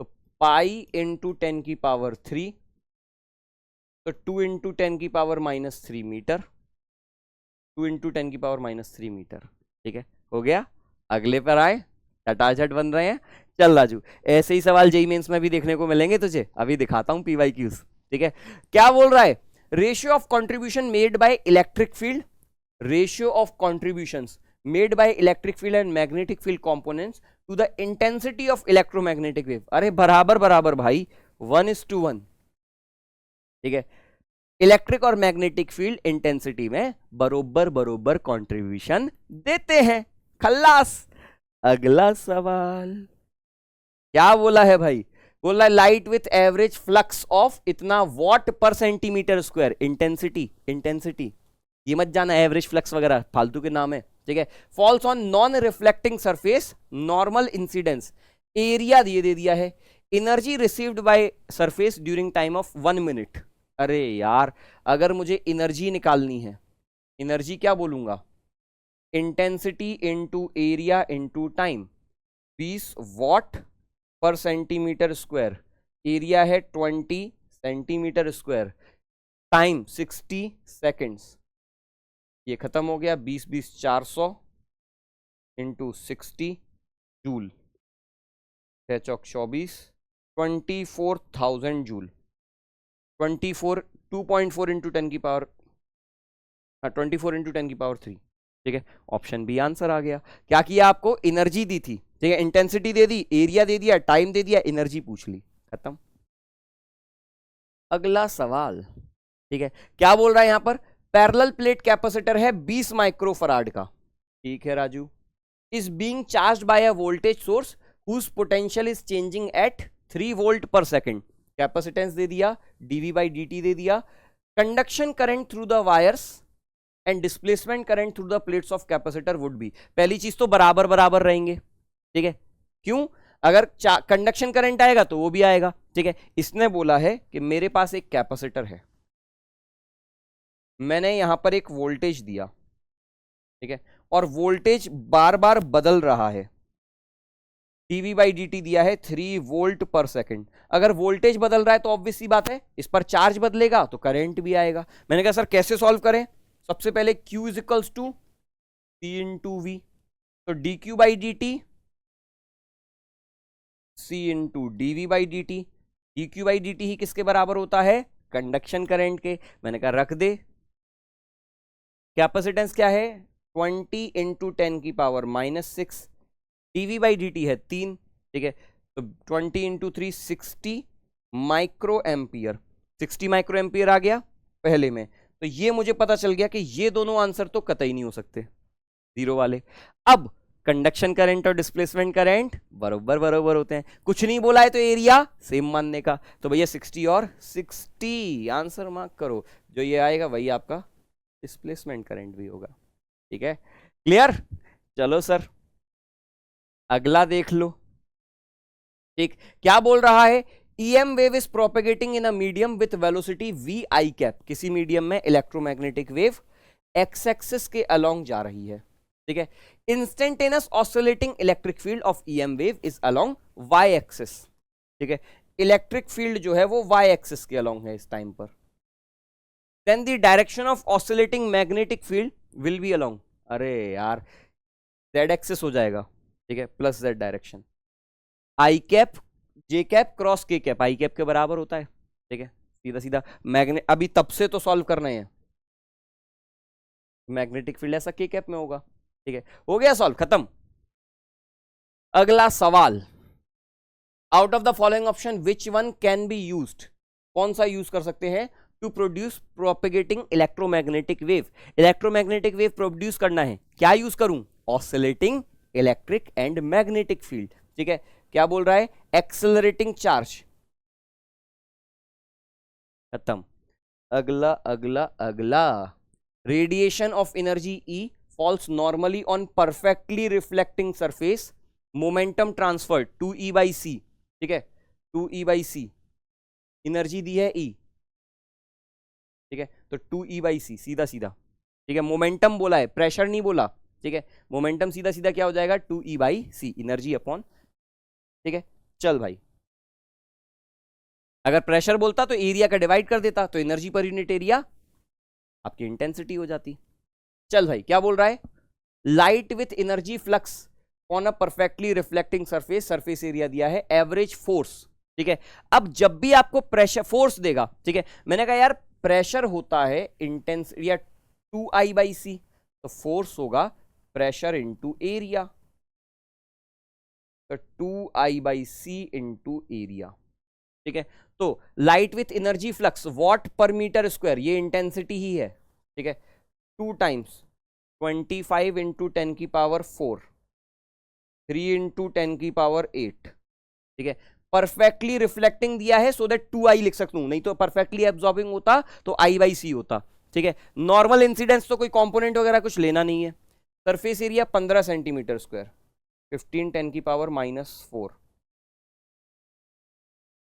तो पाई इंटू 10 की पावर 3, तो 2 इंटू 10 की पावर -3 मीटर, 2 इंटू 10 की पावर -3 मीटर। ठीक है, हो गया। अगले पर आए, टटाझट बन रहे हैं। चल राजू, ऐसे ही सवाल जेईई मेंस में भी देखने को मिलेंगे तुझे, अभी दिखाता हूं पीवाईक्यूज। ठीक है, क्या बोल रहा है, ratio of contribution made by electric field, ratio of contributions made by electric field and magnetic field components to the intensity of electromagnetic wave. अरे बराबर बराबर भाई, 1:1। ठीक है, इलेक्ट्रिक और मैग्नेटिक फील्ड इंटेंसिटी में बरोबर बरोबर कंट्रीब्यूशन देते हैं। खल्लास। अगला सवाल क्या बोला है भाई, बोला light with average flux of इतना वॉट पर सेंटीमीटर स्क्वायर। इंटेंसिटी, इंटेंसिटी ये मत जाना, एवरेज फ्लक्स वगैरह फालतू के नाम है। ठीक है, falls on non reflecting surface, normal incidence, area दे दिया है, energy received by surface during time of 1 minute. अरे यार, अगर मुझे एनर्जी निकालनी है, एनर्जी क्या बोलूंगा, intensity into area into time, 20 what पर सेंटीमीटर स्क्वायर, एरिया है 20 सेंटीमीटर स्क्वायर, टाइम 60 सेकेंड्स। ये खत्म हो गया, 20 400 इंटू 60 जूल, 6 चौक 24, 24,000 जूल। 2.4 इंटू 10 की पावर, 24 इंटू 10 की पावर 3। ठीक है, ऑप्शन बी आंसर आ गया। क्या किया, आपको एनर्जी दी थी, ठीक है, इंटेंसिटी दे दी, एरिया दे दिया, टाइम दे दिया, एनर्जी पूछ ली, खत्म। अगला सवाल, ठीक है, क्या बोल रहा है यहां पर, पैरेलल प्लेट कैपेसिटर है 20 माइक्रोफराड का। ठीक है Raju, is being charged by a voltage source whose potential is changing at 3 volt per second, capacitance दे दिया, dv बाई dt दे दिया, conduction current through the wires and displacement current through the plates of capacitor would be. पहली चीज तो बराबर बराबर रहेंगे, ठीक है, क्यों, अगर कंडक्शन करंट आएगा तो वो भी आएगा, ठीक है। इसने बोला है कि मेरे पास एक कैपेसिटर है, मैंने यहां पर एक वोल्टेज दिया, ठीक है, और वोल्टेज बार बार बदल रहा है, dv बाई dt दिया है 3 वोल्ट पर सेकंड। अगर वोल्टेज बदल रहा है तो ऑब्वियस सी बात है इस पर चार्ज बदलेगा तो करंट भी आएगा। मैंने कहा सर कैसे सॉल्व करें, सबसे पहले q is equals to c into V, तो dq by dt c into dv by dt, dq by dt ही किसके बराबर होता है, कंडक्शन करंट के। मैंने कहा रख दे, कैपेसिटेंस क्या है 20 इंटू 10 की पावर -6, dv बाई dt है 3, ठीक है, तो 20 into 3 60 micro ampere, 60 micro ampere आ गया पहले में। तो ये मुझे पता चल गया कि ये दोनों आंसर तो कतई नहीं हो सकते, जीरो वाले। अब कंडक्शन करंट और डिस्प्लेसमेंट करंट बरोबर बरोबर होते हैं, कुछ नहीं बोला है तो एरिया सेम मानने का। तो भैया 60 और 60 आंसर मार्क करो, जो ये आएगा वही आपका डिस्प्लेसमेंट करंट भी होगा, ठीक है, क्लियर। चलो सर अगला देख लो, ठीक, क्या बोल रहा है, EM wave is propagating in a medium with velocity v i cap, किसी मीडियम में इलेक्ट्रोमैग्नेटिक वेव एक्स एक्सिस के अलोंग जा रही है, ठीक है। Instantaneous oscillating electric field of EM wave is along y axis, ठीक है, इलेक्ट्रिक फील्ड जो है वो y एक्सिस के अलोंग है इस टाइम पर। Then the direction of oscillating magnetic field will be along, अरे यार z एक्सिस हो जाएगा, ठीक है, plus z direction, I cap J cap cross K cap I cap के बराबर होता है, ठीक है, सीधा सीधा मैग्नेट, अभी तब से तो सॉल्व करना है, मैग्नेटिक फील्ड ऐसा के कैप में होगा, ठीक है, हो गया सॉल्व, खत्म। अगला सवाल, out of the following option which one can be used, कौन सा यूज कर सकते हैं to produce propagating electromagnetic wave, electromagnetic wave produce करना है, क्या यूज करूं, oscillating electric and magnetic field, ठीक है। क्या बोल रहा है, एक्सेलरेटिंग चार्ज, खत्म। अगला अगला अगला, radiation of energy E falls normally on perfectly reflecting surface, momentum transfer 2E by C, ठीक है, 2E बाई सी, एनर्जी दी है E, ठीक है, तो 2E बाई सी सीधा सीधा, ठीक है, मोमेंटम बोला है, प्रेशर नहीं बोला, ठीक है, मोमेंटम सीधा सीधा क्या हो जाएगा 2E by C, energy upon, ठीक है। चल भाई, अगर प्रेशर बोलता तो एरिया का डिवाइड कर देता, तो एनर्जी पर यूनिट एरिया आपकी इंटेंसिटी हो जाती। चल भाई क्या बोल रहा है, light with energy flux on a perfectly reflecting surface, surface area दिया है, एवरेज फोर्स, ठीक है। अब जब भी आपको प्रेशर फोर्स देगा, ठीक है, मैंने कहा यार प्रेशर होता है इंटेंस या 2I बाई सी, तो फोर्स होगा प्रेशर इंटू एरिया, तो 2I by C into area, ठीक है। तो light with energy flux what पर मीटर स्क्वायर, ये इंटेंसिटी ही है, ठीक है, 2 टाइम्स 25 इंटू 10 की पावर 4, 3 इंटू 10 की पावर 8, ठीक है। परफेक्टली रिफ्लेक्टिंग दिया है सो दैट 2I लिख सकता हूं, नहीं तो परफेक्टली एब्जॉर्बिंग होता तो I बाई सी होता, ठीक है। नॉर्मल इंसिडेंस तो कोई कंपोनेंट वगैरह कुछ लेना नहीं है। सरफेस एरिया 15 सेंटीमीटर स्क्वायर, 15 10 की पावर -4,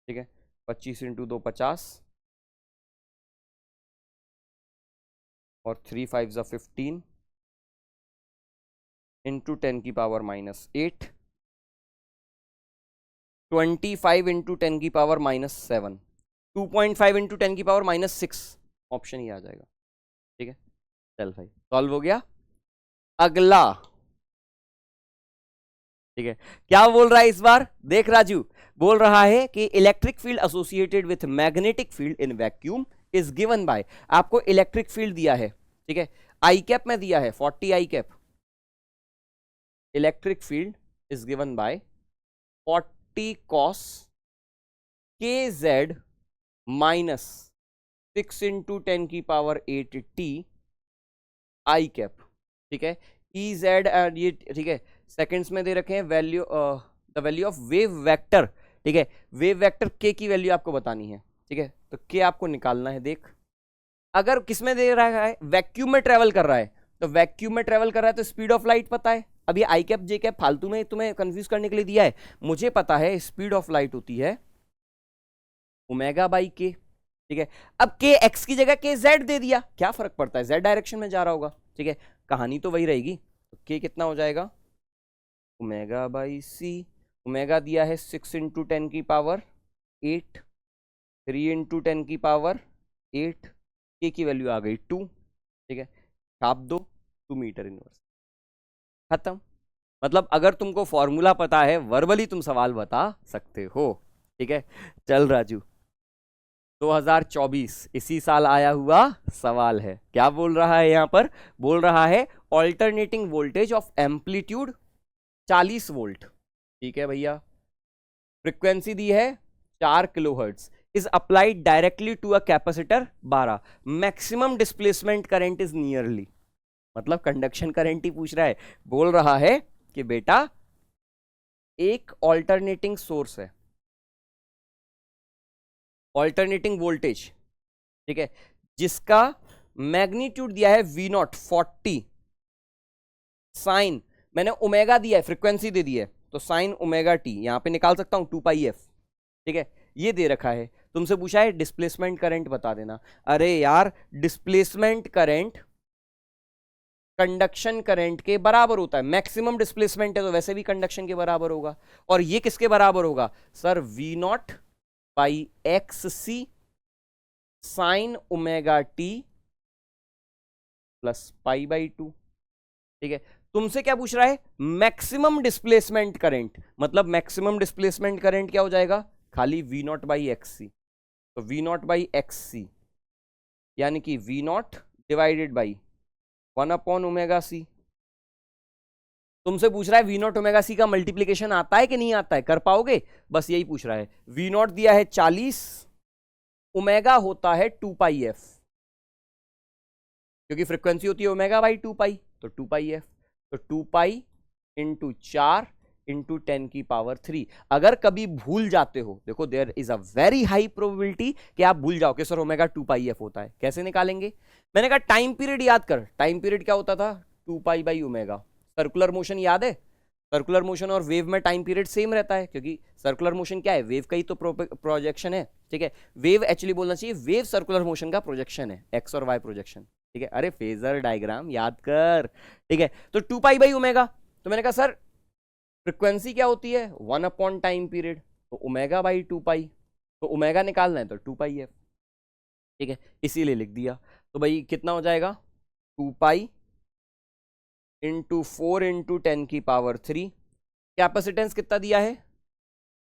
ठीक है, 25 इंटू 2 50 और 3 5 ज़ा 15 इंटू 10 की पावर -8, 25 इंटू 10 की पावर -7, 2.5 इंटू 10 की पावर -6, ऑप्शन ही आ जाएगा, ठीक है। चल भाई सॉल्व हो गया। अगला, ठीक है, क्या बोल रहा है इस बार, देख राजू, बोल रहा है कि electric field associated with magnetic field in vacuum is given bye, आपको इलेक्ट्रिक फील्ड दिया है, ठीक है, आई कैप में दिया है 40 I cap, electric field is given by 40 cos kz -6 into 10 की पावर 8t आई कैप, ठीक है। ई जेड ये ठीक है, सेकंड्स में दे रखे हैं value, the value of wave vector, ठीक है, वेव वेक्टर के की वैल्यू आपको बतानी है, ठीक है, तो के आपको निकालना है। देख, अगर किसमें दे रहा है, वैक्यूम में ट्रेवल कर रहा है, तो वैक्यूम में ट्रेवल कर रहा है तो स्पीड ऑफ लाइट पता है। अब ये आई कैप जे कैप फालतू में तुम्हें कंफ्यूज करने के लिए दिया है, मुझे पता है स्पीड ऑफ लाइट होती है ओमेगा बाई के, ठीक है। अब के एक्स की जगह के जेड दे दिया, क्या फर्क पड़ता है, जेड डायरेक्शन में जा रहा होगा, ठीक है, कहानी तो वही रहेगी। तो के कितना हो जाएगा, ओमेगा बाई सी, ओमेगा दिया है 6 इंटू 10 की पावर 8, 3 इंटू 10 की पावर 8, के की वैल्यू आ गई 2, ठीक है, छाप दो 2 मीटर इनवर्स, खत्म। मतलब अगर तुमको फॉर्मूला पता है, वर्बली तुम सवाल बता सकते हो, ठीक है। चल राजू, 2024 इसी साल आया हुआ सवाल है, क्या बोल रहा है यहां पर, बोल रहा है alternating voltage of amplitude 40 volt, ठीक है भैया, फ्रीक्वेंसी दी है 4 kilohertz, is applied directly to a capacitor 12, maximum displacement current is nearly, मतलब कंडक्शन करंट ही पूछ रहा है, बोल रहा है कि बेटा एक ऑल्टरनेटिंग सोर्स है, ऑल्टरनेटिंग वोल्टेज, ठीक है, जिसका मैग्नीट्यूड दिया है वी नॉट 40, साइन मैंने ओमेगा दिया है, फ्रीक्वेंसी दे दी है, तो साइन ओमेगा टी यहां पे निकाल सकता हूं 2 पाई एफ, ठीक है, ये दे रखा है। तुमसे पूछा है डिस्प्लेसमेंट करंट बता देना, अरे यार डिस्प्लेसमेंट करंट कंडक्शन करंट के बराबर होता है, मैक्सिमम डिस्प्लेसमेंट है तो वैसे भी कंडक्शन के बराबर होगा, और ये किसके बराबर होगा sir, V naught by X C sine omega t plus pi by 2, ठीक है। तुमसे क्या पूछ रहा है, मैक्सिमम डिस्प्लेसमेंट करंट, मतलब मैक्सिमम डिस्प्लेसमेंट करंट क्या हो जाएगा, खाली V naught by X C, तो V naught by X C यानी कि V naught divided by 1 upon omega C. तुमसे पूछ रहा है वी नॉट ओमेगा सी का मल्टीप्लीकेशन आता है कि नहीं आता है, कर पाओगे, बस यही पूछ रहा है। वी नॉट दिया है 40, ओमेगा होता है 2 पाई एफ, क्योंकि फ्रीक्वेंसी होती है ओमेगा बाई 2 पाई, तो 2 पाई एफ, तो 2 पाई इंटू 4 इंटू 10 की पावर 3। अगर कभी भूल जाते हो, देखो there is a very high probability कि आप भूल जाओ कि सर ओमेगा 2 पाई एफ होता है, कैसे निकालेंगे, मैंने कहा टाइम पीरियड याद कर, टाइम पीरियड क्या होता था 2 pi by omega, circular motion याद है, सर्कुलर मोशन और वेव में टाइम पीरियड सेम रहता है, क्योंकि सर्कुलर मोशन क्या है, वेव का ही तो प्रोजेक्शन है, ठीक है, वेव एक्चुअली बोलना चाहिए वेव सर्कुलर मोशन का प्रोजेक्शन है, एक्स और वाई प्रोजेक्शन, ठीक है, अरे फेजर डायग्राम याद कर, ठीक है। तो 2 पाई बाई ओमेगा, तो मैंने कहा सर फ्रीक्वेंसी क्या होती है 1 अपॉन टाइम पीरियड, तो ओमेगा बाई 2 पाई, तो ओमेगा निकालना है तो 2 पाई है, ठीक है, इसीलिए लिख दिया। तो भाई कितना हो जाएगा 2 पाई इंटू 4 इंटू 10 की पावर 3, कैपेसिटेंस कितना दिया है,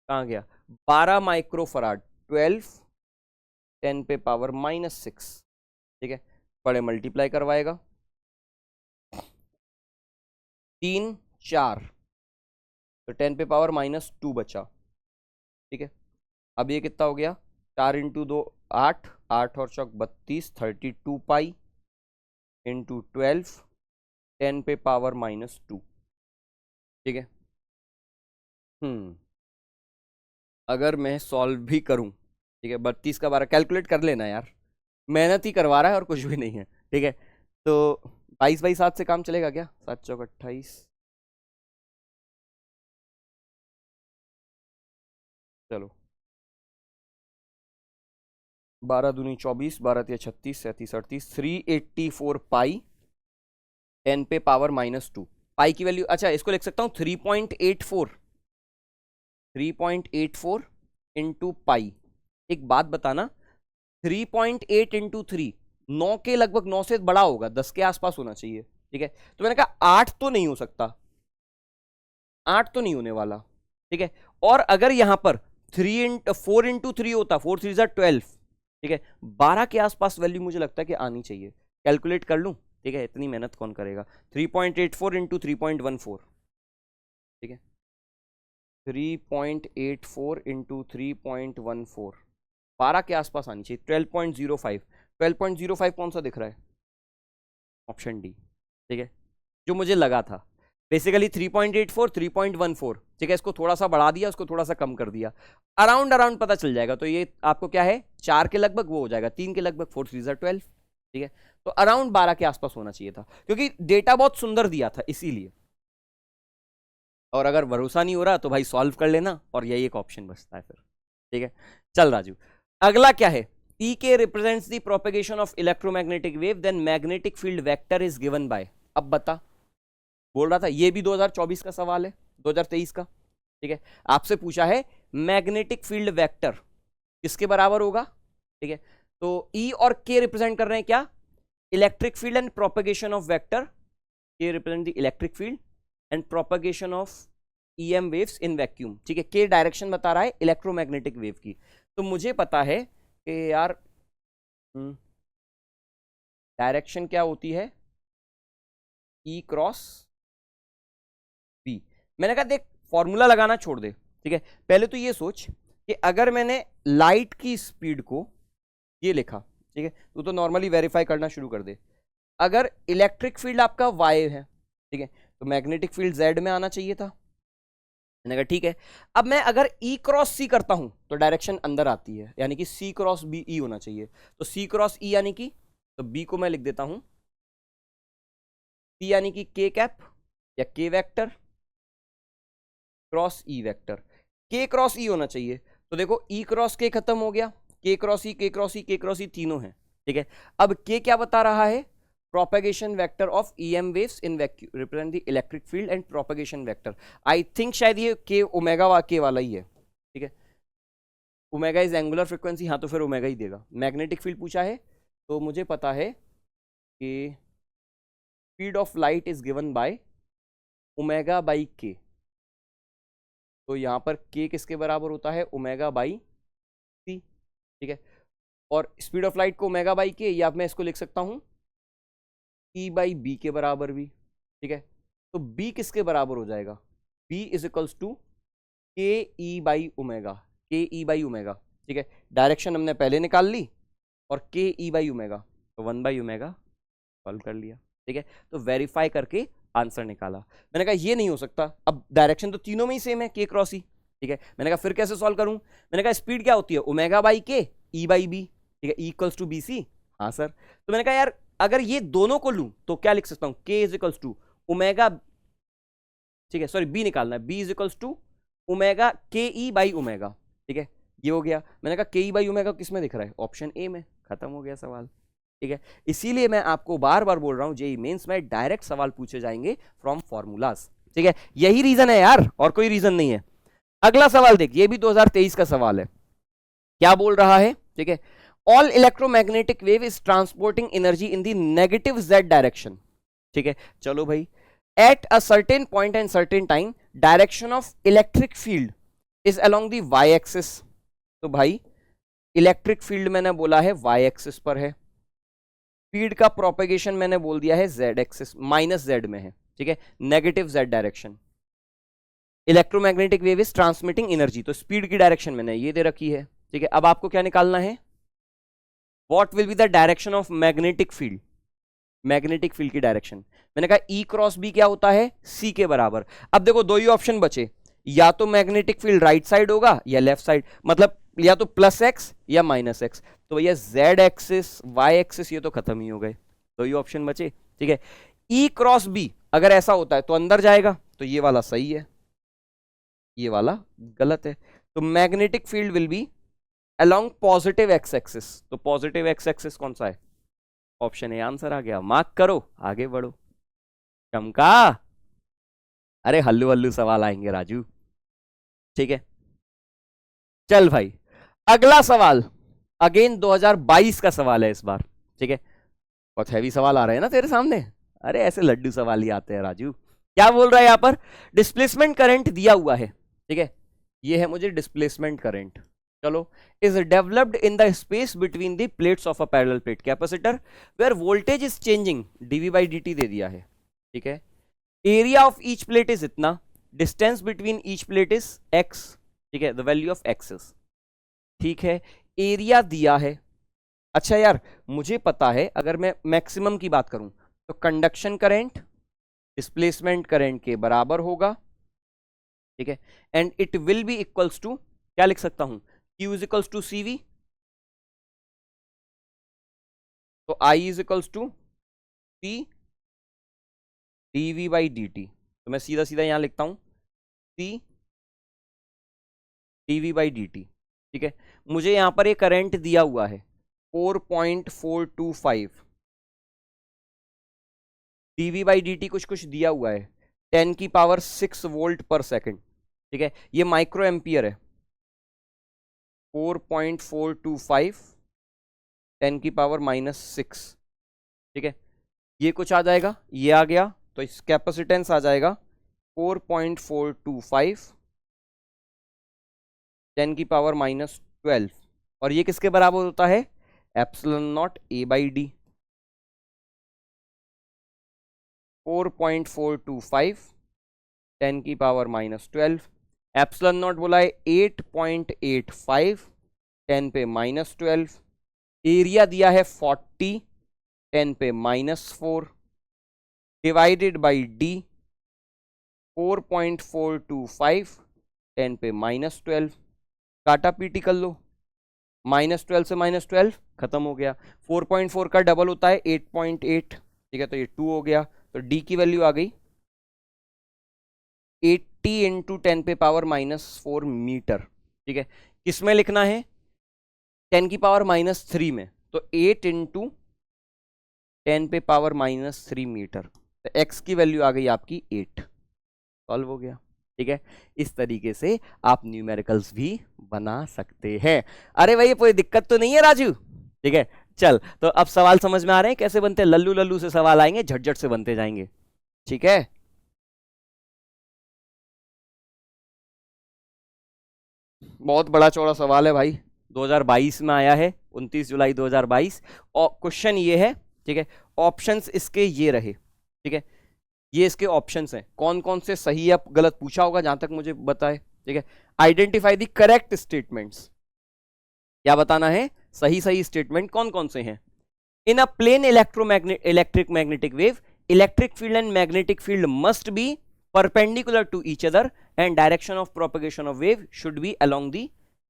कहाँ गया, 12 माइक्रोफराड, 12 10 पे पावर -6, ठीक है, बड़े मल्टीप्लाई करवाएगा 3 4, तो 10 पे पावर -2 बचा, ठीक है। अब ये कितना हो गया, 4 इंटू 2 8, 8 और चौक 32, 32 पाई इंटू 12 10 पे पावर -2, ठीक है। अगर मैं सॉल्व भी करूं, ठीक है, 32 का 12 कैलकुलेट कर लेना यार, मेहनत ही करवा रहा है और कुछ भी नहीं है, ठीक है। तो 22 बाई 7 से काम चलेगा क्या, 7 चौक 28, चलो 12 दूनी 24, 12 तिया 36, 37 38, 384 पाई 10 पे पावर -2, पाई की वैल्यू, अच्छा इसको लिख सकता हूँ 3.84, 3.84 इंटू पाई। एक बात बताना, 3.8 इंटू 3 9 के लगभग, 9 से बड़ा होगा, 10 के आसपास होना चाहिए, ठीक है। तो मैंने कहा 8 तो नहीं हो सकता, 8 तो नहीं होने वाला, ठीक है। और अगर यहां पर 4 इंटू 3 होता, 4 3 12, ठीक है, 12 के आसपास वैल्यू मुझे लगता है कि आनी चाहिए, कैलकुलेट कर लूं, ठीक है, इतनी मेहनत कौन करेगा, 3.84 इंटू 3.14, ठीक है, 3.84 इंटू 3.14, 12 के आसपास आनी चाहिए, 12.05, 12.05 कौन सा दिख रहा है, ऑप्शन डी, ठीक है, जो मुझे लगा था। बेसिकली 3.84 3.14, ठीक है, इसको थोड़ा सा बढ़ा दिया, उसको थोड़ा सा कम कर दिया, अराउंड अराउंड पता चल जाएगा। तो ये आपको क्या है, 4 के लगभग वो हो जाएगा, 3 के लगभग, 4 3 12, ठीक है। तो अराउंड 12 के आसपास होना चाहिए था, क्योंकि डेटा बहुत सुंदर दिया था इसीलिए। और अगर भरोसा नहीं हो रहा तो भाई सॉल्व कर लेना, और यही एक ऑप्शन बचता है फिर, ठीक है। चल राजू, अगला क्या है, E के represents the propagation of electromagnetic wave, then magnetic field vector is given by. अब बता, बोल रहा था ये भी 2024 का सवाल है, 2023 का, ठीक है। आपसे पूछा है मैग्नेटिक फील्ड वेक्टर किसके बराबर होगा, ठीक है। तो E और K रिप्रेजेंट कर रहे हैं क्या, electric field and propagation of vector. K represent the electric field and propagation of EM waves in vacuum, ठीक है। K डायरेक्शन बता रहा है इलेक्ट्रोमैग्नेटिक वेव की। तो मुझे पता है कि यार डायरेक्शन क्या होती है, E क्रॉस B। मैंने कहा देख फॉर्मूला लगाना छोड़ दे, ठीक है। पहले तो ये सोच कि अगर मैंने लाइट की स्पीड को ये लिखा, ठीक है, तो नॉर्मली वेरीफाई करना शुरू कर दे। अगर इलेक्ट्रिक फील्ड आपका Y है, ठीक है, तो मैग्नेटिक फील्ड Z में आना चाहिए था। मैंने कहा ठीक है। अब मैं अगर E क्रॉस C करता हूं तो डायरेक्शन अंदर आती है, यानी कि C क्रॉस B E होना चाहिए। तो C क्रॉस E यानी कि, तो B को मैं लिख देता हूं C यानी कि K कैप या K vector cross E vector, K cross E होना चाहिए। तो देखो E क्रॉस K खत्म हो गया, K cross E, K cross E, K cross E तीनों हैं, ठीक है। अब K क्या बता रहा है, propagation vector of EM waves in vacuum represent the electric field and propagation vector. I think शायद ये K ओमेगा K वाला ही है, ठीक है। ओमेगा इज एंगुलर फ्रीक्वेंसी, हाँ तो फिर ओमेगा ही देगा। मैग्नेटिक फील्ड पूछा है, तो मुझे पता है कि speed of light is given by omega by K। तो यहां पर K किसके बराबर होता है, ओमेगा बाई C, ठीक है। और स्पीड ऑफ लाइट को ओमेगा बाई K, या मैं इसको लिख सकता हूं E बाई B के बराबर भी, ठीक है। तो B किसके बराबर हो जाएगा, B इज इक्वल्स टू के E by omega, k E by omega, ठीक है। डायरेक्शन हमने पहले निकाल ली, और के ई बाई ओमेगा, तो 1 बाई ओमेगा सॉल्व कर लिया, ठीक है। तो वेरीफाई करके आंसर निकाला। मैंने कहा ये नहीं हो सकता, अब डायरेक्शन तो तीनों में ही सेम है, के क्रॉस ई, ठीक है। मैंने कहा फिर कैसे सॉल्व करूं, मैंने कहा स्पीड क्या होती है, ओमेगा बाई के ई बाई बी, ठीक है, इक्वल्स टू बी सी। हाँ सर। तो मैंने कहा यार अगर ये दोनों को लूं तो क्या लिख सकता हूं, के इज इक्वल्स टू ओमेगा, ठीक है, सॉरी बी निकालना है, B is equals to omega k E by omega, ठीक है। ये हो गया। मैंने कहा के ई बाई ओमेगा किस में दिख रहा है, ऑप्शन ए में, खत्म हो गया सवाल, ठीक है। इसीलिए मैं आपको बार बार बोल रहा हूं जेईई मेंस में डायरेक्ट सवाल पूछे जाएंगे फ्रॉम फॉर्मूलाज, ठीक है। यही रीजन है यार, और कोई रीजन नहीं है। अगला सवाल देख, ये भी 2023 का सवाल है। क्या बोल रहा है, ठीक है, all electromagnetic wave is transporting energy in the negative Z direction, ठीक है। चलो भाई, at a certain point and certain time direction of electric field is along the Y axis. तो भाई इलेक्ट्रिक फील्ड मैंने बोला है वाई एक्सिस पर है, स्पीड का प्रोपेगेशन मैंने बोल दिया है जेड एक्सिस माइनस जेड में है, ठीक है, negative Z direction. Electromagnetic wave is transmitting energy, तो स्पीड की डायरेक्शन मैंने ये दे रखी है, ठीक है। अब आपको क्या निकालना है, what will be the direction of magnetic field, magnetic field की डायरेक्शन। मैंने कहा ई क्रॉस बी क्या होता है, सी के बराबर। अब देखो दो ही ऑप्शन बचे, या तो मैग्नेटिक फील्ड राइट साइड होगा या लेफ्ट साइड, मतलब या तो प्लस एक्स या माइनस एक्स। तो भैया जेड एक्सिस वाई एक्सिस ये तो खत्म ही हो गए, दो ही ऑप्शन बचे, ठीक है। ई क्रॉस बी अगर ऐसा होता है तो अंदर जाएगा, तो ये वाला सही है, ये वाला गलत है। तो magnetic field will be along positive x axis. तो पॉजिटिव एक्स एक्सिस कौन सा है, ऑप्शन ए आंसर आ गया। मार्क करो, आगे बढ़ो। चमका, अरे हल्लू हल्लू सवाल आएंगे राजू, ठीक है। चल भाई अगला सवाल अगेन 2022 का सवाल है इस बार, ठीक है। बहुत हैवी सवाल आ रहे हैं ना तेरे सामने, अरे ऐसे लड्डू सवाल ही आते हैं राजू। क्या बोल रहा है यहां पर, डिस्प्लेसमेंट करंट दिया हुआ है, ठीक है, ये है मुझे डिस्प्लेसमेंट करंट। चलो, is developed in the space between the plates of a parallel plate capacitor where voltage is changing, DV by D T दे दिया है, ठीक है। Area of each plate is इतना, distance between each plate is X, ठीक है, the value of x, ठीक है। एरिया दिया है। अच्छा यार मुझे पता है, अगर मैं मैक्सिमम की बात करूं तो कंडक्शन करंट डिस्प्लेसमेंट करंट के बराबर होगा, ठीक है, and it will be equals to, क्या लिख सकता हूं, Q is equals to CV, तो I is equals to C dV by dt, तो मैं सीधा सीधा यहां लिखता हूं C dV बाई dt, ठीक है। मुझे यहां पर एक करंट दिया हुआ है 4.425, dV बाई dt कुछ कुछ दिया हुआ है 10⁶ वोल्ट पर सेकंड, ठीक है, ये माइक्रो एम्पियर है, 4.425 10⁻⁻⁶, ठीक है, ये कुछ आ जाएगा, ये आ गया, तो इस कैपेसिटेंस आ जाएगा 4.425 10⁻⁻12, और ये किसके बराबर होता है, epsilon not A by D, 4.425 10⁻⁻12, epsilon not बोला है 8.85 10⁻⁻12, एरिया दिया है 40 10⁻⁻4 डिवाइडेड बाई डी 4.425 10⁻⁻12, काटा पीटी कर लो, -12 से -12 खत्म हो गया, 4.4 का डबल होता है 8.8, ठीक है, तो ये 2 हो गया, तो डी की वैल्यू आ गई 80 इंटू 10⁻⁻4 मीटर, ठीक है, किसमें लिखना है, 10⁻³ में, तो 8 इंटू 10⁻³ मीटर, तो x की वैल्यू आ गई आपकी 8, सॉल्व हो गया, ठीक है। इस तरीके से आप न्यूमेरिकल्स भी बना सकते हैं। अरे भाई कोई दिक्कत तो नहीं है राजू, ठीक है, चल तो अब सवाल समझ में आ रहे हैं कैसे बनते हैं, लल्लू लल्लू से सवाल आएंगे, झटझट से बनते जाएंगे, ठीक है। बहुत बड़ा चौड़ा सवाल है भाई, 2022 में आया है, 29 जुलाई 2022, और क्वेश्चन ये है, ठीक है, ऑप्शंस इसके ये रहे, ठीक है, ये इसके ऑप्शंस हैं, कौन कौन से सही या गलत पूछा होगा जहां तक मुझे बताए, ठीक है। आइडेंटिफाई द करेक्ट स्टेटमेंट्स, क्या बताना है, सही सही स्टेटमेंट कौन कौन से हैं। In a plane electric magnetic wave, electric field and magnetic field must be perpendicular to each other and direction of propagation of wave should be along the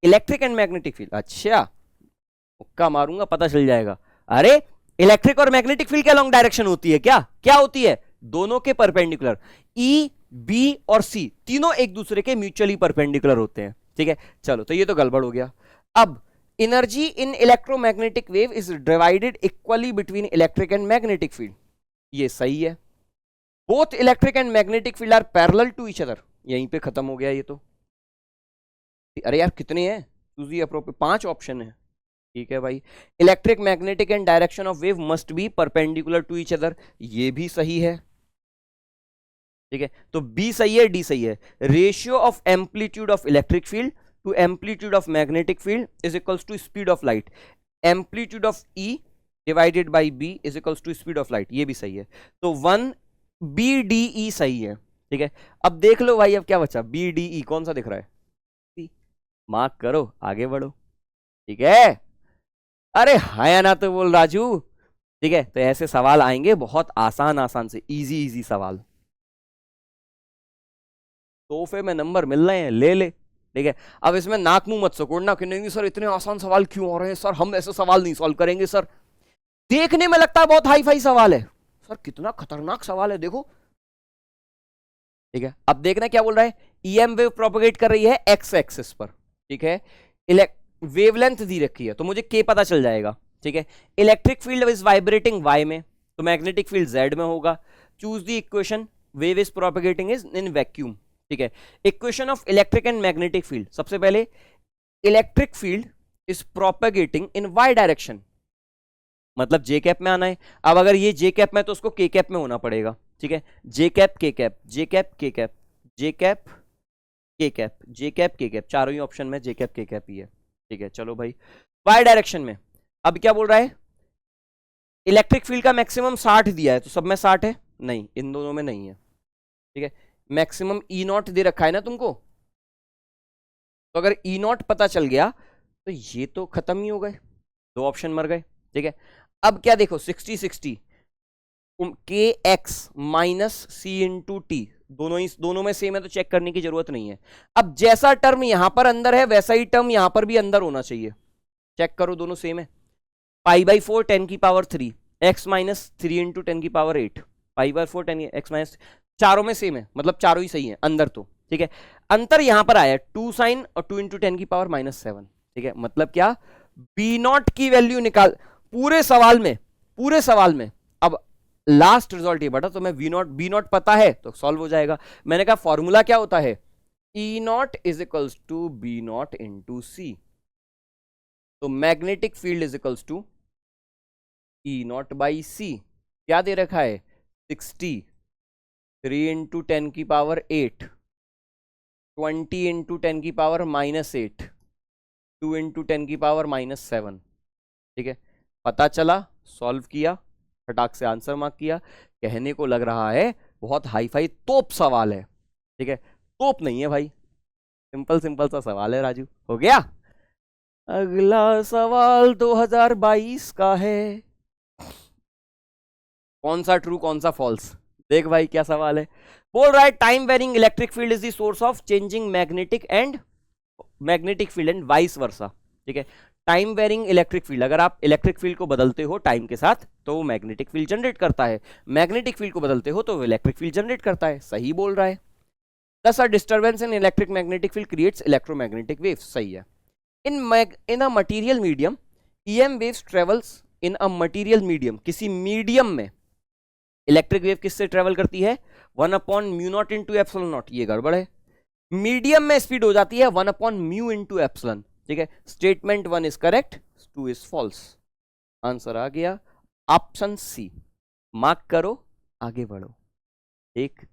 electric and magnetic field। अच्छा, मुक्का मारूंगा पता चल जाएगा, अरे electric और magnetic field के along direction होती है क्या, क्या होती है, दोनों के परपेंडिकुलर, ई बी और सी तीनों एक दूसरे के म्यूचुअली परपेंडिकुलर होते हैं, ठीक है। चलो तो ये तो गड़बड़ हो गया। अब energy in electromagnetic wave is divided equally between electric and magnetic field, ये सही है। Both electric and magnetic field are parallel to each other, यहीं पे खत्म हो गया ये तो। अरे यार कितने हैं, चूज अप्रोप्रिएट, 5 ऑप्शन है, ठीक है भाई। Electric magnetic and direction of wave must be perpendicular to each other, ये भी सही है, ठीक है, तो बी सही है, डी सही है। Ratio of amplitude of electric field to amplitude of magnetic field is equals to speed of light, amplitude of E divided by B is equals to speed of light, ये भी सही है, तो 1 B D E सही है, ठीक है। अब देख लो भाई, अब क्या बचा, बी डी ई कौन सा दिख रहा है, मार्क करो, आगे बढ़ो, ठीक है। अरे हाया ना तो बोल राजू, ठीक है, तो ऐसे सवाल आएंगे बहुत आसान आसान से, इजी इजी सवाल, तोहफे में नंबर मिल रहे हैं, ले ले, ठीक है। अब इसमें नाक मुंह मत सकोड़ना कि नहीं सर इतने आसान सवाल क्यों आ रहे हैं सर, हम ऐसे सवाल नहीं सॉल्व करेंगे सर, देखने में लगता है बहुत हाई फाई सवाल है सर, कितना खतरनाक सवाल है देखो, ठीक है। अब देखना क्या बोल रहा है, ईएम वेव प्रोपेगेट कर रही है एक्स एक्सिस पर, ठीक है, वेवलेंथ दी रखी है तो मुझे के पता चल जाएगा, ठीक है। Electric field is vibrating Y में, तो मैग्नेटिक फील्ड जेड में होगा। Choose the equation, wave is propagating is in vacuum, ठीक है। Equation of electric and magnetic field, सबसे पहले electric field is propagating in Y direction, मतलब जे कैप में आना है। अब अगर ये जे कैप में तो उसको के कैप में होना पड़ेगा, ठीक है, जे कैप के कैप, जे कैप के कैप, जे कैप के कैप, जे कैप के कैप, चारों ही ऑप्शन में जे कैप के कैप ही है, ठीक है। चलो भाई, वाई डायरेक्शन में अब क्या बोल रहा है, इलेक्ट्रिक फील्ड का मैक्सिमम 60 दिया है, तो सब में 60 है, नहीं इन दोनों में नहीं है, ठीक है। मैक्सिमम ई नॉट दे रखा है ना तुमको, तो अगर ई नॉट पता चल गया तो ये तो खत्म ही हो गए, 2 ऑप्शन मर गए, ठीक है। अब क्या देखो 60 60, के एक्स माइनस सी इंटू टी, दोनों में सेम है तो चेक करने की जरूरत नहीं है। अब जैसा टर्म यहां पर अंदर है वैसा ही टर्म यहां पर भी अंदर होना चाहिए। चेक करो दोनों सेम है। π/4 10 की पावर 3 x माइनस 3 इंटू 10 की पावर 8, π/4 10 x माइनस, चारों में सेम है, मतलब चारों ही सही है अंदर तो, ठीक है। अंतर यहां पर आया 2 साइन और 2 इंटू 10 की पावर -7, ठीक है। मतलब क्या, बी नॉट की वैल्यू निकाल पूरे सवाल में, पूरे सवाल में। अब लास्ट रिजल्ट ये बटा, तो मैं बी नॉट पता है तो सॉल्व हो जाएगा। मैंने कहा फॉर्मूला क्या होता है, E not is equals to B not into C. तो magnetic field is equals to E not by C. क्या दे रखा है 60, 3 इंटू 10 की पावर 8, 20 इंटू 10 की पावर -8, 2 इंटू 10 की पावर -7, ठीक है। पता चला, सॉल्व किया, फटाक से आंसर मार्क किया। कहने को लग रहा है बहुत हाई फाई तोप सवाल है, ठीक है। तोप नहीं है भाई, सिंपल सिंपल सा सवाल है राजू। हो गया। अगला सवाल 2022 का है। कौन सा ट्रू कौन सा फॉल्स, देख भाई क्या सवाल है। बोल रहा है time varying electric field is the source of changing magnetic field and vice versa, ठीक है। टाइम वेरिंग इलेक्ट्रिक फील्ड, अगर आप इलेक्ट्रिक फील्ड को बदलते हो टाइम के साथ तो वो मैग्नेटिक फील्ड जनरेट करता है, मैग्नेटिक फील्ड को बदलते हो तो वो इलेक्ट्रिक फील्ड जनरेट करता है। सही बोल रहा है। Thus a disturbance in electric magnetic field creates electromagnetic waves, सही है। in a material medium EM waves travels in a material medium, किसी मीडियम में इलेक्ट्रिक वेव किससे ट्रेवल करती है 1/μ0 इंटू एप्सिलॉन नॉट। ये गड़बड़ है, मीडियम में स्पीड हो जाती है 1/μ इंटू एप्सिलॉन, ठीक है। Statement 1 is correct, 2 is false. Answer आ गया ऑप्शन सी। मार्क करो, आगे बढ़ो। ठीक,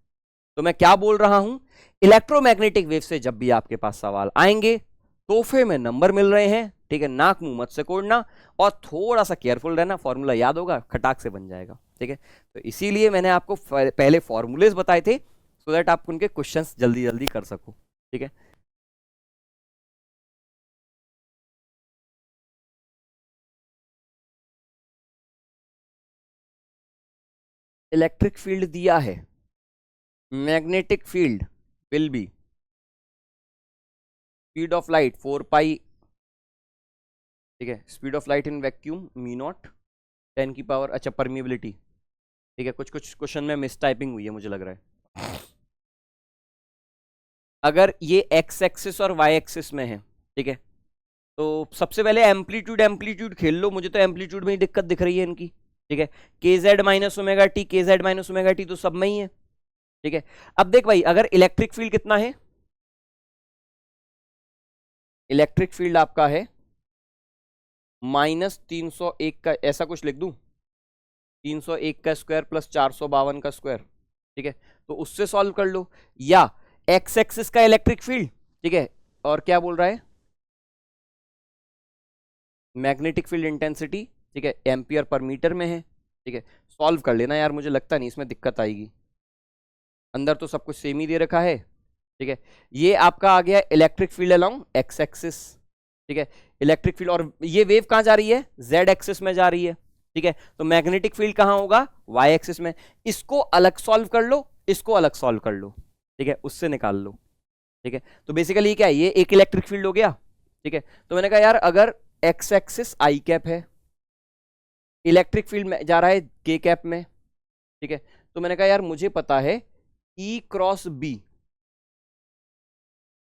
तो मैं क्या बोल रहा हूं, इलेक्ट्रोमैग्नेटिक वेव से जब भी आपके पास सवाल आएंगे तोहफे में नंबर मिल रहे हैं, ठीक है। नाक मुंह मत से कोड़ना और थोड़ा सा केयरफुल रहना, फॉर्मूला याद होगा खटाक से बन जाएगा, ठीक है। तो इसीलिए मैंने आपको पहले फॉर्मूलेज बताए थे सो दैट आप उनके क्वेश्चंस जल्दी जल्दी कर सको, ठीक है। इलेक्ट्रिक फील्ड दिया है, magnetic field will be speed of light 4 pi, ठीक है। Speed of light in vacuum μ0 10 की पावर, अच्छा परमिएबिलिटी, ठीक है। कुछ कुछ क्वेश्चन में मिस टाइपिंग हुई है मुझे लग रहा है। अगर ये एक्स एक्सिस और वाई एक्सिस में है, ठीक है, तो सबसे पहले एम्पलीट्यूड खेल लो। मुझे तो एम्पलीट्यूड में ही दिक्कत दिख रही है इनकी, ठीक है। के जेड माइनस ओमेगा टी तो सब में ही है, ठीक है। अब देख भाई, अगर इलेक्ट्रिक फील्ड कितना है, इलेक्ट्रिक फील्ड आपका है -301 का, ऐसा कुछ लिख दूं 301 का स्क्वायर प्लस 452 का स्क्वायर, ठीक है। तो उससे सॉल्व कर लो, या एक्स एक्सिस का इलेक्ट्रिक फील्ड, ठीक है। और क्या बोल रहा है, मैग्नेटिक फील्ड इंटेंसिटी, ठीक है, एम्पियर पर मीटर में है, ठीक है। सॉल्व कर लेना यार, मुझे लगता नहीं इसमें दिक्कत आएगी। अंदर तो सब कुछ सेम ही दे रखा है, ठीक है। ये आपका आ गया electric field along x axis, ठीक है। इलेक्ट्रिक फील्ड, और ये वेव कहां जा रही है, जेड एक्सिस में जा रही है, ठीक है। तो मैग्नेटिक फील्ड कहां होगा, वाई एक्सिस में। इसको अलग सॉल्व कर लो, इसको अलग सॉल्व कर लो, ठीक है, उससे निकाल लो, ठीक है। तो बेसिकली क्या है, ये एक इलेक्ट्रिक फील्ड हो गया, ठीक है। तो मैंने कहा यार अगर एक्स एक्सिस आई कैप है, इलेक्ट्रिक फील्ड में जा रहा है के कैप में, ठीक है। तो मैंने कहा यार मुझे पता है ई क्रॉस बी,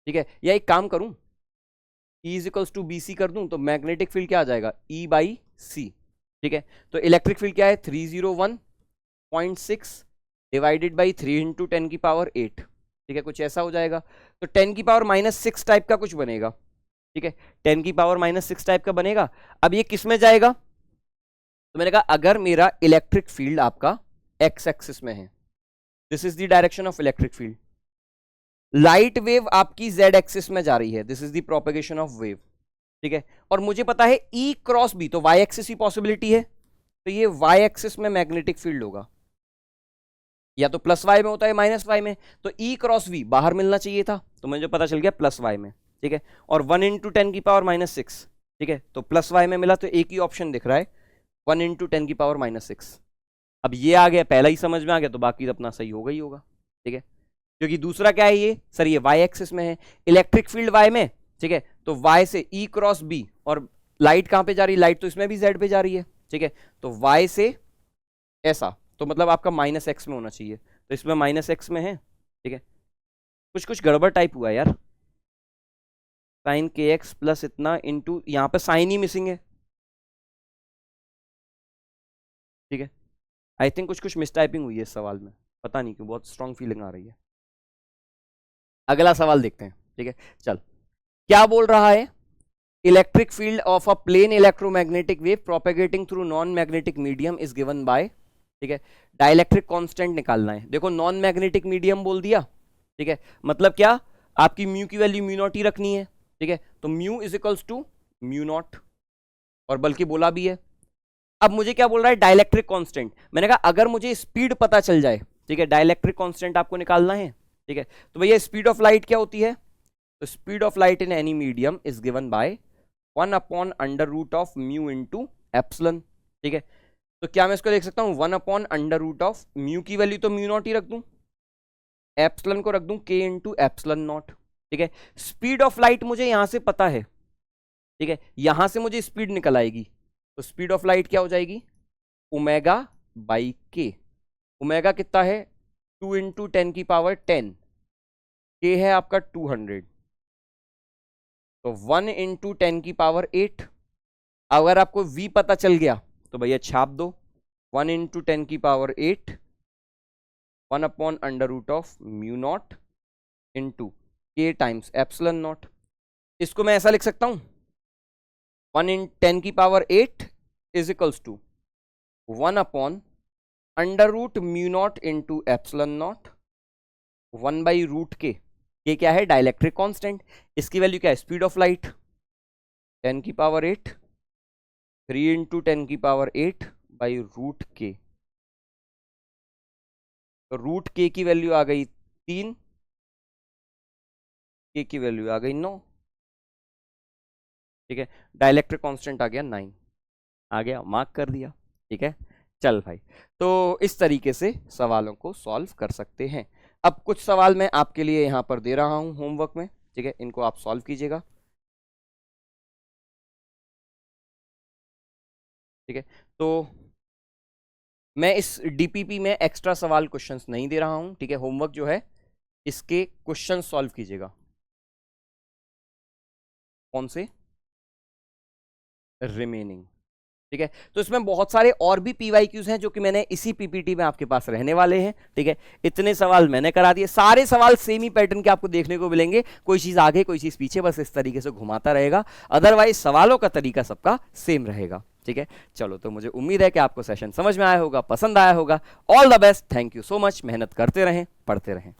ठीक है। या एक काम करूं, E is equals to B C कर दूं, तो मैग्नेटिक फील्ड क्या आ जाएगा E बाई सी, ठीक है। तो इलेक्ट्रिक फील्ड क्या है 301.6 डिवाइडेड बाई 3 इंटू 10 की पावर 8, ठीक है। कुछ ऐसा हो जाएगा। तो 10 की पावर -6 टाइप का कुछ बनेगा, ठीक है। 10 की पावर -6 टाइप का बनेगा। अब ये किस में जाएगा, तो मैंने कहा अगर मेरा इलेक्ट्रिक फील्ड आपका एक्स एक्सिस में है, this is the direction of electric field, light wave आपकी जेड एक्सिस में जा रही है, this is the propagation of wave, ठीक है। और मुझे पता है ई क्रॉस बी, तो वाई एक्सिस ही पॉसिबिलिटी है, तो ये वाई एक्सिस में मैग्नेटिक फील्ड होगा, या तो प्लस वाई में होता है माइनस वाई में। तो ई क्रॉस वी बाहर मिलना चाहिए था, तो मुझे पता चल गया प्लस वाई में, ठीक है। और 1 इंटू 10 की पावर -6, ठीक है। तो प्लस वाई में मिला, तो एक ही ऑप्शन दिख रहा है 1 इंटू 10 की पावर -6, अब ये आ गया, पहला ही समझ में आ गया तो बाकी अपना सही होगा ही होगा, ठीक है। क्योंकि दूसरा क्या है ये सर, ये वाई एक्सिस में है, इलेक्ट्रिक फील्ड वाई में, ठीक है। तो वाई से ई क्रॉस बी, और लाइट कहां पे जा रही है, लाइट तो इसमें भी जेड पे जा रही है, ठीक है। तो वाई से ऐसा, तो मतलब आपका माइनस एक्स में होना चाहिए, तो इसमें माइनस एक्स में है, ठीक है। कुछ कुछ गड़बड़ टाइप हुआ है यार, साइन के एक्स प्लस इतना इंटू, यहाँ पे साइन ही मिसिंग है, ठीक है। आई थिंक कुछ कुछ मिसटाइपिंग हुई है इस सवाल में, पता नहीं क्यों, बहुत स्ट्रांग फीलिंग आ रही है। अगला सवाल देखते हैं, ठीक है। चल, क्या बोल रहा है, electric field of a plane electromagnetic wave propagating through non magnetic medium is given by, ठीक है। डाइलेक्ट्रिक कांस्टेंट निकालना है। देखो नॉन मैग्नेटिक मीडियम बोल दिया, ठीक है, मतलब क्या, आपकी म्यू की वैल्यू म्यू नॉट ही रखनी है, ठीक है। तो mu is equals to mu naught, और बल्कि बोला भी है। अब मुझे क्या बोल रहा है, डाइलेक्ट्रिक कांस्टेंट। मैंने कहा अगर मुझे स्पीड पता चल जाए, ठीक है, डाइलेक्ट्रिक कांस्टेंट आपको निकालना है, ठीक है। तो भैया स्पीड ऑफ लाइट क्या होती है, तो speed of light in any medium is given by 1 upon under root of mu into epsilon, ठीक है। तो क्या मैं इसको देख सकता हूं, 1 upon under root of mu की वैल्यू तो म्यू नॉट ही रख दूं, एप्सिलॉन को रख दूं के इंटू एप्सिलॉन नॉट, ठीक है। स्पीड ऑफ लाइट मुझे यहां से पता है, ठीक है, यहां से मुझे स्पीड निकल आएगी, तो स्पीड ऑफ लाइट क्या हो जाएगी, ओमेगा बाई के। ओमेगा कितना है, 2 इंटू 10 की पावर 10, के है आपका 200, तो 1 इंटू 10 की पावर 8। अगर आपको v पता चल गया तो भैया छाप दो, 1 इंटू 10 की power 8, 1 upon under root of mu naught into के टाइम्स एप्सिलॉन नॉट। इसको मैं ऐसा लिख सकता हूं, 1 इन 10 की power 8 is equals to 1 upon under root mu naught into epsilon naught 1 by root के। ये क्या है, डाइलेक्ट्रिक कांस्टेंट। इसकी वैल्यू क्या है, स्पीड ऑफ लाइट 10 की पावर 8, 3 इंटू 10 की पावर 8 बाई रूट के। तो रूट के की वैल्यू आ गई 3, के की वैल्यू आ गई 9, ठीक है। डाइलेक्ट्रिक कांस्टेंट आ गया 9, आ गया, मार्क कर दिया, ठीक है। चल भाई, तो इस तरीके से सवालों को सॉल्व कर सकते हैं। अब कुछ सवाल मैं आपके लिए यहां पर दे रहा हूं होमवर्क में, ठीक है, इनको आप सॉल्व कीजिएगा, ठीक है। तो मैं इस डीपीपी में एक्स्ट्रा सवाल क्वेश्चंस नहीं दे रहा हूं, ठीक है। होमवर्क जो है इसके क्वेश्चन सॉल्व कीजिएगा। कौन से, रिमेनिंग, ठीक है। तो इसमें बहुत सारे और भी पीवाईक्यूज हैं जो कि मैंने इसी पीपीटी में आपके पास रहने वाले हैं, ठीक है। इतने सवाल मैंने करा दिए, सारे सवाल सेम ही पैटर्न के आपको देखने को मिलेंगे, कोई चीज आगे कोई चीज पीछे, बस इस तरीके से घुमाता रहेगा, अदरवाइज सवालों का तरीका सबका सेम रहेगा, ठीक है। चलो, तो मुझे उम्मीद है कि आपको सेशन समझ में आया होगा, पसंद आया होगा। All the best, thank you so much, मेहनत करते रहें, पढ़ते रहें।